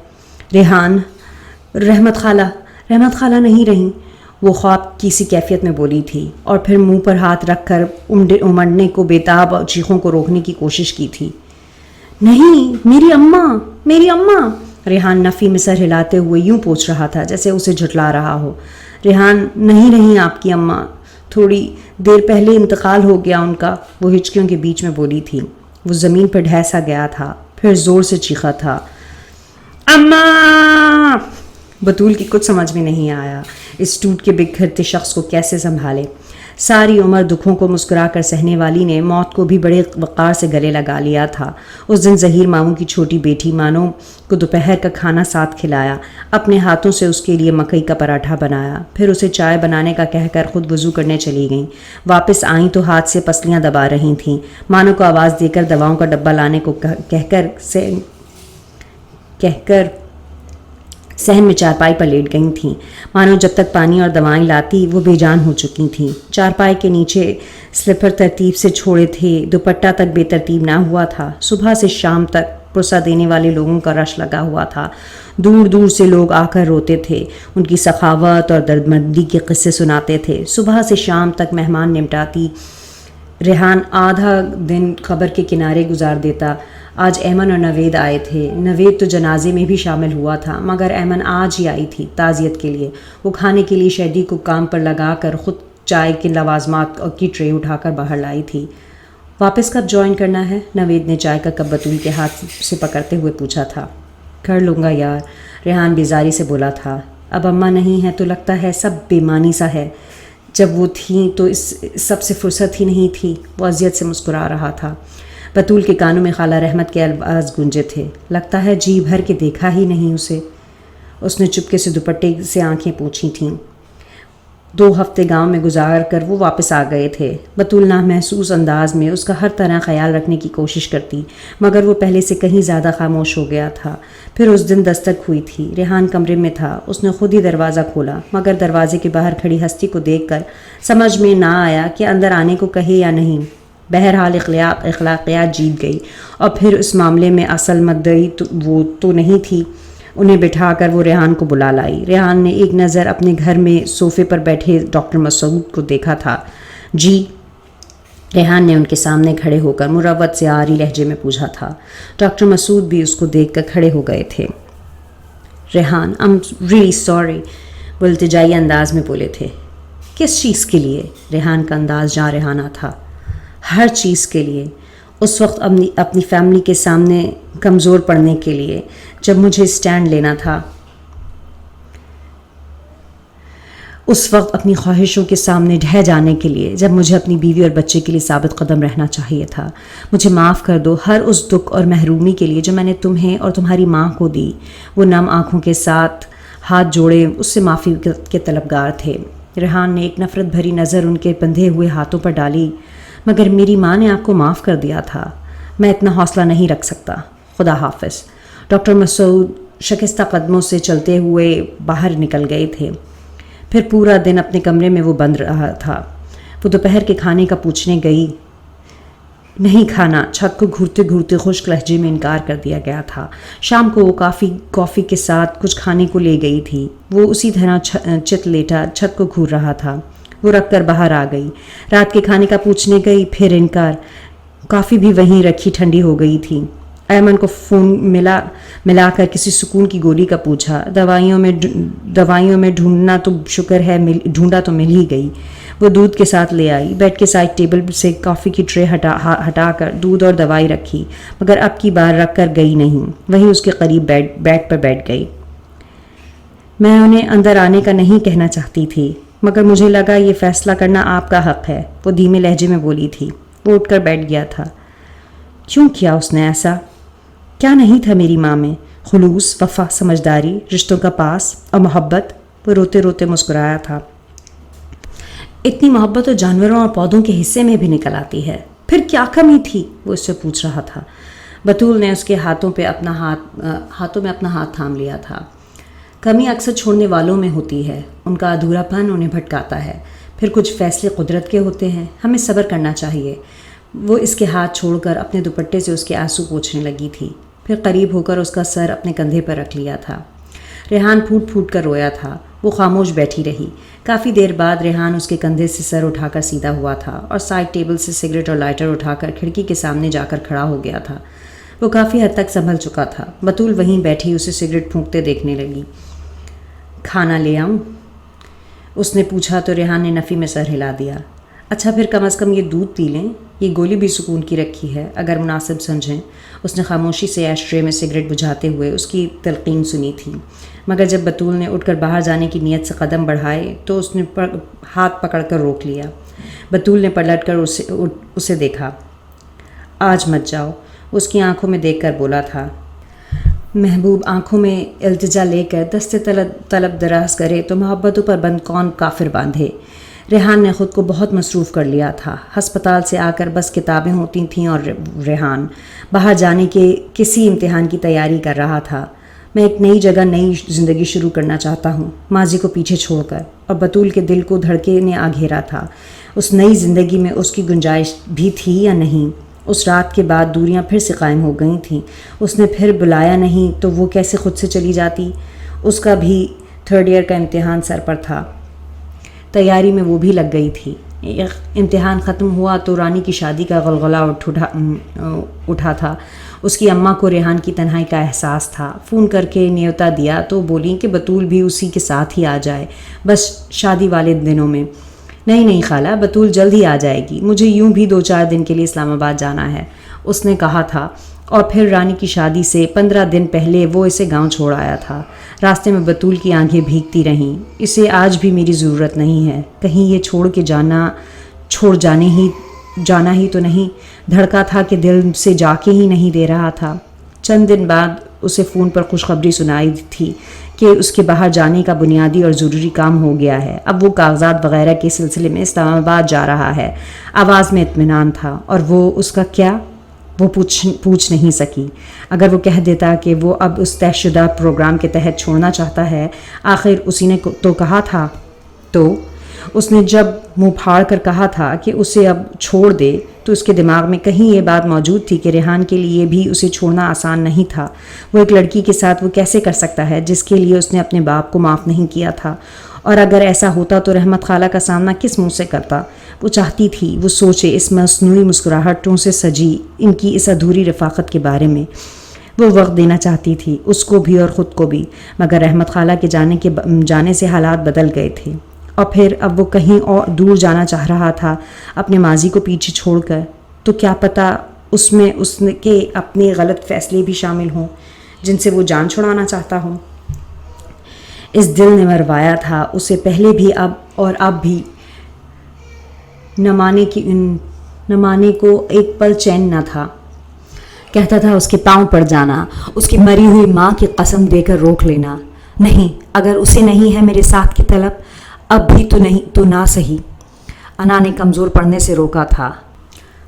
Speaker 2: ریحان، رحمت خالہ نہیں رہیں. وہ خواب کی سی کیفیت میں بولی تھی اور پھر منہ پر ہاتھ رکھ کر امڑنے کو بےتاب چیخوں کو روکنے کی کوشش کی تھی. نہیں، میری اماں. ریحان نفی میں سر ہلاتے ہوئے یوں پوچھ رہا تھا جیسے اسے جھٹلا رہا ہو. ریحان، نہیں رہیں آپ کی اماں، تھوڑی دیر پہلے انتقال ہو گیا ان کا. وہ ہچکیوں کے بیچ میں بولی تھی. وہ زمین پر ڈھیسا گیا تھا، پھر زور سے چیخا تھا، اماں. بطول کی کچھ سمجھ میں نہیں آیا اس ٹوٹ کے بکھرتے شخص کو کیسے سنبھالے. ساری عمر دکھوں کو مسکرا کر سہنے والی نے موت کو بھی بڑے وقار سے گلے لگا لیا تھا. اس دن ظہیر ماموں کی چھوٹی بیٹی مانو کو دوپہر کا کھانا ساتھ کھلایا. اپنے ہاتھوں سے اس کے لیے مکئی کا پراٹھا بنایا. پھر اسے چائے بنانے کا کہہ کر خود وضو کرنے چلی گئیں. واپس آئیں تو ہاتھ سے پسلیاں دبا رہی تھیں. مانو کو آواز دے کر دواؤں کا ڈبہ لانے کو کہہ کر صحن میں چارپائی پر لیٹ گئی تھیں. مانو جب تک پانی اور دوائیں لاتی وہ بے جان ہو چکی تھیں. چارپائی کے نیچے سلیپر ترتیب سے چھوڑے تھے، دوپٹہ تک بے ترتیب نہ ہوا تھا. صبح سے شام تک پرسہ دینے والے لوگوں کا رش لگا ہوا تھا. دور دور سے لوگ آ کر روتے تھے، ان کی سخاوت اور دردمندی کے قصے سناتے تھے. صبح سے شام تک مہمان نمٹاتی. ریحان آدھا دن قبر کے کنارے گزار دیتا. آج ایمن اور نوید آئے تھے. نوید تو جنازے میں بھی شامل ہوا تھا مگر ایمن آج ہی آئی تھی تعزیت کے لیے. وہ کھانے کے لیے شہدی کو کام پر لگا کر خود چائے کے لوازمات کی ٹرے اٹھا کر باہر لائی تھی. واپس کب جوائن کرنا ہے؟ نوید نے چائے کا کپ بطول کے ہاتھ سے پکڑتے ہوئے پوچھا تھا. کر لوں گا یار، ریحان بیزاری سے بولا تھا. اب اماں نہیں ہے تو لگتا ہے سب بے معنی سا ہے. جب وہ تھیں تو اس سب سے فرصت ہی نہیں تھی. وہ اذیت سے مسکرا رہا تھا. بطول کے کانوں میں خالہ رحمت کے الفاظ گونجے تھے. لگتا ہے جی بھر کے دیکھا ہی نہیں اسے. اس نے چپکے سے دوپٹے سے آنکھیں پوچھی تھیں. 2 ہفتے گاؤں میں گزار کر وہ واپس آ گئے تھے. بطول نامحسوس انداز میں اس کا ہر طرح خیال رکھنے کی کوشش کرتی مگر وہ پہلے سے کہیں زیادہ خاموش ہو گیا تھا. پھر اس دن دستک ہوئی تھی. ریحان کمرے میں تھا. اس نے خود ہی دروازہ کھولا مگر دروازے کے باہر کھڑی ہستی کو دیکھ کر سمجھ میں نہ آیا کہ اندر آنے کو کہے یا نہیں. بہرحال اخلاقیات جیت گئی اور پھر اس معاملے میں اصل مدعی وہ تو نہیں تھی. انہیں بٹھا کر وہ ریحان کو بلا لائی. ریحان نے ایک نظر اپنے گھر میں صوفے پر بیٹھے ڈاکٹر مسعود کو دیکھا تھا. جی؟ ریحان نے ان کے سامنے کھڑے ہو کر مروت سے آری لہجے میں پوچھا تھا. ڈاکٹر مسعود بھی اس کو دیکھ کر کھڑے ہو گئے تھے. ریحان، I'm really sorry، وہ التجائی انداز میں بولے تھے. کس چیز کے لیے؟ ریحان کا انداز جارحانہ تھا. ہر چیز کے لیے. اس وقت اپنی فیملی کے سامنے کمزور پڑنے کے لیے جب مجھے اسٹینڈ لینا تھا. اس وقت اپنی خواہشوں کے سامنے ڈھہ جانے کے لیے جب مجھے اپنی بیوی اور بچے کے لیے ثابت قدم رہنا چاہیے تھا. مجھے معاف کر دو ہر اس دکھ اور محرومی کے لیے جو میں نے تمہیں اور تمہاری ماں کو دی. وہ نم آنکھوں کے ساتھ ہاتھ جوڑے اس سے معافی کے طلبگار تھے. ریحان نے ایک نفرت بھری نظر ان کے بندھے ہوئے ہاتھوں پر ڈالی. مگر میری ماں نے آپ کو معاف کر دیا تھا. میں اتنا حوصلہ نہیں رکھ سکتا. خدا حافظ. ڈاکٹر مسعود شکستہ قدموں سے چلتے ہوئے باہر نکل گئے تھے. پھر پورا دن اپنے کمرے میں وہ بند رہا تھا. وہ دوپہر کے کھانے کا پوچھنے گئی نہیں کھانا، چھت کو گھورتے گھورتے خشک لہجے میں انکار کر دیا گیا تھا۔ شام کو وہ کافی کے ساتھ کچھ کھانے کو لے گئی تھی۔ وہ اسی طرح چت لیٹا چھت کو گھور رہا تھا۔ وہ رکھ کر باہر آ گئی۔ رات کے کھانے کا پوچھنے گئی، پھر انکار۔ کافی بھی وہیں رکھی ٹھنڈی ہو گئی تھی۔ ایمن کو فون ملا کر کسی سکون کی گولی کا پوچھا۔ دوائیوں میں ڈھونڈنا تو شکر ہے ڈھونڈا تو مل ہی گئی۔ وہ دودھ کے ساتھ لے آئی۔ بیڈ کے سائڈ ٹیبل سے کافی کی ٹرے ہٹا کر دودھ اور دوائی رکھی، مگر اب کی بار رکھ کر گئی نہیں، وہیں اس کے قریب بیڈ پر بیٹھ گئی۔ میں انہیں اندر آنے کا نہیں کہنا چاہتی تھی، مگر مجھے لگا یہ فیصلہ کرنا آپ کا حق ہے، وہ دھیمے لہجے میں بولی تھی۔ وہ اٹھ کر بیٹھ گیا تھا۔ کیوں کیا اس نے ایسا؟ کیا نہیں تھا میری ماں میں؟ خلوص، وفا، سمجھداری، رشتوں کا پاس اور محبت؟ وہ روتے روتے مسکرایا تھا۔ اتنی محبت تو جانوروں اور پودوں کے حصے میں بھی نکل آتی ہے، پھر کیا کمی تھی؟ وہ اس سے پوچھ رہا تھا۔ بطول نے اس کے ہاتھوں میں اپنا ہاتھ تھام لیا تھا۔ کمی اکثر چھوڑنے والوں میں ہوتی ہے، ان کا ادھورا پن انہیں بھٹکاتا ہے، پھر کچھ فیصلے قدرت کے ہوتے ہیں، ہمیں صبر کرنا چاہیے۔ وہ اس کے ہاتھ چھوڑ کر اپنے دوپٹے سے اس کے آنسو پوچھنے لگی تھی، پھر قریب ہو کر اس کا سر اپنے کندھے پر رکھ لیا تھا۔ ریحان پھوٹ پھوٹ کر رویا تھا۔ وہ خاموش بیٹھی رہی۔ کافی دیر بعد ریحان اس کے کندھے سے سر اٹھا کر سیدھا ہوا تھا اور سائڈ ٹیبل سے سگریٹ اور لائٹر اٹھا کر کھڑکی کے سامنے جا کر کھڑا ہو گیا تھا۔ وہ کافی حد تک سنبھل چکا تھا۔ بطول وہیں بیٹھی اسے سگریٹ پھونکتے دیکھنے لگی۔ کھانا لے آؤں؟ اس نے پوچھا تو ریحان نے نفی میں سر ہلا دیا۔ اچھا پھر کم از کم یہ دودھ پی لیں، یہ گولی بھی سکون کی رکھی ہے اگر مناسب سمجھیں۔ اس نے خاموشی سے ایش ٹرے میں سگریٹ بجھاتے ہوئے اس کی تلقین سنی تھی، مگر جب بطول نے اٹھ کر باہر جانے کی نیت سے قدم بڑھائے تو اس نے ہاتھ پکڑ کر روک لیا۔ بطول نے پلٹ کر اسے دیکھا۔ آج مت جاؤ، اس کی آنکھوں میں دیکھ کر بولا تھا۔ محبوب آنکھوں میں التجا لے کر دست طلب دراز کرے تو محبتوں پر بند کون کافر باندھے۔ ریحان نے خود کو بہت مصروف کر لیا تھا۔ ہسپتال سے آ کر بس کتابیں ہوتی تھیں اور ریحان باہر جانے کے کسی امتحان کی تیاری کر رہا تھا۔ میں ایک نئی جگہ نئی زندگی شروع کرنا چاہتا ہوں، ماضی کو پیچھے چھوڑ کر، اور بطول کے دل کو دھڑکے نے آ گھیرا تھا۔ اس نئی زندگی میں اس کی گنجائش بھی تھی یا نہیں؟ اس رات کے بعد دوریاں پھر سے قائم ہو گئی تھیں۔ اس نے پھر بلایا نہیں تو وہ کیسے خود سے چلی جاتی؟ اس کا بھی 3rd ایئر کا امتحان سر پر تھا، تیاری میں وہ بھی لگ گئی تھی۔ امتحان ختم ہوا تو رانی کی شادی کا غلغلہ اٹھا تھا۔ اس کی اماں کو ریحان کی تنہائی کا احساس تھا۔ فون کر کے نیوتا دیا تو بولیں کہ بطول بھی اسی کے ساتھ ہی آ جائے، بس شادی والے دنوں میں۔ نہیں خالہ، بطول جلد ہی آ جائے گی، مجھے یوں بھی 2-4 دن کے لیے اسلام آباد جانا ہے، اس نے کہا تھا۔ اور پھر رانی کی شادی سے 15 دن پہلے وہ اسے گاؤں چھوڑ آیا تھا۔ راستے میں بطول کی آنکھیں بھیگتی رہیں۔ اسے آج بھی میری ضرورت نہیں ہے، کہیں یہ چھوڑ جانا ہی تو نہیں؟ دھڑکا تھا کہ دل سے جا کے ہی نہیں دے رہا تھا۔ چند دن بعد اسے فون پر خوشخبری سنائی تھی کہ اس کے باہر جانے کا بنیادی اور ضروری کام ہو گیا ہے۔ اب وہ کاغذات وغیرہ کے سلسلے میں اسلام آباد جا رہا ہے۔ آواز میں اطمینان تھا، اور وہ اس کا کیا؟ وہ پوچھ نہیں سکی۔ اگر وہ کہہ دیتا کہ وہ اب اس طے شدہ پروگرام کے تحت چھوڑنا چاہتا ہے، آخر اسی نے تو کہا تھا۔ تو اس نے جب منہ پھاڑ کر کہا تھا کہ اسے اب چھوڑ دے تو اس کے دماغ میں کہیں یہ بات موجود تھی کہ ریحان کے لیے بھی اسے چھوڑنا آسان نہیں تھا۔ وہ ایک لڑکی کے ساتھ وہ کیسے کر سکتا ہے جس کے لیے اس نے اپنے باپ کو معاف نہیں کیا تھا؟ اور اگر ایسا ہوتا تو رحمت خالہ کا سامنا کس منہ سے کرتا؟ وہ چاہتی تھی وہ سوچے اس مصنوعی مسکراہٹوں سے سجی ان کی اس ادھوری رفاقت کے بارے میں۔ وہ وقت دینا چاہتی تھی، اس کو بھی اور خود کو بھی، مگر رحمت خالہ کے جانے سے حالات بدل گئے تھے۔ اور پھر اب وہ کہیں اور دور جانا چاہ رہا تھا اپنے ماضی کو پیچھے چھوڑ کر، تو کیا پتہ اس میں اس کے اپنے غلط فیصلے بھی شامل ہوں جن سے وہ جان چھڑانا چاہتا ہوں۔ اس دل نے مروایا تھا اسے پہلے بھی اب بھی، نہ مانے کو ایک پل چین نہ تھا۔ کہتا تھا اس کے پاؤں پڑ جانا، اس کی مری ہوئی ماں کی قسم دے کر روک لینا۔ نہیں، اگر اسے نہیں ہے میرے ساتھ کی طلب، اب بھی تو نہیں تو نہ صحیح۔ انا نے کمزور پڑنے سے روکا تھا۔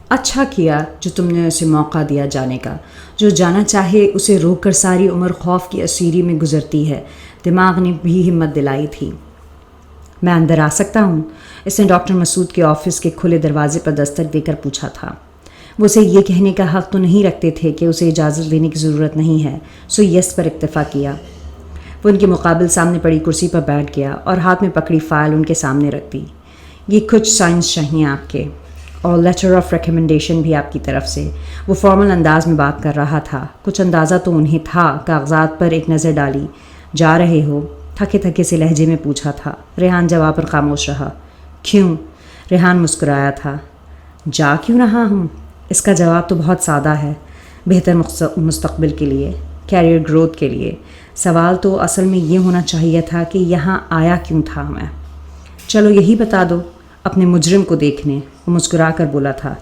Speaker 2: اچھا کیا جو تم نے اسے موقع دیا جانے کا، جو جانا چاہے اسے روک کر ساری عمر خوف کی اسیری میں گزرتی ہے۔ دماغ نے بھی ہمت دلائی تھی۔ میں اندر آ سکتا ہوں؟ اس نے ڈاکٹر مسعود کے آفس کے کھلے دروازے پر دستک دے کر پوچھا تھا۔ وہ اسے یہ کہنے کا حق تو نہیں رکھتے تھے کہ اسے اجازت لینے کی ضرورت نہیں ہے، سو یس پر اکتفا کیا۔ وہ ان کے مقابل سامنے پڑی کرسی پر بیٹھ گیا اور ہاتھ میں پکڑی فائل ان کے سامنے رکھ دی۔ یہ کچھ سائنس چاہیے آپ کے، اور لیٹر آف ریکمنڈیشن بھی آپ کی طرف سے۔ وہ فارمل انداز میں بات کر رہا تھا، کچھ اندازہ تو انہیں تھا۔ کاغذات پر ایک نظر ڈالی۔ جا رہے ہو؟ تھکے تھکے سے لہجے میں پوچھا تھا۔ ریحان جواب پر خاموش رہا۔ کیوں؟ ریحان مسکرایا تھا۔ جا کیوں رہا ہوں؟ اس کا جواب تو بہت سادہ ہے، بہتر مستقبل کے لیے، کیریئر گروتھ کے لیے۔ سوال تو اصل میں یہ ہونا چاہیے تھا کہ یہاں آیا کیوں تھا میں؟ چلو یہی بتا دو، اپنے مجرم کو دیکھنے۔ وہ مسکرا کر بولا تھا۔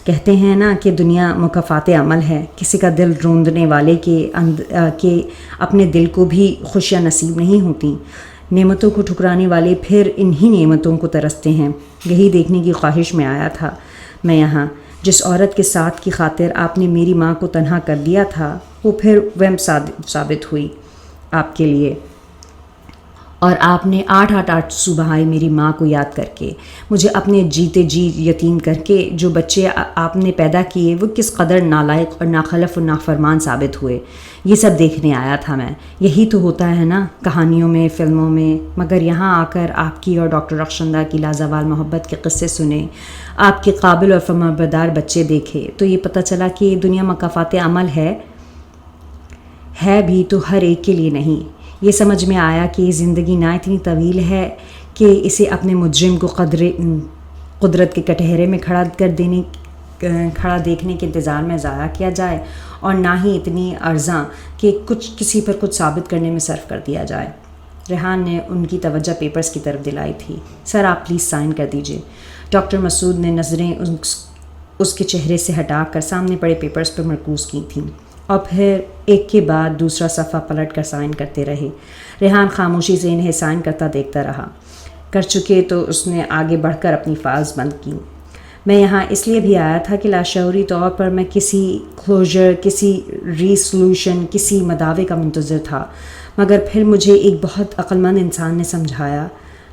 Speaker 2: کہتے ہیں نا کہ دنیا مکافات عمل ہے، کسی کا دل روندنے والے کے اپنے دل کو بھی خوشیاں نصیب نہیں ہوتی۔ نعمتوں کو ٹھکرانے والے پھر انہی نعمتوں کو ترستے ہیں۔ یہی دیکھنے کی خواہش میں آیا تھا میں یہاں۔ جس عورت کے ساتھ کی خاطر آپ نے میری ماں کو تنہا کر دیا تھا، وہ پھر وہم ثابت ہوئی آپ کے لیے، اور آپ نے 8 سو بہائے میری ماں کو یاد کر کے، مجھے اپنے جیتے جی یتیم کر کے۔ جو بچے آپ نے پیدا کیے وہ کس قدر نالائق اور ناخلف و نافرمان ثابت ہوئے، یہ سب دیکھنے آیا تھا میں۔ یہی تو ہوتا ہے نا کہانیوں میں، فلموں میں، مگر یہاں آ کر آپ کی اور ڈاکٹر رخشندہ کی لازوال محبت کے قصے سنے، آپ کے قابل اور فرمانبردار بچے دیکھے، تو یہ پتہ چلا کہ یہ دنیا مکافات عمل ہے بھی تو ہر ایک کے لیے نہیں۔ یہ سمجھ میں آیا کہ یہ زندگی نہ اتنی طویل ہے کہ اسے اپنے مجرم کو قدرت کے کٹہرے میں کھڑا دیکھنے کے انتظار میں ضائع کیا جائے، اور نہ ہی اتنی ارزاں کہ کسی پر کچھ ثابت کرنے میں صرف کر دیا جائے۔ ریحان نے ان کی توجہ پیپرز کی طرف دلائی تھی۔ سر آپ پلیز سائن کر دیجئے۔ ڈاکٹر مسعود نے نظریں اس کے چہرے سے ہٹا کر سامنے پڑے پیپرز پر مرکوز کی تھیں، اور پھر ایک کے بعد دوسرا صفحہ پلٹ کر سائن کرتے رہے۔ ریحان خاموشی سے انہیں سائن کرتا دیکھتا رہا۔ کر چکے تو اس نے آگے بڑھ کر اپنی فائلز بند کی۔ میں یہاں اس لیے بھی آیا تھا کہ لاشعوری طور پر میں کسی کلوجر، کسی ریسولوشن، کسی مداوع کا منتظر تھا، مگر پھر مجھے ایک بہت عقلمند انسان نے سمجھایا،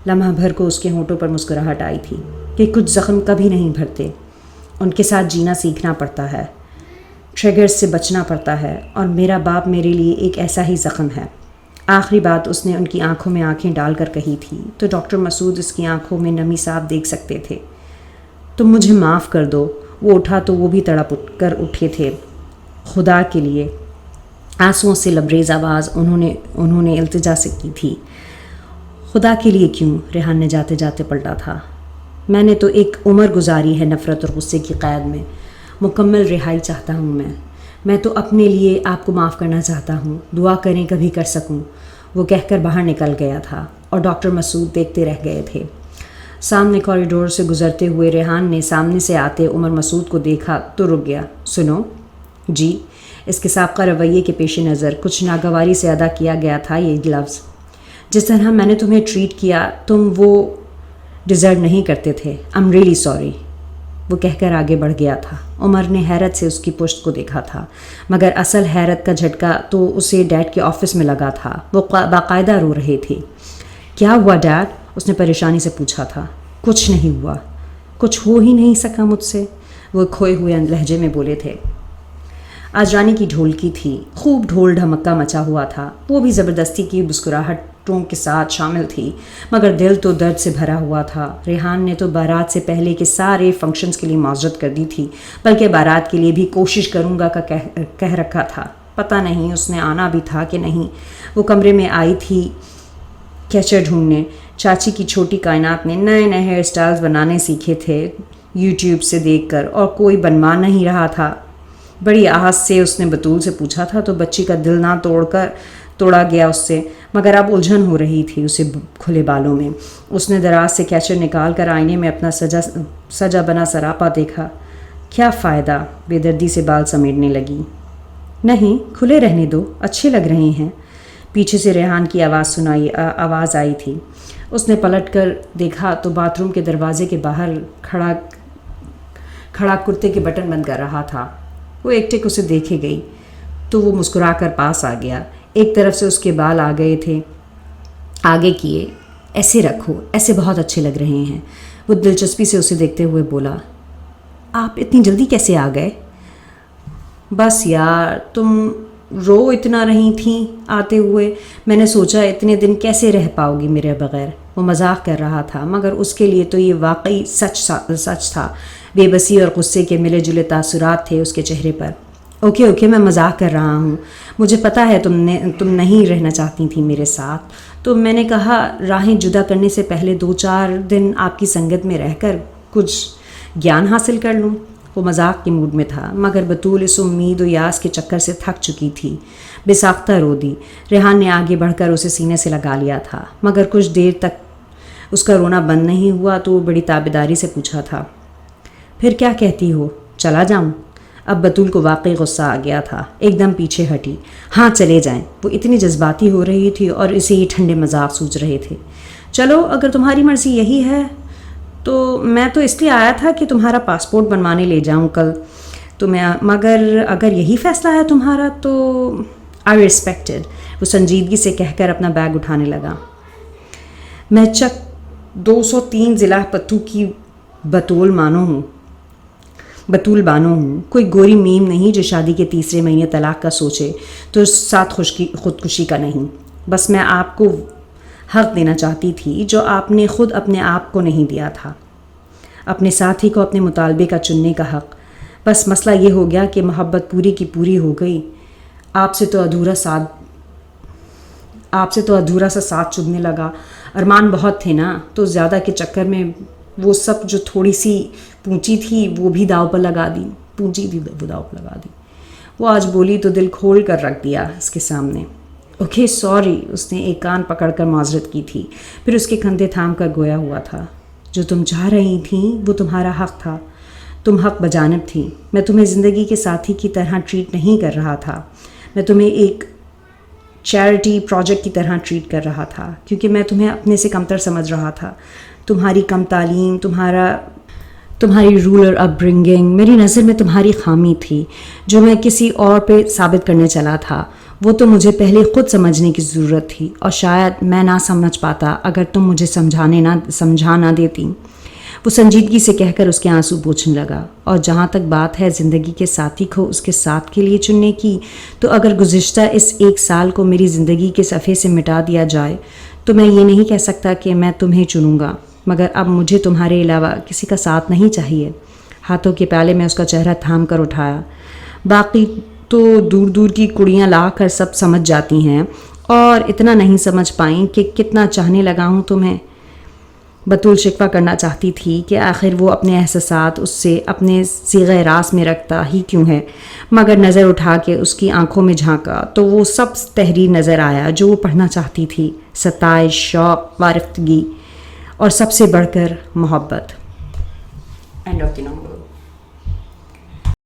Speaker 2: لمحہ بھر کو اس کے ہونٹوں پر مسکراہٹ آئی تھی، کہ کچھ زخم کبھی نہیں بھرتے، ان کے ساتھ جینا سیکھنا پڑتا ہے، ٹریگرز سے بچنا پڑتا ہے، اور میرا باپ میرے لیے ایک ایسا ہی زخم ہے۔ آخری بات اس نے ان کی آنکھوں میں آنکھیں ڈال کر کہی تھی، تو ڈاکٹر مسعود اس کی آنکھوں میں نمی صاف دیکھ سکتے تھے۔ تم مجھے معاف کر دو۔ وہ اٹھا تو وہ بھی تڑپ کر اٹھے تھے۔ خدا کے لیے، آنسوؤں سے لبریز آواز انہوں نے التجا سے کی تھی۔ خدا کے لیے کیوں؟ ریحان نے جاتے جاتے پلٹا تھا۔ میں نے تو ایک عمر گزاری ہے نفرت اور غصے کی قید میں، مکمل رہائی چاہتا ہوں میں تو اپنے لیے آپ کو معاف کرنا چاہتا ہوں، دعا کریں کبھی کر سکوں۔ وہ کہہ کر باہر نکل گیا تھا، اور ڈاکٹر مسعود دیکھتے رہ گئے تھے۔ سامنے کوریڈور سے گزرتے ہوئے ریحان نے سامنے سے آتے عمر مسعود کو دیکھا تو رک گیا۔ سنو جی، اس کے سابقہ رویے کے پیش نظر کچھ ناگواری سے ادا کیا گیا تھا یہ لفظ۔ جس طرح میں نے تمہیں ٹریٹ کیا تم وہ ڈیزرو نہیں کرتے تھے۔ I'm really sorry، وہ کہہ کر آگے بڑھ گیا تھا۔ عمر نے حیرت سے اس کی پشت کو دیکھا تھا، مگر اصل حیرت کا جھٹکا تو اسے ڈیڈ کے آفس میں لگا تھا۔ وہ باقاعدہ رو رہے تھے۔ کیا ہوا ڈیڈ؟ اس نے پریشانی سے پوچھا تھا۔ کچھ نہیں ہوا، کچھ ہو ہی نہیں سکا مجھ سے، وہ کھوئے ہوئے لہجے میں بولے تھے۔ آج رانی کی ڈھولکی تھی، خوب ڈھول ڈھمکا مچا ہوا تھا، وہ بھی زبردستی کی مسکراہٹوں کے ساتھ شامل تھی، مگر دل تو درد سے بھرا ہوا تھا۔ ریحان نے تو بارات سے پہلے کے سارے فنکشنز کے لیے معذرت کر دی تھی، بلکہ بارات کے لیے بھی کوشش کروں گا کا کہہ رکھا تھا۔ پتہ نہیں اس نے آنا بھی تھا کہ نہیں۔ وہ کمرے میں آئی تھی کیچر ڈھونڈنے۔ چاچی کی چھوٹی کائنات نے نئے نئے ہیئر سٹائلز بنانے سیکھے تھے یوٹیوب سے دیکھ کر، اور کوئی بنوا نہیں رہا تھا۔ بڑی آہت سے اس نے بطول سے پوچھا تھا تو بچی کا دل نہ توڑا گیا اس سے، مگر اب الجھن ہو رہی تھی اسے کھلے بالوں میں۔ اس نے دراز سے کیچر نکال کر آئینے میں اپنا سجا بنا سراپا دیکھا۔ کیا فائدہ؟ بے دردی سے بال سمیٹنے لگی۔ نہیں، کھلے رہنے دو، اچھے لگ رہے ہیں۔ پیچھے سے ریحان کی آواز آئی تھی۔ اس نے پلٹ کر دیکھا تو باتھ روم کے دروازے کے باہر کھڑا کرتے کے بٹن بند کر رہا تھا۔ وہ ایک ٹک اسے دیکھے گئی تو وہ مسکرا کر پاس آ گیا۔ ایک طرف سے اس کے بال آ گئے تھے، آگے کیے۔ ایسے رکھو، ایسے بہت اچھے لگ رہے ہیں۔ وہ دلچسپی سے اسے دیکھتے ہوئے بولا، آپ اتنی جلدی کیسے آ گئے؟ بس یار تم رو اتنا رہی تھیں آتے ہوئے، میں نے سوچا اتنے دن کیسے رہ پاؤ گی میرے بغیر۔ وہ مذاق کر رہا تھا مگر اس کے لیے تو یہ واقعی سچ تھا۔ بے بسی اور غصے کے ملے جلے تاثرات تھے اس کے چہرے پر۔ اوکے میں مذاق کر رہا ہوں، مجھے پتہ ہے تم نہیں رہنا چاہتی تھی میرے ساتھ، تو میں نے کہا راہیں جدا کرنے سے پہلے 2-4 دن آپ کی سنگت میں رہ کر کچھ گیان حاصل کر لوں۔ وہ مذاق کے موڈ میں تھا مگر بطول اس امید و یاس کے چکر سے تھک چکی تھی، بے ساختہ رو دی۔ ریحان نے آگے بڑھ کر اسے سینے سے لگا لیا تھا مگر کچھ دیر تک اس کا رونا بند نہیں ہوا تو وہ بڑی تابیداری سے پوچھا تھا، پھر کیا کہتی ہو، چلا جاؤں؟ اب بطول کو واقعی غصہ آ گیا تھا، ایک دم پیچھے ہٹی۔ ہاں چلے جائیں۔ وہ اتنی جذباتی ہو رہی تھی اور اسے یہ ٹھنڈے مذاق سوچ رہے تھے۔ چلو اگر تمہاری مرضی یہی ہے تو میں تو اس لیے آیا تھا کہ تمہارا پاسپورٹ بنوانے لے جاؤں کل، مگر اگر یہی فیصلہ ہے تمہارا تو آئی ریسپیکٹڈ۔ وہ سنجیدگی سے کہہ کر اپنا بیگ اٹھانے لگا۔ میں چک 203 ضلع پتو کی بطول بانو ہوں، کوئی گوری میم نہیں جو شادی کے تیسرے مہینے طلاق کا سوچے تو ساتھ خودکشی کا نہیں۔ بس میں آپ کو حق دینا چاہتی تھی جو آپ نے خود اپنے آپ کو نہیں دیا تھا، اپنے ساتھی کو اپنے مطالبے کا چننے کا حق۔ بس مسئلہ یہ ہو گیا کہ محبت پوری کی پوری ہو گئی، آپ سے تو ادھورا سا ساتھ چبھنے لگا۔ ارمان بہت تھے نا، تو زیادہ کے چکر میں وہ سب جو تھوڑی سی پونچی تھی وہ بھی داؤ پر لگا دی۔ وہ آج بولی تو دل کھول کر رکھ دیا اس کے سامنے۔ اوکے سوری، اس نے ایک کان پکڑ کر معذرت کی تھی، پھر اس کے کندھے تھام کر گویا ہوا تھا۔ جو تم چاہ رہی تھیں وہ تمہارا حق تھا، تم حق بجانب تھیں۔ میں تمہیں زندگی کے ساتھی کی طرح ٹریٹ نہیں کر رہا تھا، میں تمہیں ایک چیریٹی پروجیکٹ کی طرح ٹریٹ کر رہا تھا، کیونکہ میں تمہیں اپنے سے کمتر سمجھ رہا تھا۔ تمہاری کم تعلیم، تمہاری رولر اپ برنگنگ میری نظر میں تمہاری خامی تھی جو میں کسی اور پہ ثابت کرنے چلا تھا۔ وہ تو مجھے پہلے خود سمجھنے کی ضرورت تھی، اور شاید میں نہ سمجھ پاتا اگر تم مجھے سمجھا نہ دیتی۔ وہ سنجیدگی سے کہہ کر اس کے آنسو پوچھنے لگا۔ اور جہاں تک بات ہے زندگی کے ساتھی کو اس کے ساتھ کے لیے چننے کی، تو اگر گزشتہ اس 1 سال کو میری زندگی کے صفحے سے مٹا دیا جائے تو میں یہ نہیں کہہ سکتا کہ میں تمہیں چنوں گا، مگر اب مجھے تمہارے علاوہ کسی کا ساتھ نہیں چاہیے۔ ہاتھوں کے پیالے میں اس کا چہرہ تھام کر اٹھایا۔ باقی تو دور دور کی کڑیاں لا کر سب سمجھ جاتی ہیں، اور اتنا نہیں سمجھ پائیں کہ کتنا چاہنے لگا ہوں تمہیں۔ بطول شکوہ کرنا چاہتی تھی کہ آخر وہ اپنے احساسات اس سے اپنے صیغہ راست میں رکھتا ہی کیوں ہے، مگر نظر اٹھا کے اس کی آنکھوں میں جھانکا تو وہ سب تحریر نظر آیا جو وہ پڑھنا چاہتی تھی، ستائش، شوق، وارفتگی، اور سب سے بڑھ کر محبت۔ And of the number.